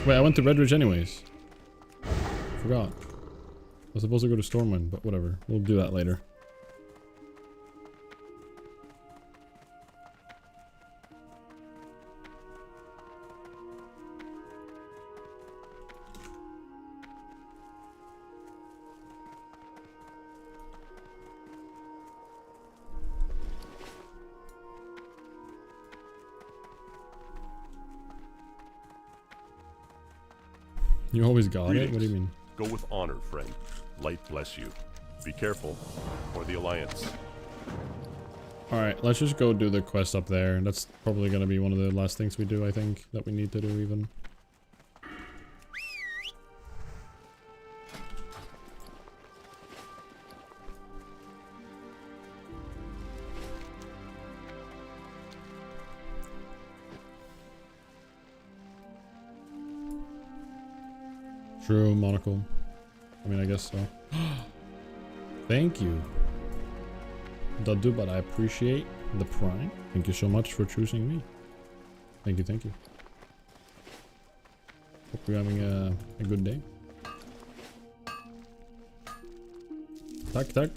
Wait, I went to Red Ridge anyways. Forgot. I was supposed to go to Stormwind, but whatever. We'll do that later. You always got it? What do you mean? Go with honor, friend. Light bless you. Be careful, for the Alliance. Alright, let's just go do the quest up there. That's probably gonna be one of the last things we do, I think, that we need to do even. True, monocle. I mean, I guess so. Thank you. Dadu, but I appreciate the prime. Thank you so much for choosing me. Thank you, thank you. Hope you're having a good day. Tack, tack.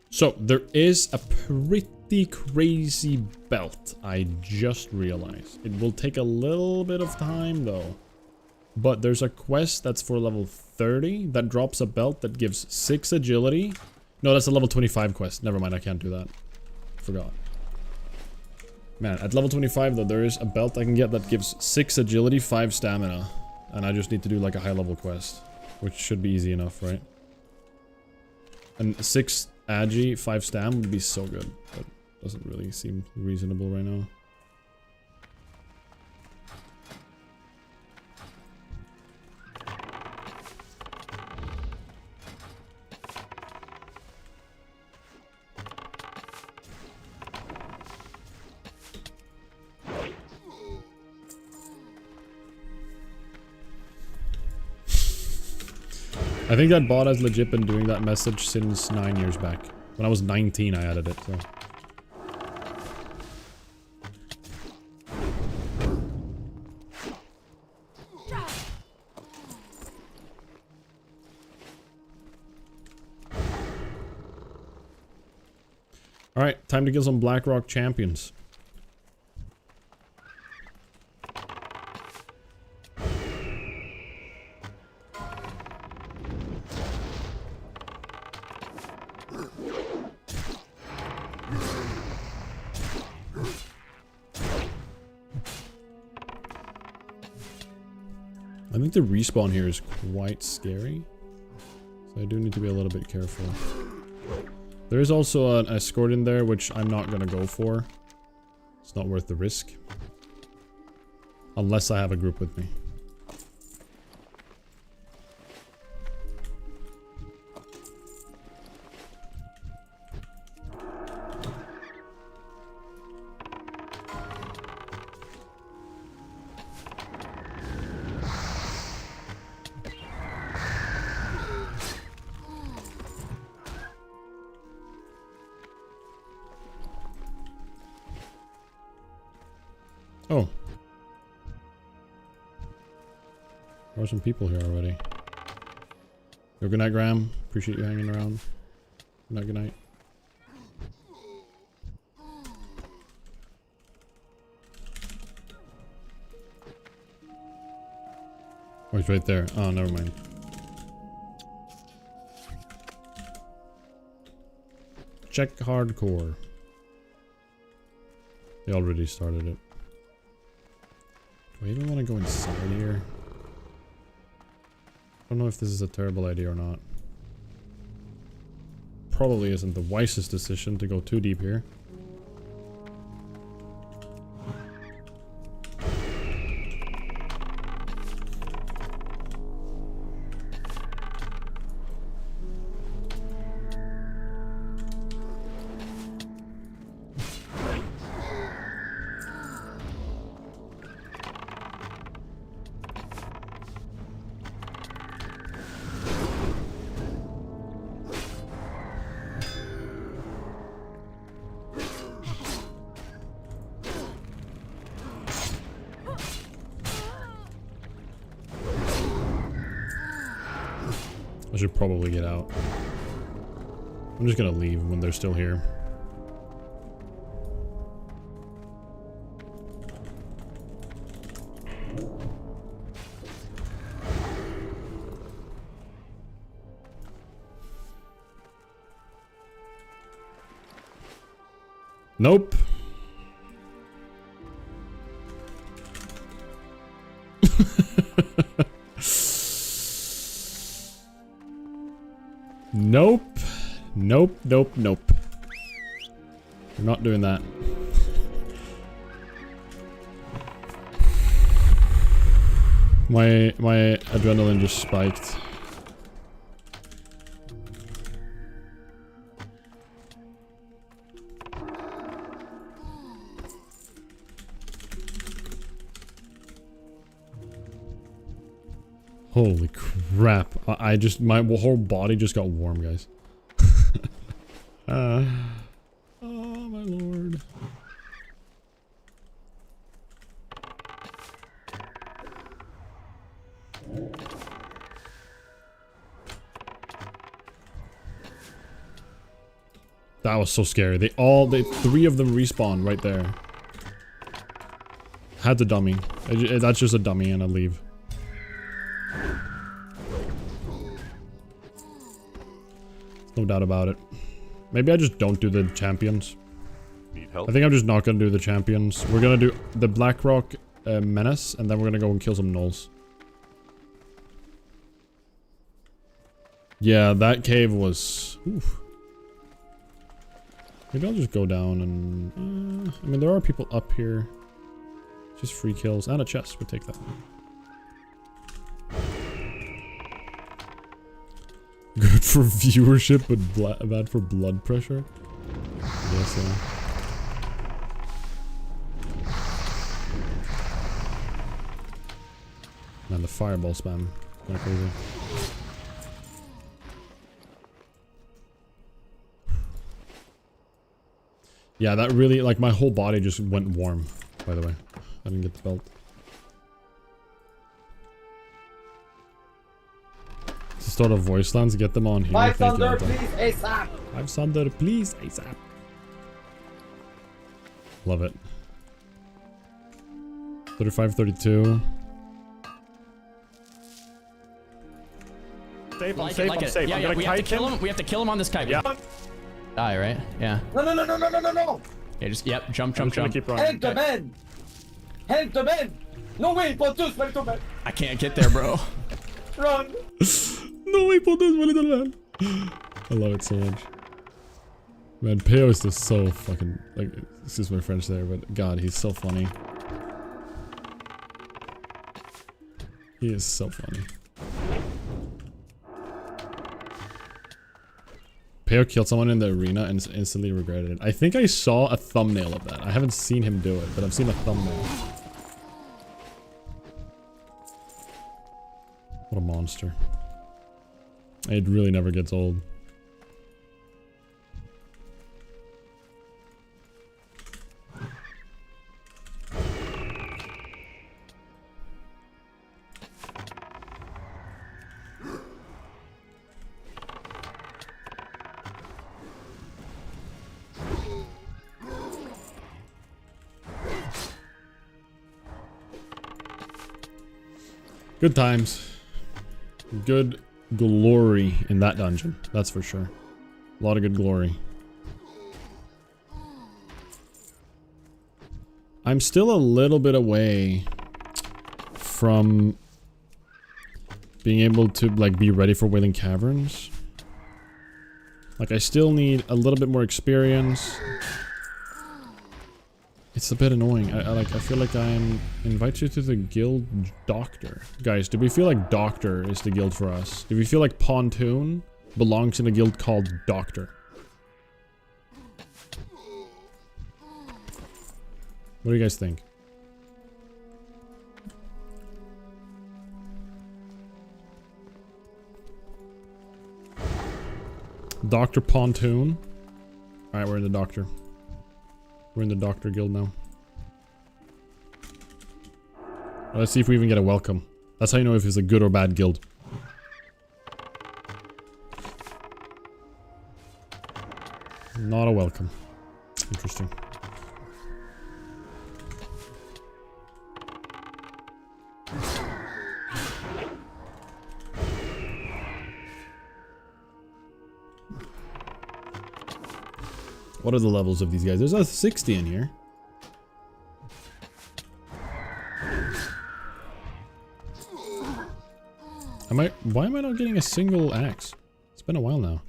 So, there is a pretty crazy belt, I just realized. It will take a little bit of time, though. But there's a quest that's for level 30 that drops a belt that gives 6 agility. No, that's a level 25 quest. Never mind, I can't do that. Forgot. Man, at level 25 though, there is a belt I can get that gives 6 agility, 5 stamina. And I just need to do like a high level quest. Which should be easy enough, right? And 6 agi, 5 stam would be so good. But doesn't really seem reasonable right now. I think that bot has legit been doing that message since 9 years back. When I was 19 I added it, so. Alright, time to kill some Blackrock champions. I think the respawn here is quite scary, so I do need to be a little bit careful. There is also an escort in there, which I'm not gonna go for. It's not worth the risk. Unless I have a group with me. Oh. There are some people here already. Yo, good night, Graham. Appreciate you hanging around. Good night, good night. Oh, he's right there. Oh, never mind. Check hardcore. They already started it. Do I even want to go inside here? I don't know if this is a terrible idea or not. Probably isn't the wisest decision to go too deep here. I should probably get out. I'm just gonna leave when they're still here. Nope. Nope. Nope, nope, nope. We're not doing that. My adrenaline just spiked. Holy crap. I just, my whole body just got warm, guys. Oh my lord. That was so scary. They 3 of them respawn right there. Had to dummy. That's just a dummy and I leave. No doubt about it. Maybe I just don't do the champions. Need help? I think I'm just not gonna do the champions. We're gonna do the Blackrock Menace, and then we're gonna go and kill some gnolls. Yeah, that cave was... Oof. Maybe I'll just go down and... I mean, there are people up here. Just free kills. And a chest. We'll take that. Good for viewership, but bad for blood pressure. Yes, yeah. Man, the fireball spam. Kinda crazy. Yeah, that really, like, my whole body just went warm, by the way. I didn't get the belt. To start a voice lines, get them on here. Five Thank you, Thunder, Anton. please, ASAP. 5 Thunder, please, ASAP. Love it. 35, 32. Safe, I'm Like safe, it, like I'm it. safe. Yeah, I'm yeah, gonna we have to kite kill him. him. We have to kill him on this kite. Yeah. Die, right? Yeah. No, no, no, no, no, no, no, no. Yeah, just, yep, jump, I'm jump, just gonna jump. keep Help running. the man. Help the man. No way, Pontus, my little man. I can't get there, bro. Run. No way, put this, my little man. I love it so much. Man, Peo is just so fucking, like, excuse my French there, but God, he's so funny. He is so funny. Peo killed someone in the arena and instantly regretted it. I think I saw a thumbnail of that. I haven't seen him do it, but I've seen a thumbnail. What a monster. It really never gets old. Good times. Good glory in that dungeon. That's for sure. A lot of good glory. I'm still a little bit away from being able to, like, be ready for Wailing Caverns. Like, I still need a little bit more experience. It's a bit annoying. I feel like I'm invite you to the guild doctor. Guys, do we feel like doctor is the guild for us? Do we feel like Pontoon belongs in a guild called doctor? What do you guys think? Dr. Pontoon. Alright, we're in the doctor. We're in the doctor guild now. Let's see if we even get a welcome. That's how you know if it's a good or bad guild. Not a welcome. Interesting. What are the levels of these guys? There's a 60 in here. Why am I not getting a single axe? It's been a while now.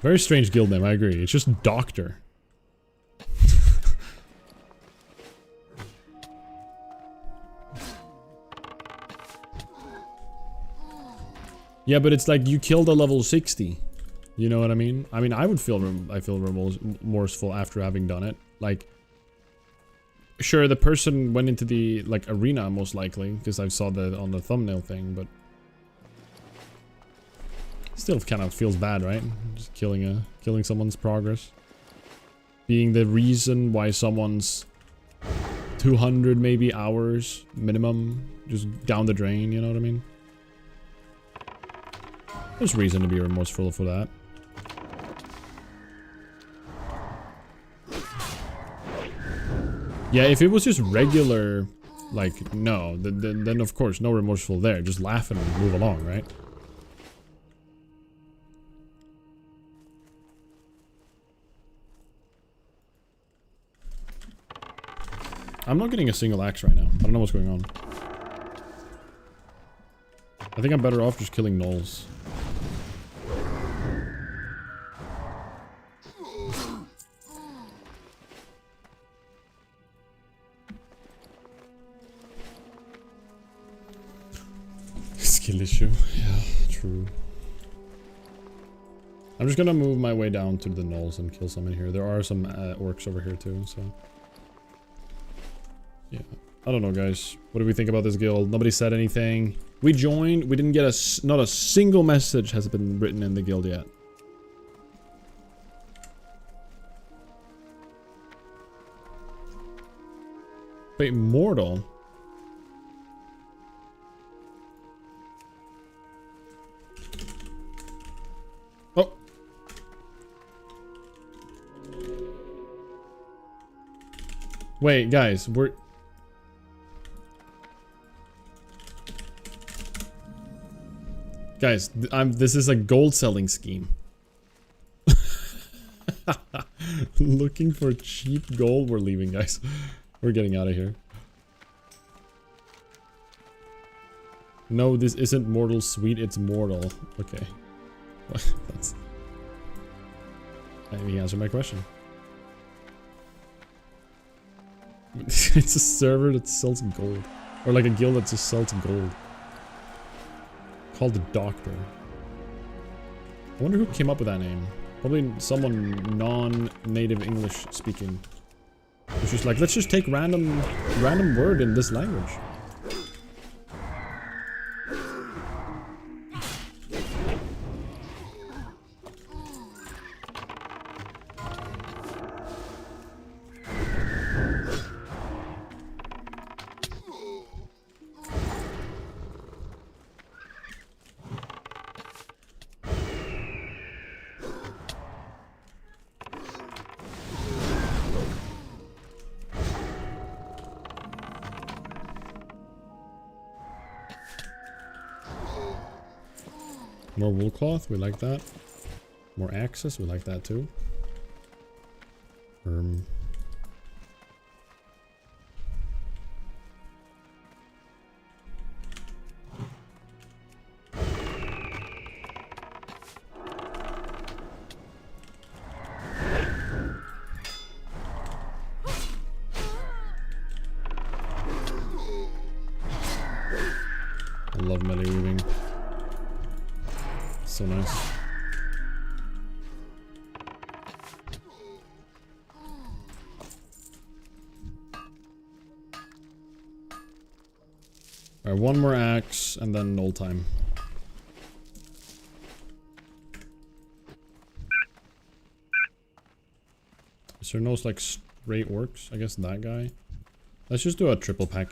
Very strange guild name, I agree. It's just Doctor. Yeah, but it's like you killed a level 60. You know what I mean? I mean, I feel remorseful after having done it. Like, sure, the person went into the, like, arena most likely, because I saw that on the thumbnail thing, but still kind of feels bad, right? Just killing someone's progress. Being the reason why someone's 200 maybe hours minimum just down the drain, you know what I mean? There's reason to be remorseful for that. Yeah, if it was just regular, like, no, then of course, no remorseful there. Just laugh and move along, right? I'm not getting a single axe right now. I don't know what's going on. I think I'm better off just killing gnolls. Skill issue. Yeah, true. I'm just gonna move my way down to the gnolls and kill some in here. There are some orcs over here too, so... yeah. I don't know, guys. What do we think about this guild? Nobody said anything. We joined. We didn't get not a single message has been written in the guild yet. Wait, mortal? Oh. Wait, guys, we're... guys, this is a gold selling scheme. Looking for cheap gold. We're leaving, guys. We're getting out of here. No, this isn't mortal sweet, it's mortal. Okay. That's... he answered my question. It's a server that sells gold. Or like a guild that just sells gold. Called the Doctor. I wonder who came up with that name. Probably someone non-native English speaking. It's just like, let's just take random word in this language. More wool cloth, we like that. More axes, we like that too. I love melee weaving. So nice. Alright, one more axe and then null time. Is there no like straight orcs? I guess that guy. Let's just do a triple pack.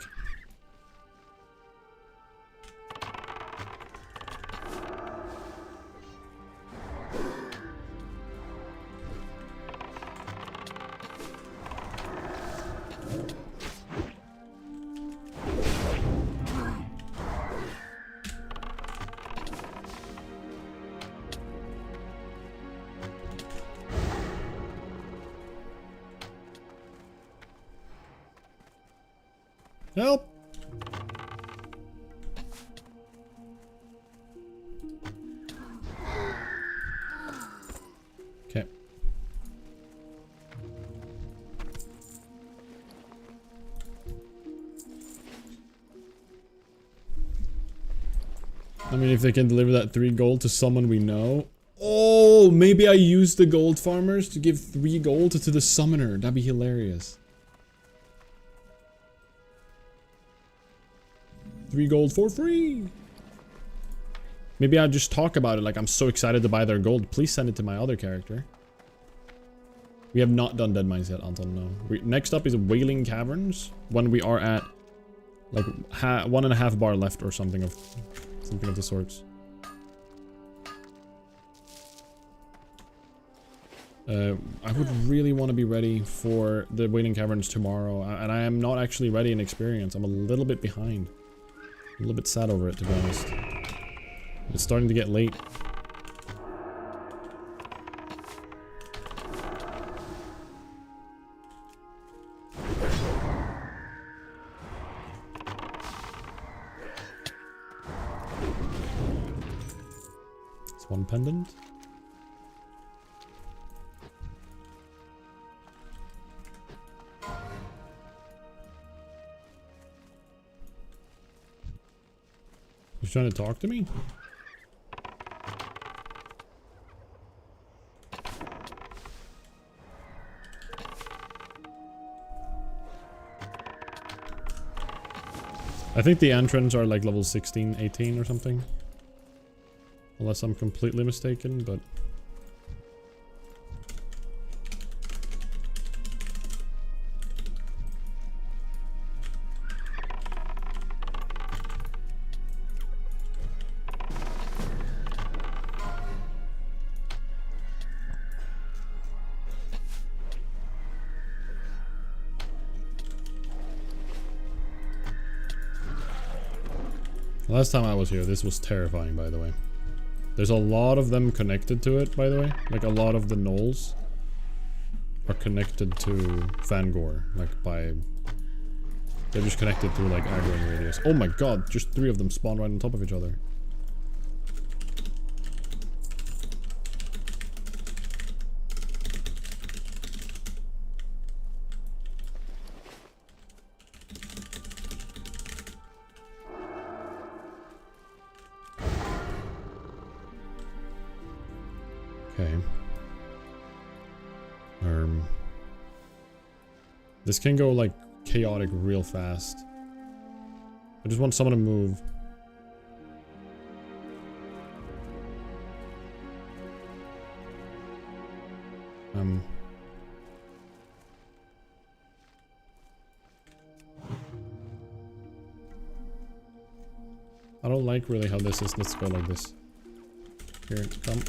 Help! Okay. I mean, if they can deliver that 3 gold to someone we know. Oh, maybe I use the gold farmers to give 3 gold to the summoner. That'd be hilarious. 3 gold for free. Maybe I'll just talk about it like I'm so excited to buy their gold. Please send it to my other character. We have not done Dead Mines yet, Anton, no. Next up is Wailing Caverns. When we are at like 1.5 bar left or something of the sorts. I would really want to be ready for the Wailing Caverns tomorrow. And I am not actually ready in experience. I'm a little bit behind. A little bit sad over it, to be honest. It's starting to get late. one pendant. He's trying to talk to me? I think the entrants are like level 16, 18 or something. Unless I'm completely mistaken, but... Last time I was here, this was terrifying, by the way. There's a lot of them connected to it, by the way. Like, a lot of the gnolls are connected to Fangor. Like, by... They're just connected through, like, aggroing radius. Oh my god, just 3 of them spawn right on top of each other. Okay. This can go like chaotic real fast. I just want someone to move. I don't like really how this is. Let's go like this. Here, come.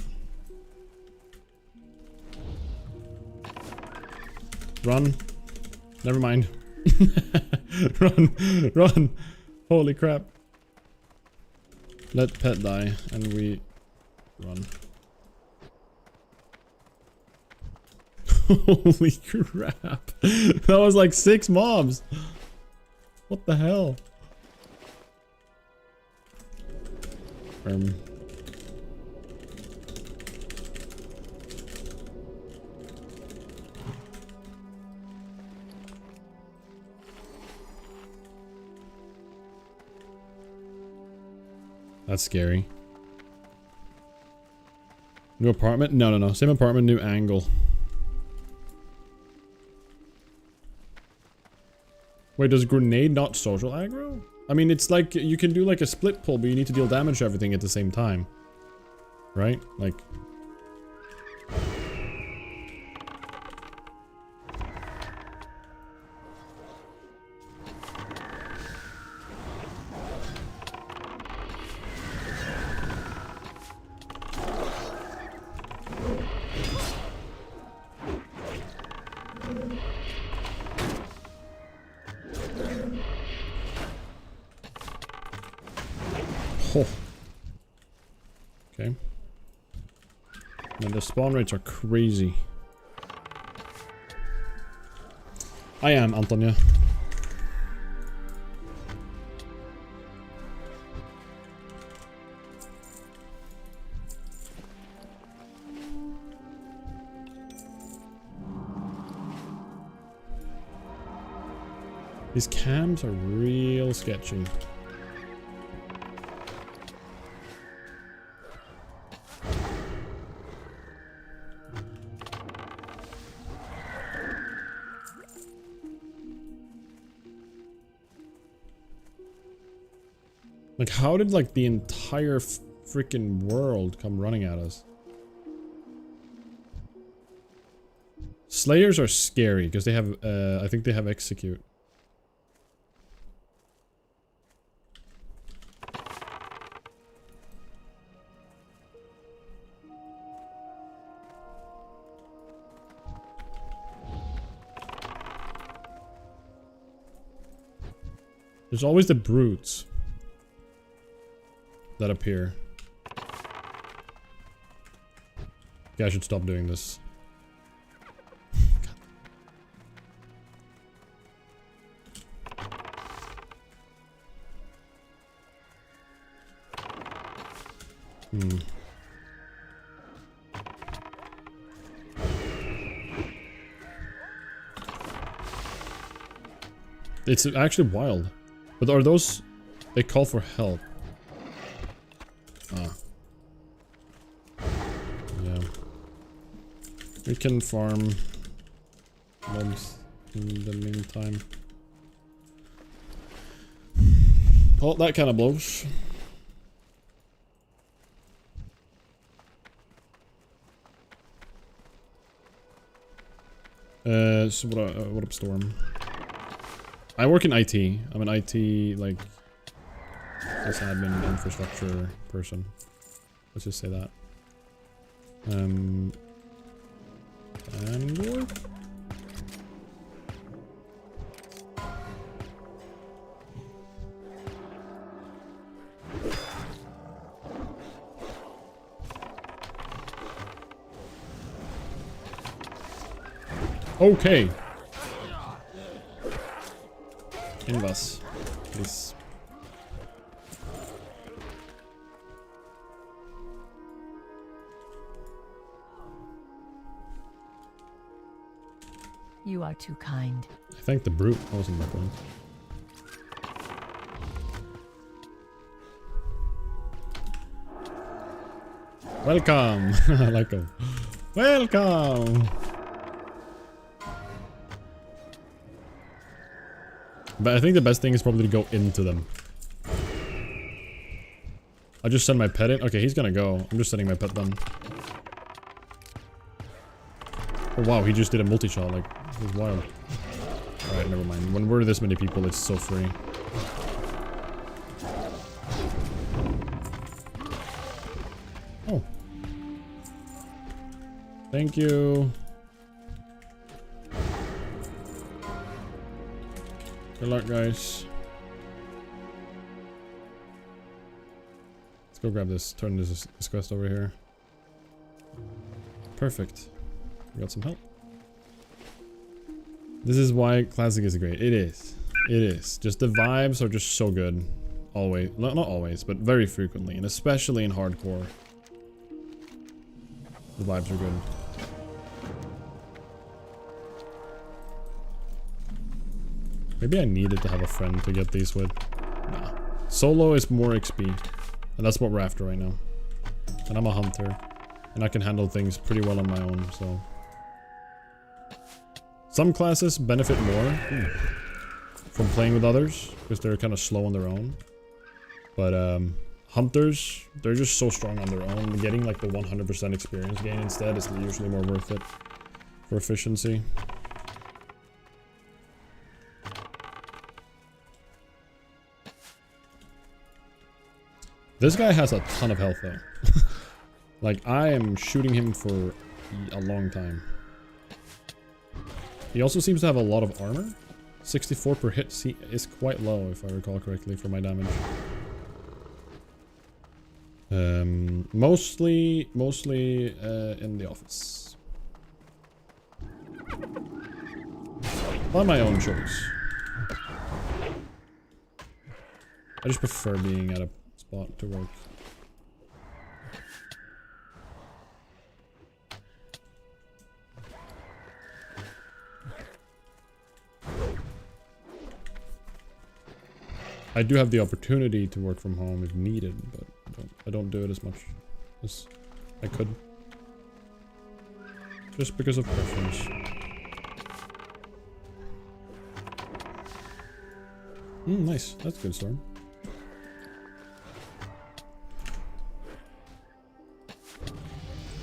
Run. Never mind. Run. Run. Holy crap. Let pet die and we run. Holy crap. That was like 6 mobs. What the hell? That's scary. New apartment? No, no, no. Same apartment, new angle. Wait, does grenade not social aggro? I mean, it's like you can do like a split pull, but you need to deal damage to everything at the same time. Right? Like... Oh. Okay. And the spawn rates are crazy. I am, Antonia. These cams are real sketchy. Like, how did, like, the entire freaking world come running at us? Slayers are scary, because they have, I think they have execute. There's always the brutes that appear. Yeah, I should stop doing this. It's actually wild. But are those... They call for help. Ah. Yeah. We can farm mobs in the meantime. Well, that kind of blows. So what up, Storm? I work in IT. I'm an IT, like, sysadmin infrastructure person. Let's just say that. And work? Okay. Invas, please. You are too kind. I thank the brute. That wasn't my point. Welcome. I like him. Welcome. But I think the best thing is probably to go into them. I'll just send my pet in. Okay, he's gonna go. I'm just sending my pet then. Oh wow, he just did a multi-shot. Like, it was wild. Alright, never mind. When we're this many people, it's so free. Oh. Thank you. Good luck, guys. Let's go grab this. Turn this quest over here. Perfect. We got some help. This is why Classic is great. It is. It is. Just the vibes are just so good. Always. Not always, but very frequently. And especially in hardcore. The vibes are good. Maybe I needed to have a friend to get these with. Nah. Solo is more XP. And that's what we're after right now. And I'm a hunter. And I can handle things pretty well on my own, so. Some classes benefit more from playing with others. Because they're kind of slow on their own. But hunters, they're just so strong on their own. Getting like the 100% experience gain instead is usually more worth it. For efficiency. This guy has a ton of health though. Like, I am shooting him for a long time. He also seems to have a lot of armor. 64 per hit is quite low, if I recall correctly, for my damage. Mostly in the office. By my own choice. I just prefer being at a spot to work. I do have the opportunity to work from home if needed, but I don't do it as much as I could. Just because of preference. Nice. That's a good storm.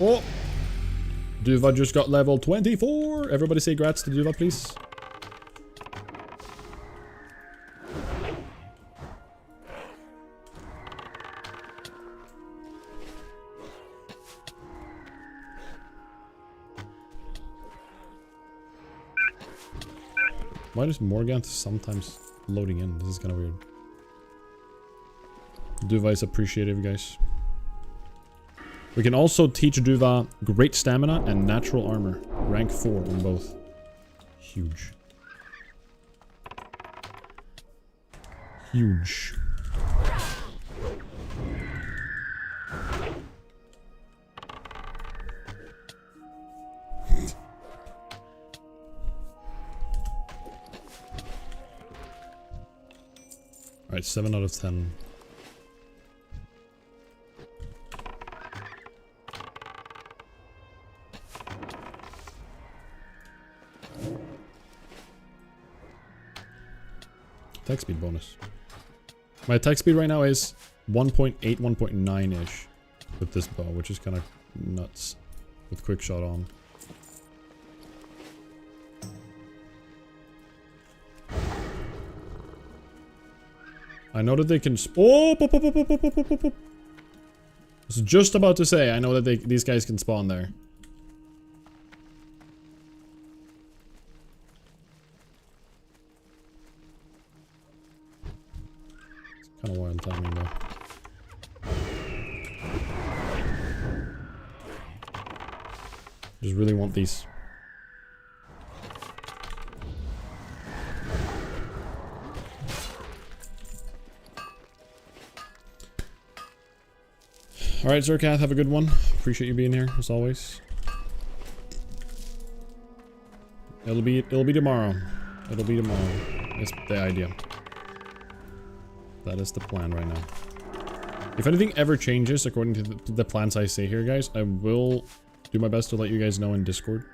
Oh! Duva just got level 24! Everybody say grats to Duva, please. Why does Morganth sometimes loading in? This is kind of weird. Duva is appreciative, guys. We can also teach Duva great stamina and natural armor. Rank 4 on both. Huge. Huge. Alright, 7 out of 10. Attack speed bonus. My attack speed right now is 1.8, 1.9-ish with this bow, which is kind of nuts with quick shot on. I know that they can... Oh! I was just about to say, I know that these guys can spawn there. Kind of wild timing though. Just really want these. Alright, Zerkath, have a good one. Appreciate you being here, as always. It'll be tomorrow. It'll be tomorrow. That's the idea. That is the plan right now. If anything ever changes according to the plans I say here, guys, I will do my best to let you guys know in Discord.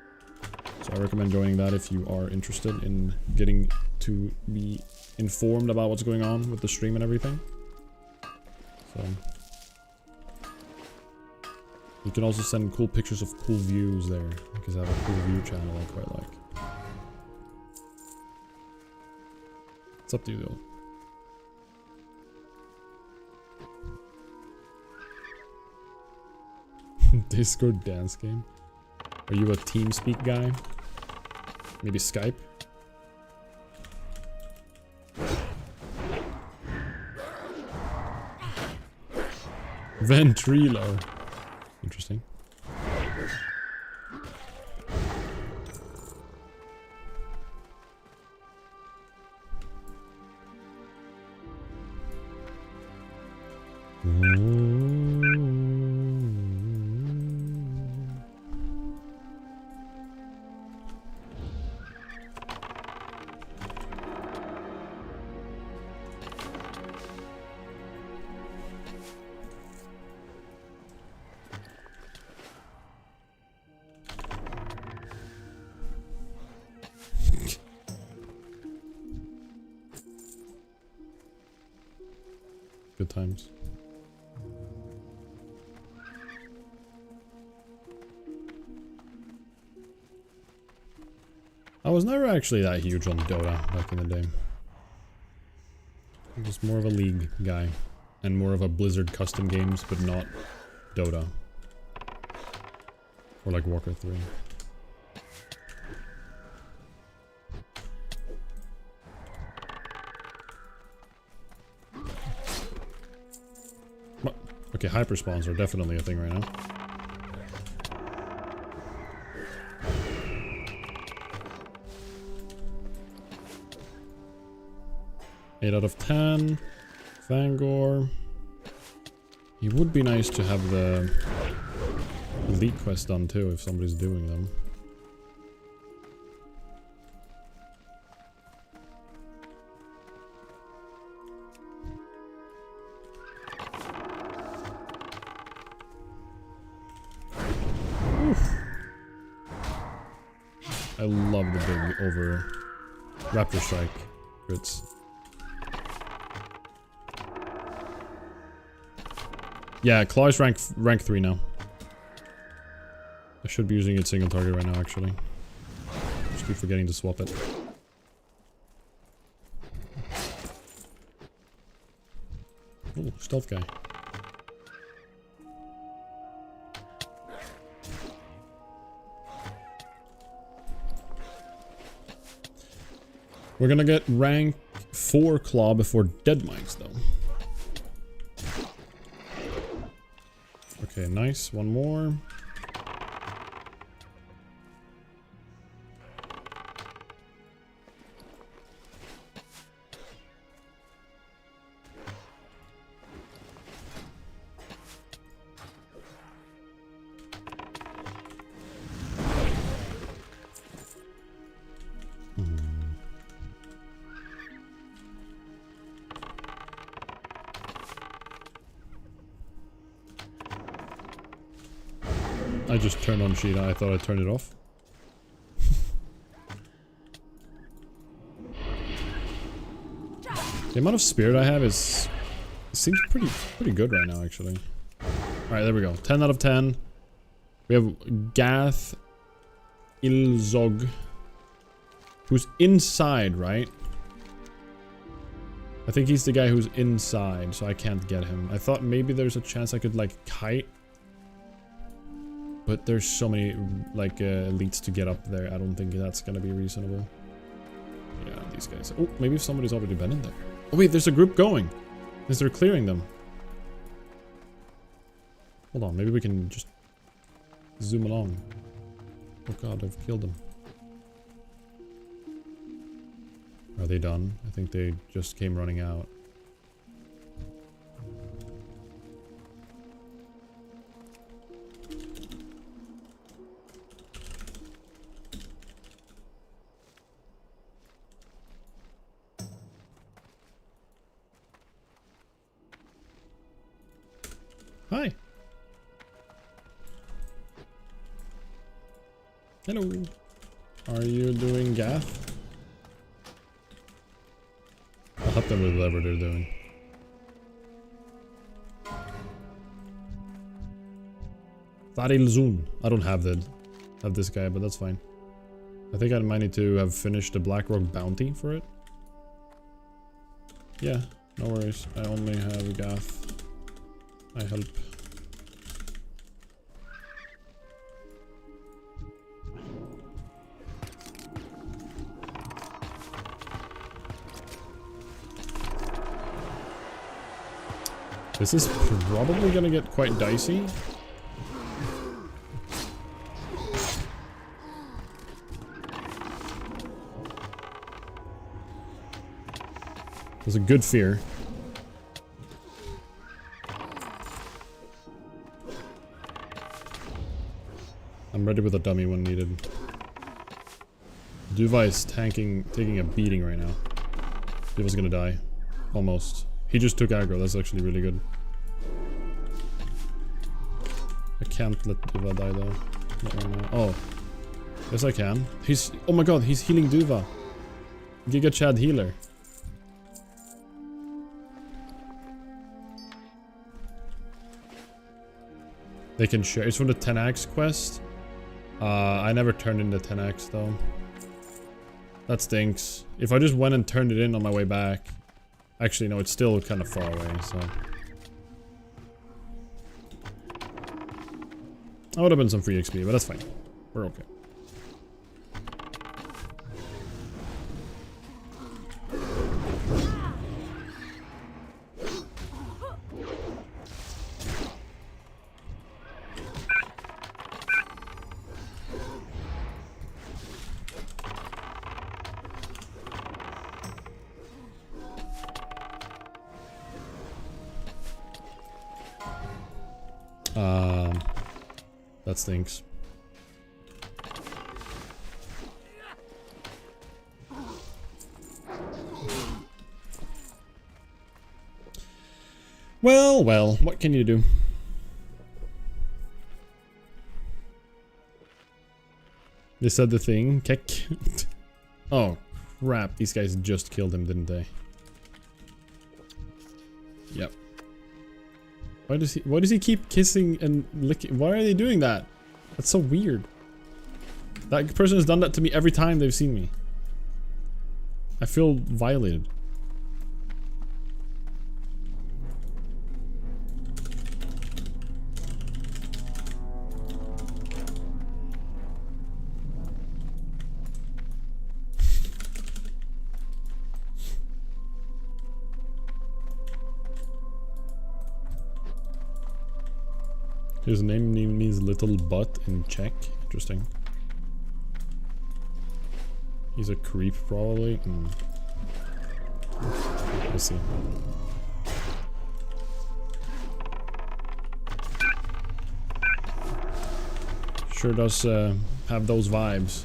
So I recommend joining that if you are interested in getting to be informed about what's going on with the stream and everything. So you can also send cool pictures of cool views there, because I have a cool view channel I quite like. It's up to you though. Discord dance game? Are you a TeamSpeak guy? Maybe Skype? Ventrilo. Interesting. Good times. I was never actually that huge on Dota back in the day. I was more of a League guy. And more of a Blizzard custom games, but not Dota. Or like Warcraft 3. Okay, hyper spawns are definitely a thing right now. Eight out of 10. Fangor. It would be nice to have the elite quest done too if somebody's doing them. I love the big over Raptor Strike crits. Yeah, Claw's rank 3 now. I should be using it single target right now, actually. Just keep forgetting to swap it. Oh, stealth guy. We're gonna get rank 4 Claw before Dead Mines, though. Okay, nice. One more. I just turned on Sheeta. I thought I turned it off. The amount of spirit I have is... seems pretty good right now, actually. Alright, there we go. 10 out of 10. We have Gath Ilzog, who's inside, right? I think he's the guy who's inside, so I can't get him. I thought maybe there's a chance I could, like, kite. But there's so many, like, elites to get up there. I don't think that's gonna be reasonable. Yeah, these guys. Oh, maybe somebody's already been in there. Oh, wait, there's a group going. Is they're clearing them. Hold on, maybe we can just zoom along. Oh god, I've killed them. Are they done? I think they just came running out. Hi. Hello. Are you doing Gath? I'll help them with whatever they're doing. Tharil Zun. I don't have this guy, but that's fine. I think I might need to have finished the Blackrock bounty for it. Yeah, no worries. I only have Gath. I help. This is probably gonna get quite dicey. There's a good fear. I'm ready with a dummy when needed. Duva is taking a beating right now. Duva's gonna die. Almost. He just took aggro, that's actually really good. I can't let Duva die though. Not right now. Oh. Yes I can. He's... oh my god, he's healing Duva. Giga Chad healer. They can share. It's from the 10x quest. I never turned in the 10x though. That stinks. If I just went and turned it in on my way back. Actually, no, it's still kind of far away, so. That would have been some free XP, but that's fine. We're okay. That stinks. Well, what can you do? They said the thing, Kek. Oh, crap. These guys just killed him, didn't they? Yep. Why does he keep kissing and licking? Why are they doing that? That's so weird. That person has done that to me every time they've seen me. I feel violated. His name means little butt in Czech. Interesting. He's a creep, probably. I see. Sure does have those vibes.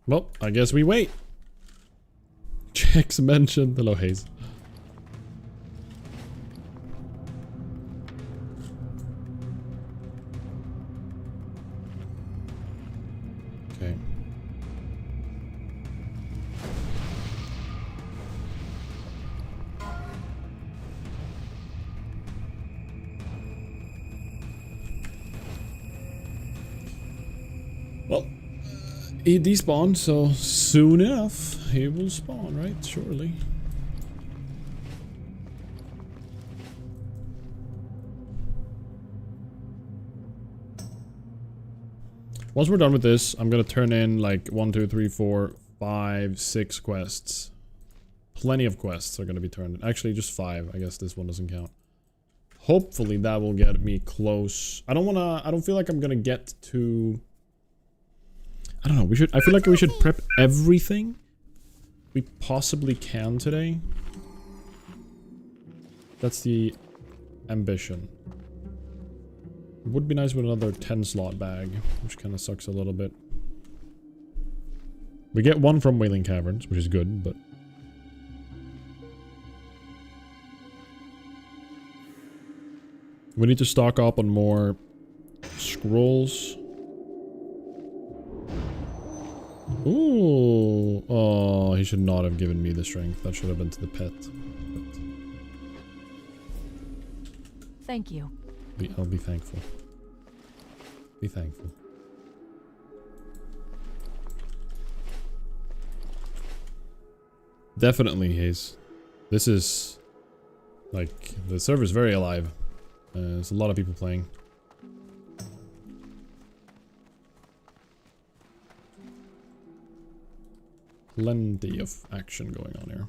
Well, I guess we wait. Checks mentioned. Hello, Haze. Okay. Well, he despawned, so soon enough he will spawn, right? Surely. Once we're done with this, I'm gonna turn in like 1, 2, 3, 4, 5, 6 quests. Plenty of quests are gonna be turned in. Actually, just 5. I guess this one doesn't count. Hopefully that will get me close. I don't feel like I'm gonna get to... I don't know, I feel like we should prep everything we possibly can today. That's the ambition. It would be nice with another 10 slot bag, which kind of sucks a little bit. We get 1 from Wailing Caverns, which is good, but... we need to stock up on more scrolls. Ooh. Oh, he should not have given me the strength. That should have been to the pet. But Thank you. I'll be thankful. Be thankful. Definitely, Haze. This is... like, the server's very alive. There's a lot of people playing. Plenty of action going on here.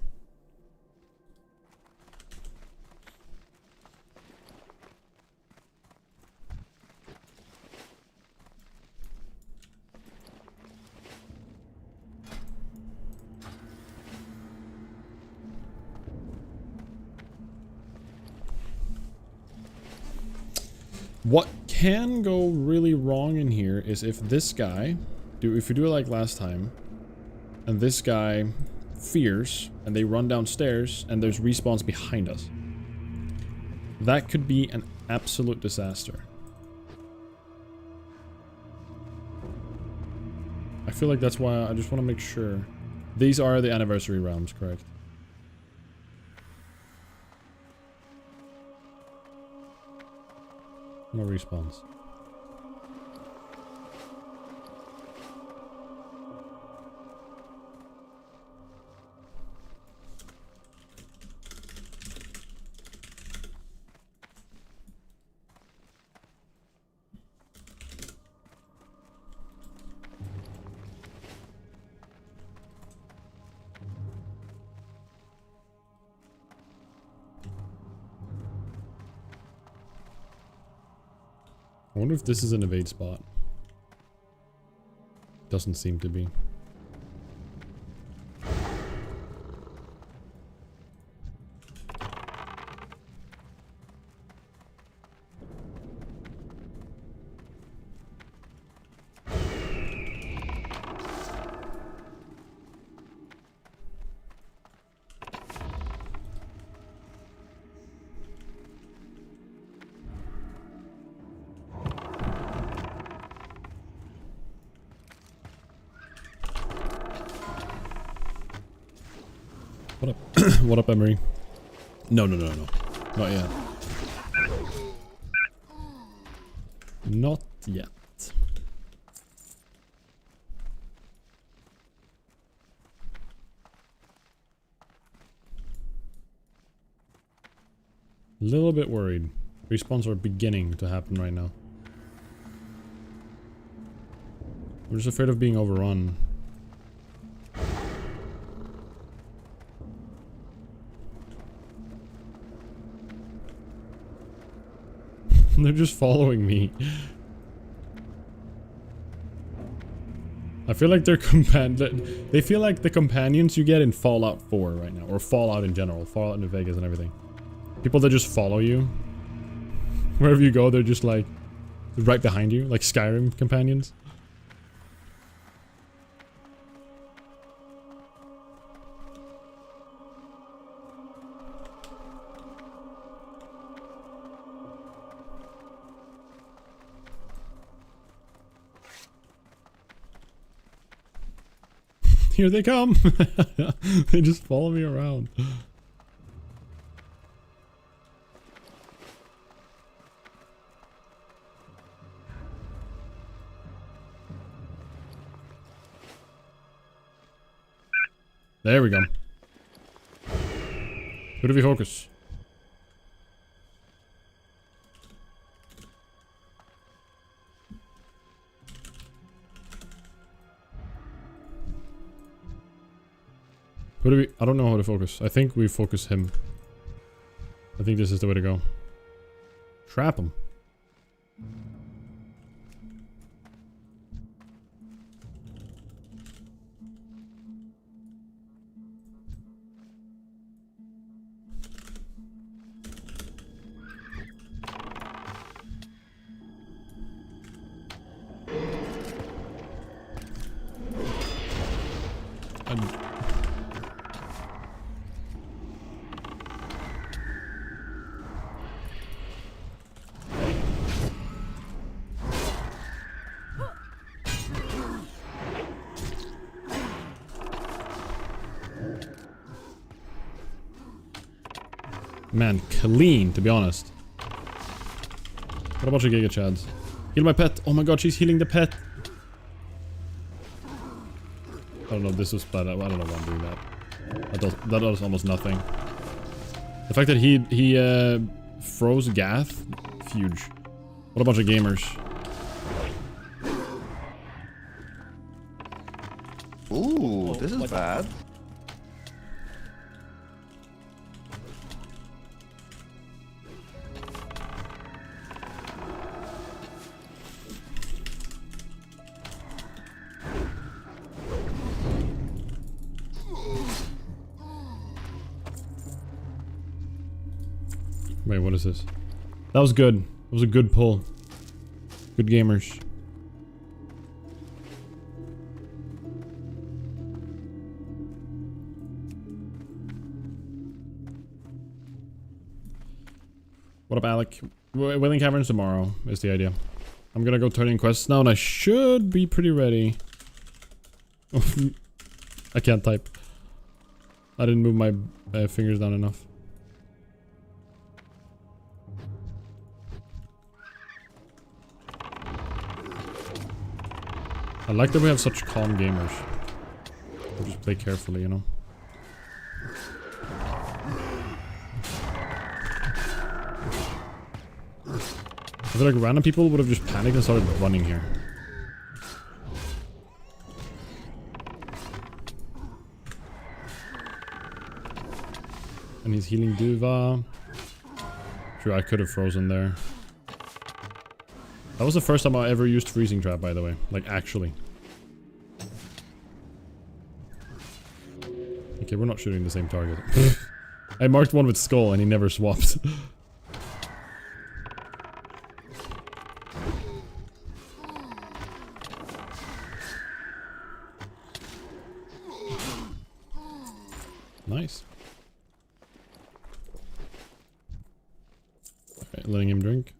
What can go really wrong in here is if this guy, if you do it like last time, and this guy fears, and they run downstairs, and there's respawns behind us. That could be an absolute disaster. I feel like that's why I just want to make sure. These are the anniversary realms, correct? No respawns. I wonder if this is an evade spot. Doesn't seem to be. What up? What up, Emery? No. Not yet. Not yet. A little bit worried. Respawns are beginning to happen right now. I'm just afraid of being overrun. They're just following me. I feel like they're they feel like the companions you get in Fallout 4 right now, or Fallout in general, Fallout New Vegas and everything. People that just follow you. Wherever you go, they're just like right behind you, like Skyrim companions. Here they come. They just follow me around. There we go. Who do we focus? Who do we... I don't know how to focus. I think we focus him. I think this is the way to go. Trap him. Man, clean, to be honest. What a bunch of Giga Chads. Heal my pet. Oh my god, she's healing the pet. I don't know if this was bad. I don't know why I'm doing that. That does almost nothing. The fact that he froze Gath, huge. What a bunch of gamers. Ooh, this is bad. Wait, what is this? That was good. That was a good pull. Good gamers. What up, Alec? Wailing Caverns tomorrow is the idea. I'm gonna go turn in quests now and I should be pretty ready. I can't type. I didn't move my fingers down enough. I like that we have such calm gamers. We just play carefully, you know. I feel like random people would have just panicked and started running here. And he's healing Duva. True, I could have frozen there. That was the first time I ever used freezing trap, by the way. Like, actually. Okay, we're not shooting the same target. I marked one with skull and he never swapped. Nice. Okay, letting him drink.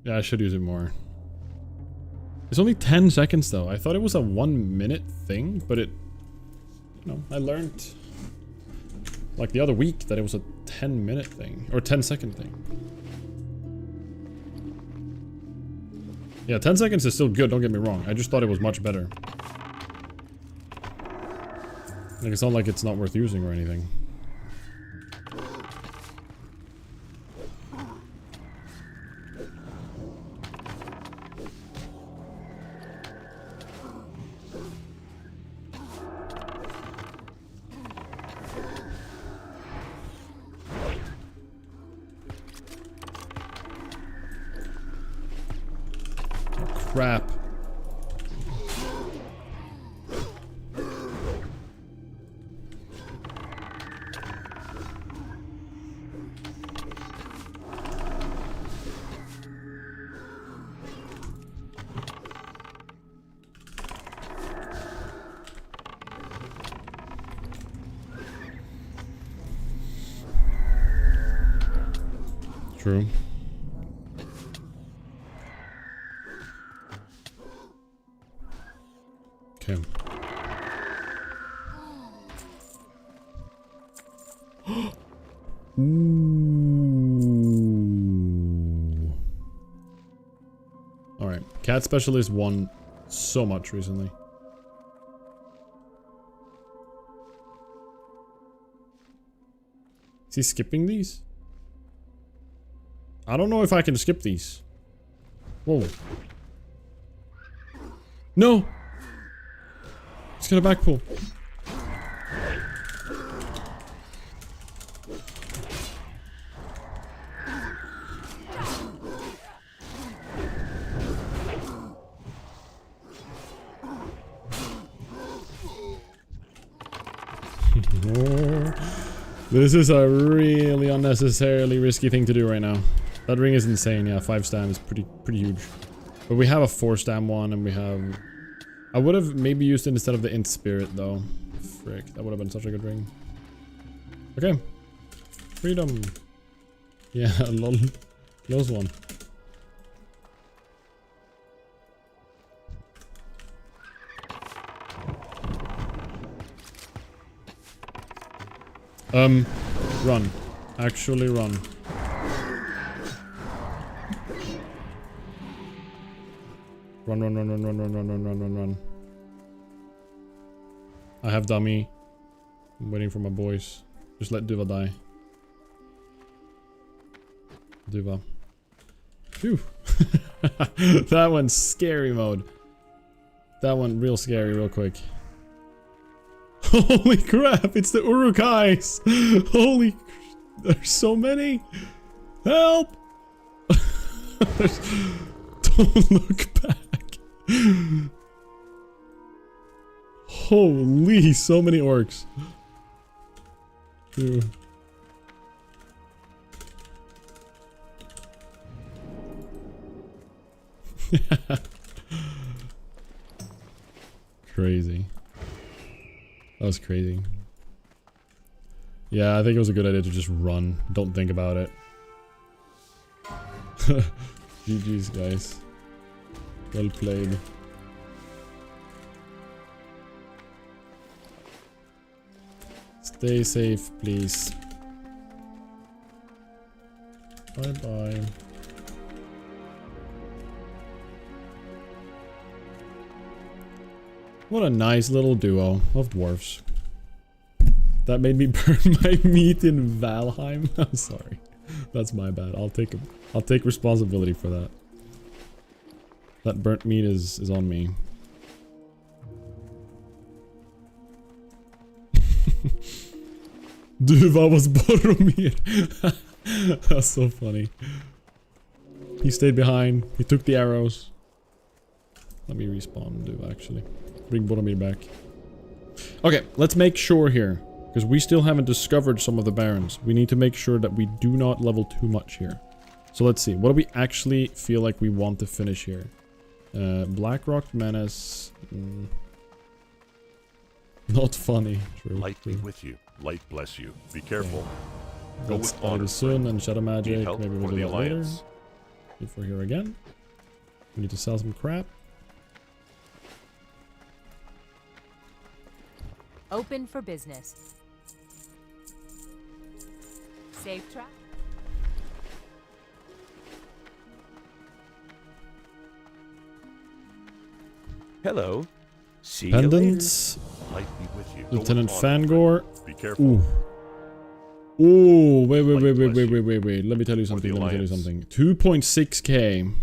Yeah, I should use it more. It's only 10 seconds though. I thought it was a 1 minute thing, but it... You know, I learned... Like the other week that it was a 10-minute thing. Or 10-second thing. Yeah, 10 seconds is still good, don't get me wrong. I just thought it was much better. Like, it's not like it's not worth using or anything. Crap. True. Okay. Ooh. All right. Cat Specialist won so much recently. Is he skipping these? I don't know if I can skip these. Whoa. No! He's gonna backpull. This is a really unnecessarily risky thing to do right now. That ring is insane. Yeah, 5 stam is pretty huge. But we have a 4 stam one, and we have... I would have maybe used it instead of the Int Spirit, though. Frick, that would have been such a good ring. Okay. Freedom. Yeah, lol. Close one. Run. Actually run. Run. I have dummy. I'm waiting for my boys. Just let Duva die. Duva. Phew. That one's scary mode. That one real scary real quick. Holy crap, it's the Urukais! Holy... There's so many! Help! Don't look back. Holy, so many orcs. Ew. Crazy. That was crazy. Yeah, I think it was a good idea to just run. Don't think about it. GG's, guys. Well played. Stay safe, please. Bye-bye. What a nice little duo of dwarfs. That made me burn my meat in Valheim. I'm sorry. That's my bad. I'll take responsibility for that. That burnt meat is on me. Duva was Boromir. That's so funny. He stayed behind. He took the arrows. Let me respawn Duva actually. Bring Boromir back. Okay, let's make sure here. Because we still haven't discovered some of the barons. We need to make sure that we do not level too much here. So let's see. What do we actually feel like we want to finish here? Blackrock Menace. Not funny. True. Light be with you. Light bless you. Be careful. Yeah. Go Let's with honor, soon and Shadow Magic. help Maybe we'll for do the that later. alliance. If we're here again. We need to sell some crap. Open for business. Safe track. Hello. See you later. Pendants. Light be with you. Go Lieutenant with honor, Fangor. friend. Be careful. Ooh. Ooh, wait. Light bless Wait. Let me tell you For the something. 2.6k.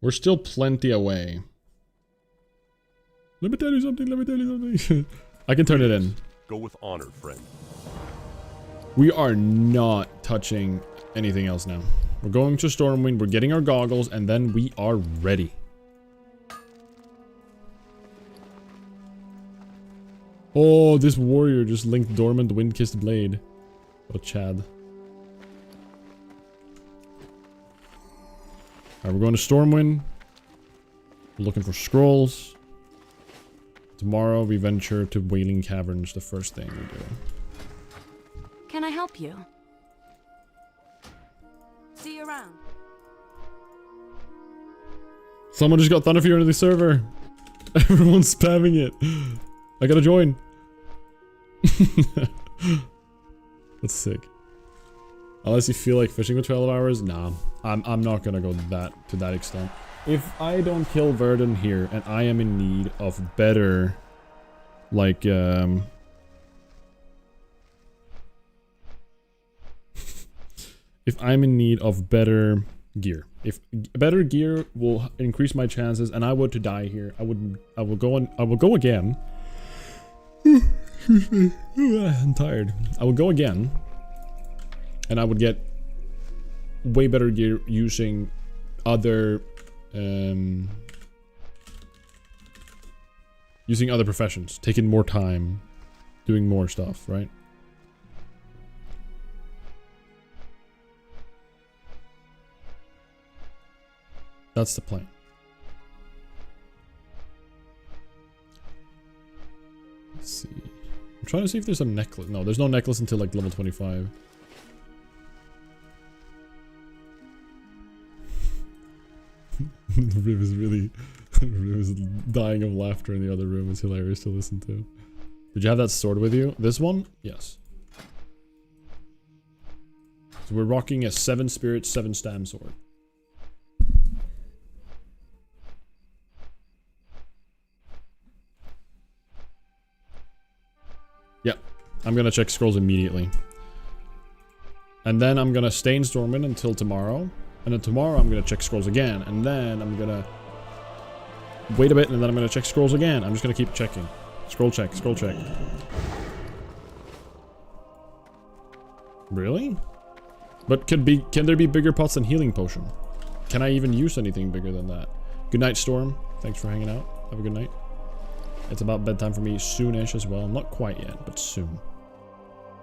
We're still plenty away. Let me tell you something. I can turn it in. Go with honor, friend. We are not touching anything else now. We're going to Stormwind, we're getting our goggles, and then we are ready. Oh, this warrior just linked Dormant Windkissed Blade. What a Chad. Alright, we're going to Stormwind. We're looking for scrolls. Tomorrow we venture to Wailing Caverns, the first thing we do. Can I help you? See you around. Someone just got Thunderfury into the server. Everyone's spamming it. I gotta join. That's sick. Unless you feel like fishing for 12 hours, nah. I'm not gonna go to that extent. If I don't kill Verdun here, and I am in need of better, like, if I'm in need of better gear, if better gear will increase my chances, and I were to die here, I will go again. I'm tired. I would go again, and I would get way better gear using other using other professions, taking more time, doing more stuff, right? That's the plan. Let's see. I'm trying to see if there's a necklace. No, there's no necklace until like level 25. Riv is really Riv is dying of laughter in the other room. It's hilarious to listen to. Did you have that sword with you? This one? Yes. So we're rocking a 7 spirit, 7 stam sword. Yep. I'm gonna check scrolls immediately. And then I'm gonna stay in Stormwind until tomorrow. And then tomorrow I'm gonna check scrolls again. And then I'm gonna wait a bit, and then I'm gonna check scrolls again. I'm just gonna keep checking. Scroll check, scroll check. Really? But can there be bigger pots than healing potion? Can I even use anything bigger than that? Good night, Storm. Thanks for hanging out. Have a good night. It's about bedtime for me soonish as well. Not quite yet, but soon.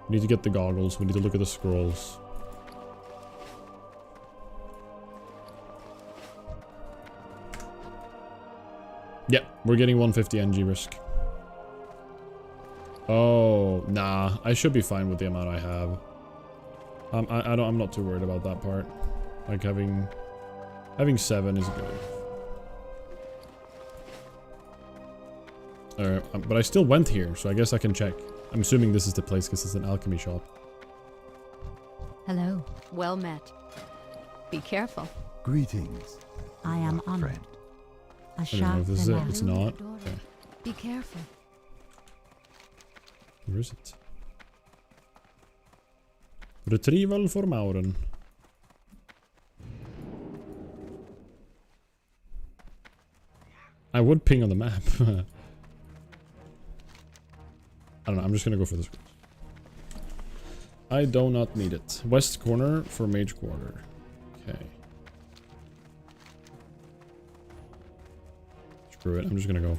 We need to get the goggles. We need to look at the scrolls. Yep, we're getting 150 NG risk. Oh, nah. I should be fine with the amount I have. I'm not too worried about that part. Like having 7 is good. Alright, but I still went here, so I guess I can check. I'm assuming this is the place because it's an alchemy shop. Hello. Well met. Be careful. Greetings. I am honored. Friend. A I don't know shot if this is it. It's not. Okay. Be careful. Where is it? Retrieval for Mauren. I would ping on the map. I don't know, I'm just gonna go for this. I do not need it. West corner for Mage Quarter. Okay. Screw it, I'm just gonna go.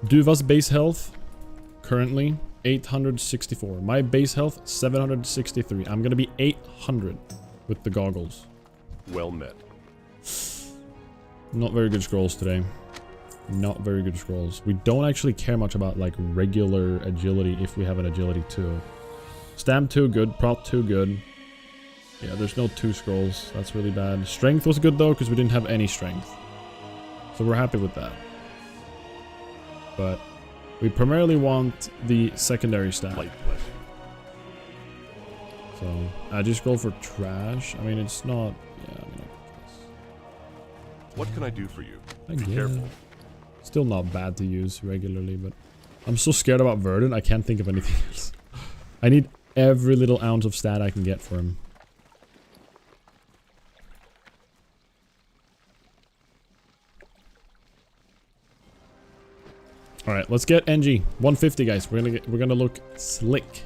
Duva's base health currently 864. My base health 763. I'm gonna be 800 with the goggles. Well met. Not very good scrolls today. Not very good scrolls. We don't actually care much about like regular agility if we have an agility 2. Stamp 2 good, prot 2 good. Yeah, there's no 2 scrolls. That's really bad. Strength was good though because we didn't have any strength. So we're happy with that. But we primarily want the secondary stat. Light bless you. So I just go for trash. I mean, it's not. Yeah, I mean, What can I do for you? I Be guess. careful. Still not bad to use regularly, but I'm so scared about Verdun. I can't think of anything else. I need every little ounce of stat I can get for him. All right, let's get NG 150, guys. We're gonna look slick.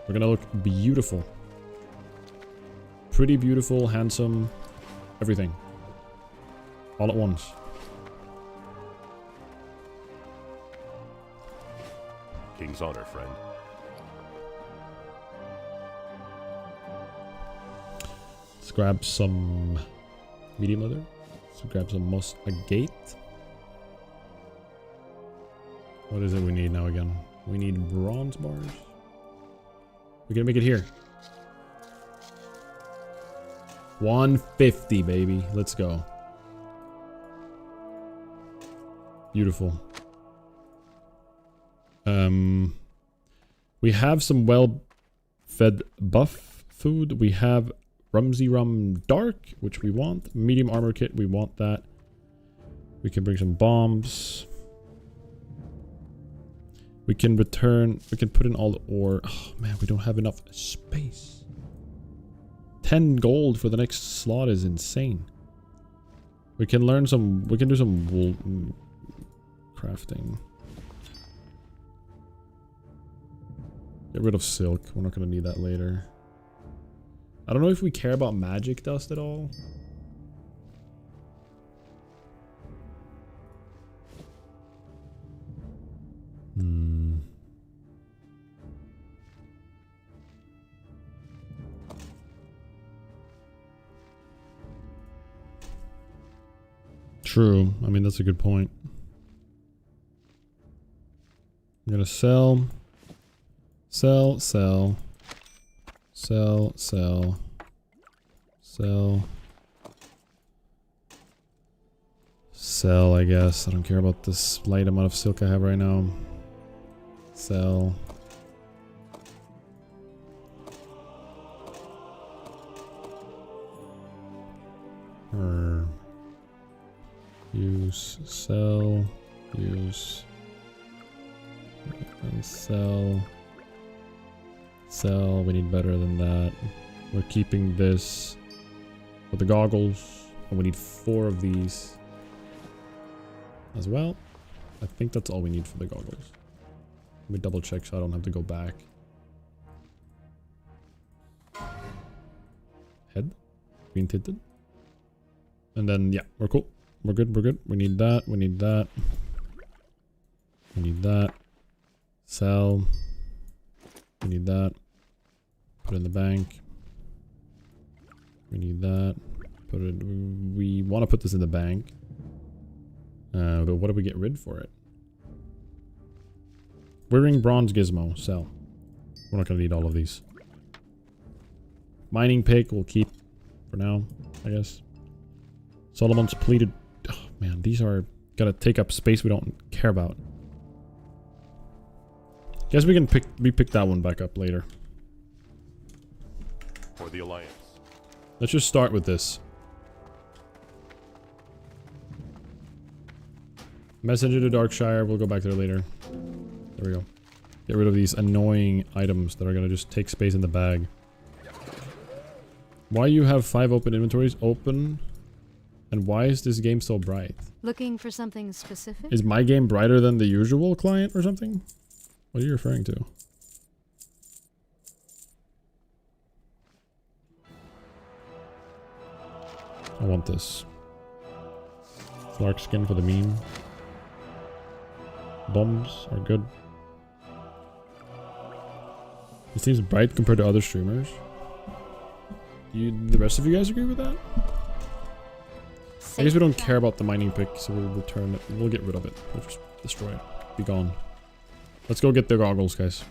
We're gonna look beautiful, pretty beautiful, handsome, everything, all at once. King's honor, friend. Let's grab some medium leather. Let's grab some moss agate. What is it we need now again? We need bronze bars. We can make it here. 150, baby. Let's go. Beautiful. We have some well-fed buff food. We have Rumsey Rum Dark, which we want. Medium armor kit, we want that. We can bring some bombs. We can return, we can put in all the ore. Oh man, we don't have enough space. 10 gold for the next slot is insane. We can learn some, we can do some wool crafting. Get rid of silk, we're not gonna need that later. I don't know if we care about magic dust at all. True. I mean, that's a good point. I'm gonna sell. Sell, sell. Sell, sell. Sell. Sell, I guess. I don't care about this slight amount of silk I have right now. Sell. Use, sell, use, and sell. Sell, we need better than that. We're keeping this for the goggles, and we need 4 of these as well. I think that's all we need for the goggles. Let me double check so I don't have to go back. Head, green tinted. And then, yeah, we're cool. We're good, we're good. We need that, we need that. We need that. Sell. We need that. Put it in the bank. We need that. Put it, we want to put this in the bank. But what do we get rid for it? Wearing bronze gizmo, sell. We're not gonna need all of these. Mining pick we'll keep for now, I guess. Solomon's pleated. Oh man, these are gonna take up space we don't care about. Guess we can repick that one back up later. For the Alliance. Let's just start with this. Messenger to Darkshire, we'll go back there later. There we go. Get rid of these annoying items that are gonna just take space in the bag. Why you have 5 open inventories? Open. And why is this game so bright? Looking for something specific? Is my game brighter than the usual client or something? What are you referring to? I want this. Lark skin for the meme. Bombs are good. It seems bright compared to other streamers. The rest of you guys agree with that? I guess we don't care about the mining pick, so we'll return it. We'll get rid of it. We'll just destroy it. Be gone. Let's go get the goggles, guys.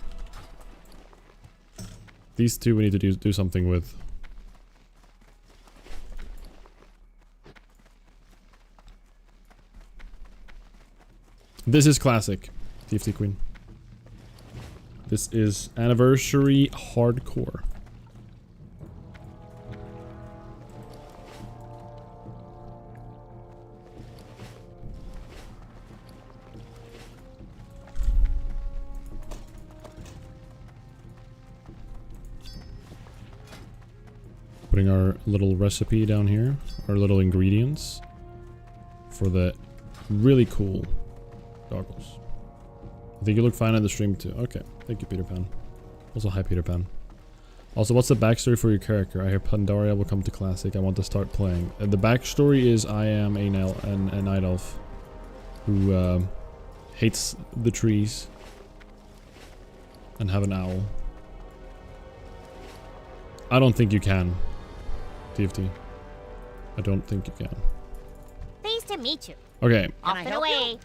These two we need to do something with. This is classic, TFT Queen. This is anniversary hardcore. Putting our little recipe down here, our little ingredients for the really cool goggles. I think you look fine on the stream too. Okay, thank you, Peter Pan. Also, hi, Peter Pan. Also, what's the backstory for your character? I hear Pandaria will come to Classic. I want to start playing. The backstory is I am a night elf who hates the trees and have an owl. I don't think you can. TFT. I don't think you can. Pleased to meet you. Okay. Off and away.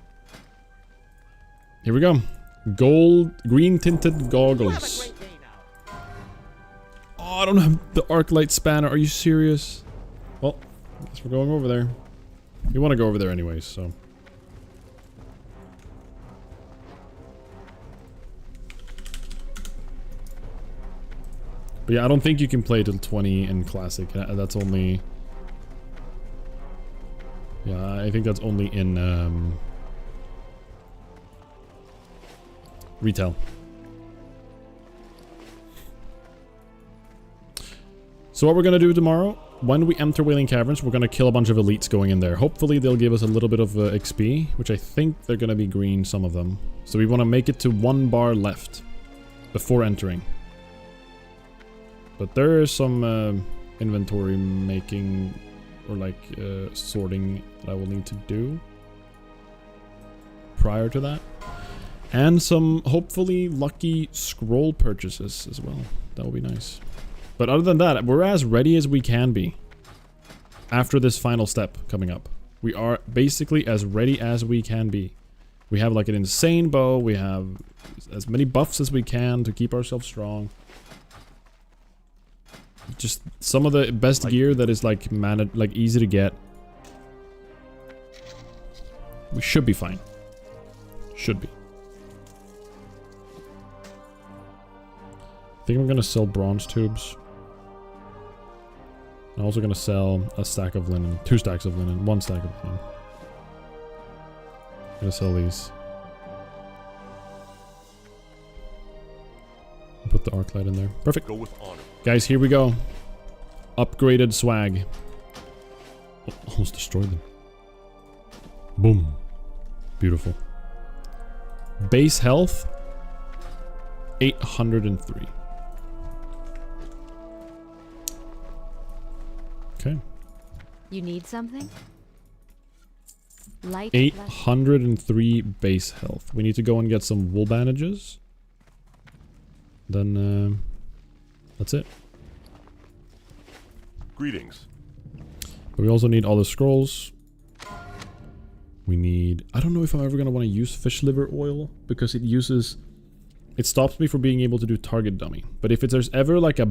Here we go. Gold, green tinted goggles. Oh, I don't have the arc light spanner. Are you serious? Well, I guess we're going over there. We want to go over there anyways, so. But yeah, I don't think you can play till 20 in classic. That's only. Yeah, I think that's only in retail. So what we're gonna do tomorrow, when we enter Wailing Caverns, we're gonna kill a bunch of elites going in there. Hopefully they'll give us a little bit of XP, which I think they're gonna be green, some of them. So we want to make it to 1 bar left before entering. But there is some inventory making or like sorting that I will need to do prior to that. And some hopefully lucky scroll purchases as well. That will be nice. But other than that, we're as ready as we can be after this final step coming up. We are basically as ready as we can be. We have like an insane bow. We have as many buffs as we can to keep ourselves strong. Just some of the best gear that is like easy to get. We should be fine. Should be. I think I'm gonna sell bronze tubes. I'm also gonna sell a stack of linen, 2 stacks of linen, 1 stack of linen. I'm gonna sell these. Put the arc light in there. Perfect. Go with honor. Guys, here we go. Upgraded swag. Oh, almost destroyed them. Boom. Beautiful. Base health 803. Okay. You need something? Light 803 base health. We need to go and get some wool bandages. Then that's it. Greetings. But we also need all the scrolls. We need... I don't know if I'm ever going to want to use fish liver oil because it uses... It stops me from being able to do target dummy. But if there's ever like a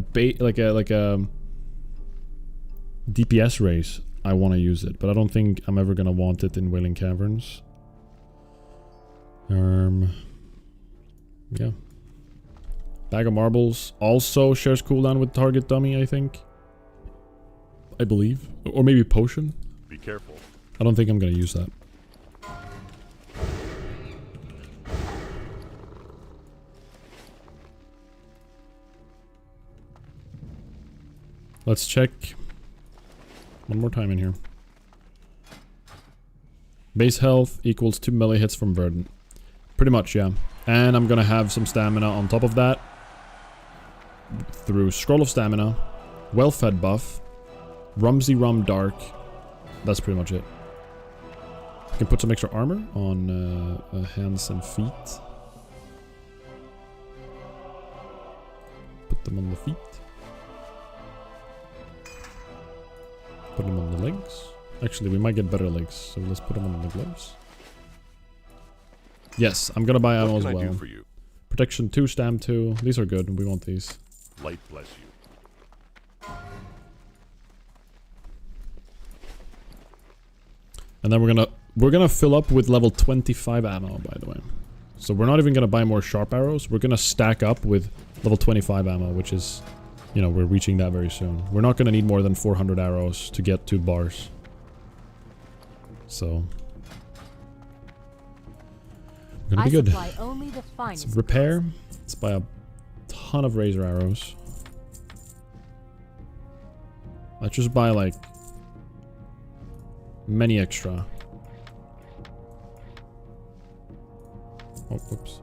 DPS race, I want to use it. But I don't think I'm ever going to want it in Wailing Caverns. Yeah. Bag of marbles also shares cooldown with target dummy, I think. I believe. Or maybe potion. Be careful. I don't think I'm going to use that. Let's check one more time in here. Base health equals 2 melee hits from Verdant. Pretty much, yeah. And I'm gonna have some stamina on top of that. Through Scroll of Stamina, Well-Fed buff, Rumsey Rum Dark. That's pretty much it. I can put some extra armor on hands and feet. Put them on the feet. Put them on the legs. Actually, we might get better legs, so let's put them on the gloves. Yes, I'm gonna buy ammo as well. What can I do for you? Protection 2, Stam 2. These are good. We want these. Light bless you. And then we're gonna fill up with level 25 ammo, by the way. So we're not even gonna buy more sharp arrows. We're gonna stack up with level 25 ammo, which is, you know, we're reaching that very soon. We're not gonna need more than 400 arrows to get 2 bars. So we're gonna be good. Let's repair. Let's buy a ton of razor arrows. Let's just buy like many extra. Oh, whoops.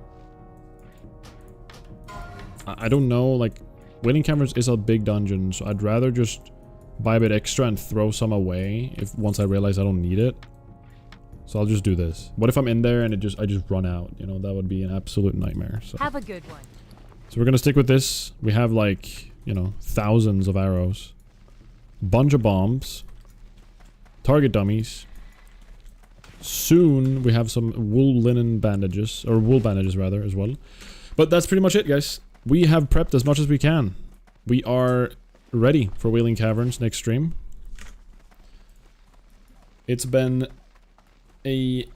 I don't know, like, Wailing Caverns is a big dungeon, so I'd rather just buy a bit extra and throw some away once I realize I don't need it. So I'll just do this. What if I'm in there and I just run out? You know, that would be an absolute nightmare. So. Have a good one. So we're gonna stick with this. We have like, you know, thousands of arrows. Bunch of bombs. Target dummies. soon we have some wool bandages rather as well. But that's pretty much it, guys. We have prepped as much as we can. We are ready for Wailing Caverns next stream. It's been a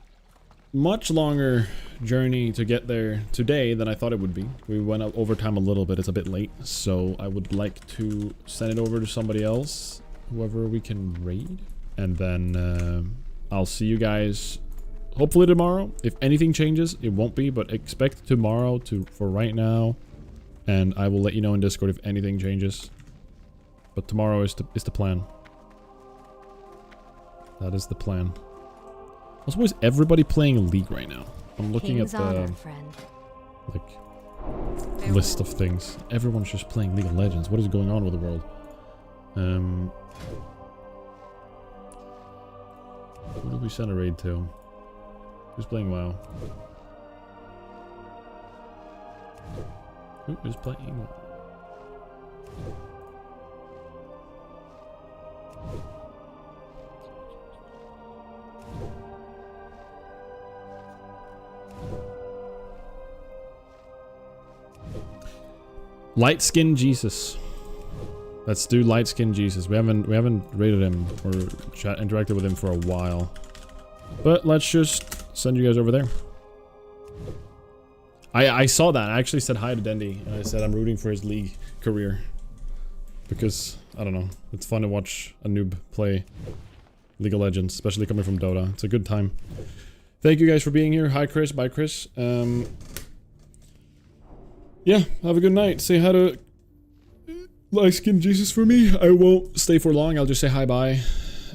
much longer journey to get there today than I thought it would be. We went over time a little bit. It's a bit late, so I would like to send it over to somebody else, whoever we can raid, and then I'll see you guys hopefully tomorrow. If anything changes, it won't be, but expect tomorrow for right now, and I will let you know in Discord if anything changes. But tomorrow is the plan. That is the plan. Also, is everybody playing League right now? I'm looking at the like list of things. Everyone's just playing League of Legends. What is going on with the world? Who did we send a raid to? Who's playing WoW? Who is playing WoW? Light Skin Jesus. Let's do Light Skin Jesus. We haven't rated him or interacted with him for a while. But let's just send you guys over there. I saw that. I actually said hi to Dendy and I said I'm rooting for his League career. Because, I don't know, it's fun to watch a noob play League of Legends, especially coming from Dota. It's a good time. Thank you guys for being here. Hi Chris, bye Chris. Yeah, have a good night. Say hi to Light Skin Jesus for me. I won't stay for long. I'll just say hi bye.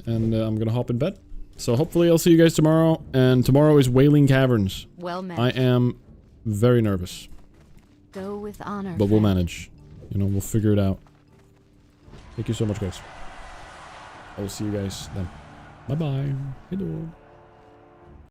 And I'm gonna hop in bed. So hopefully I'll see you guys tomorrow. And tomorrow is Wailing Caverns. Well met. I am very nervous. Go with honor. But we'll manage. You know, we'll figure it out. Thank you so much, guys. I will see you guys then. Bye-bye. Hello.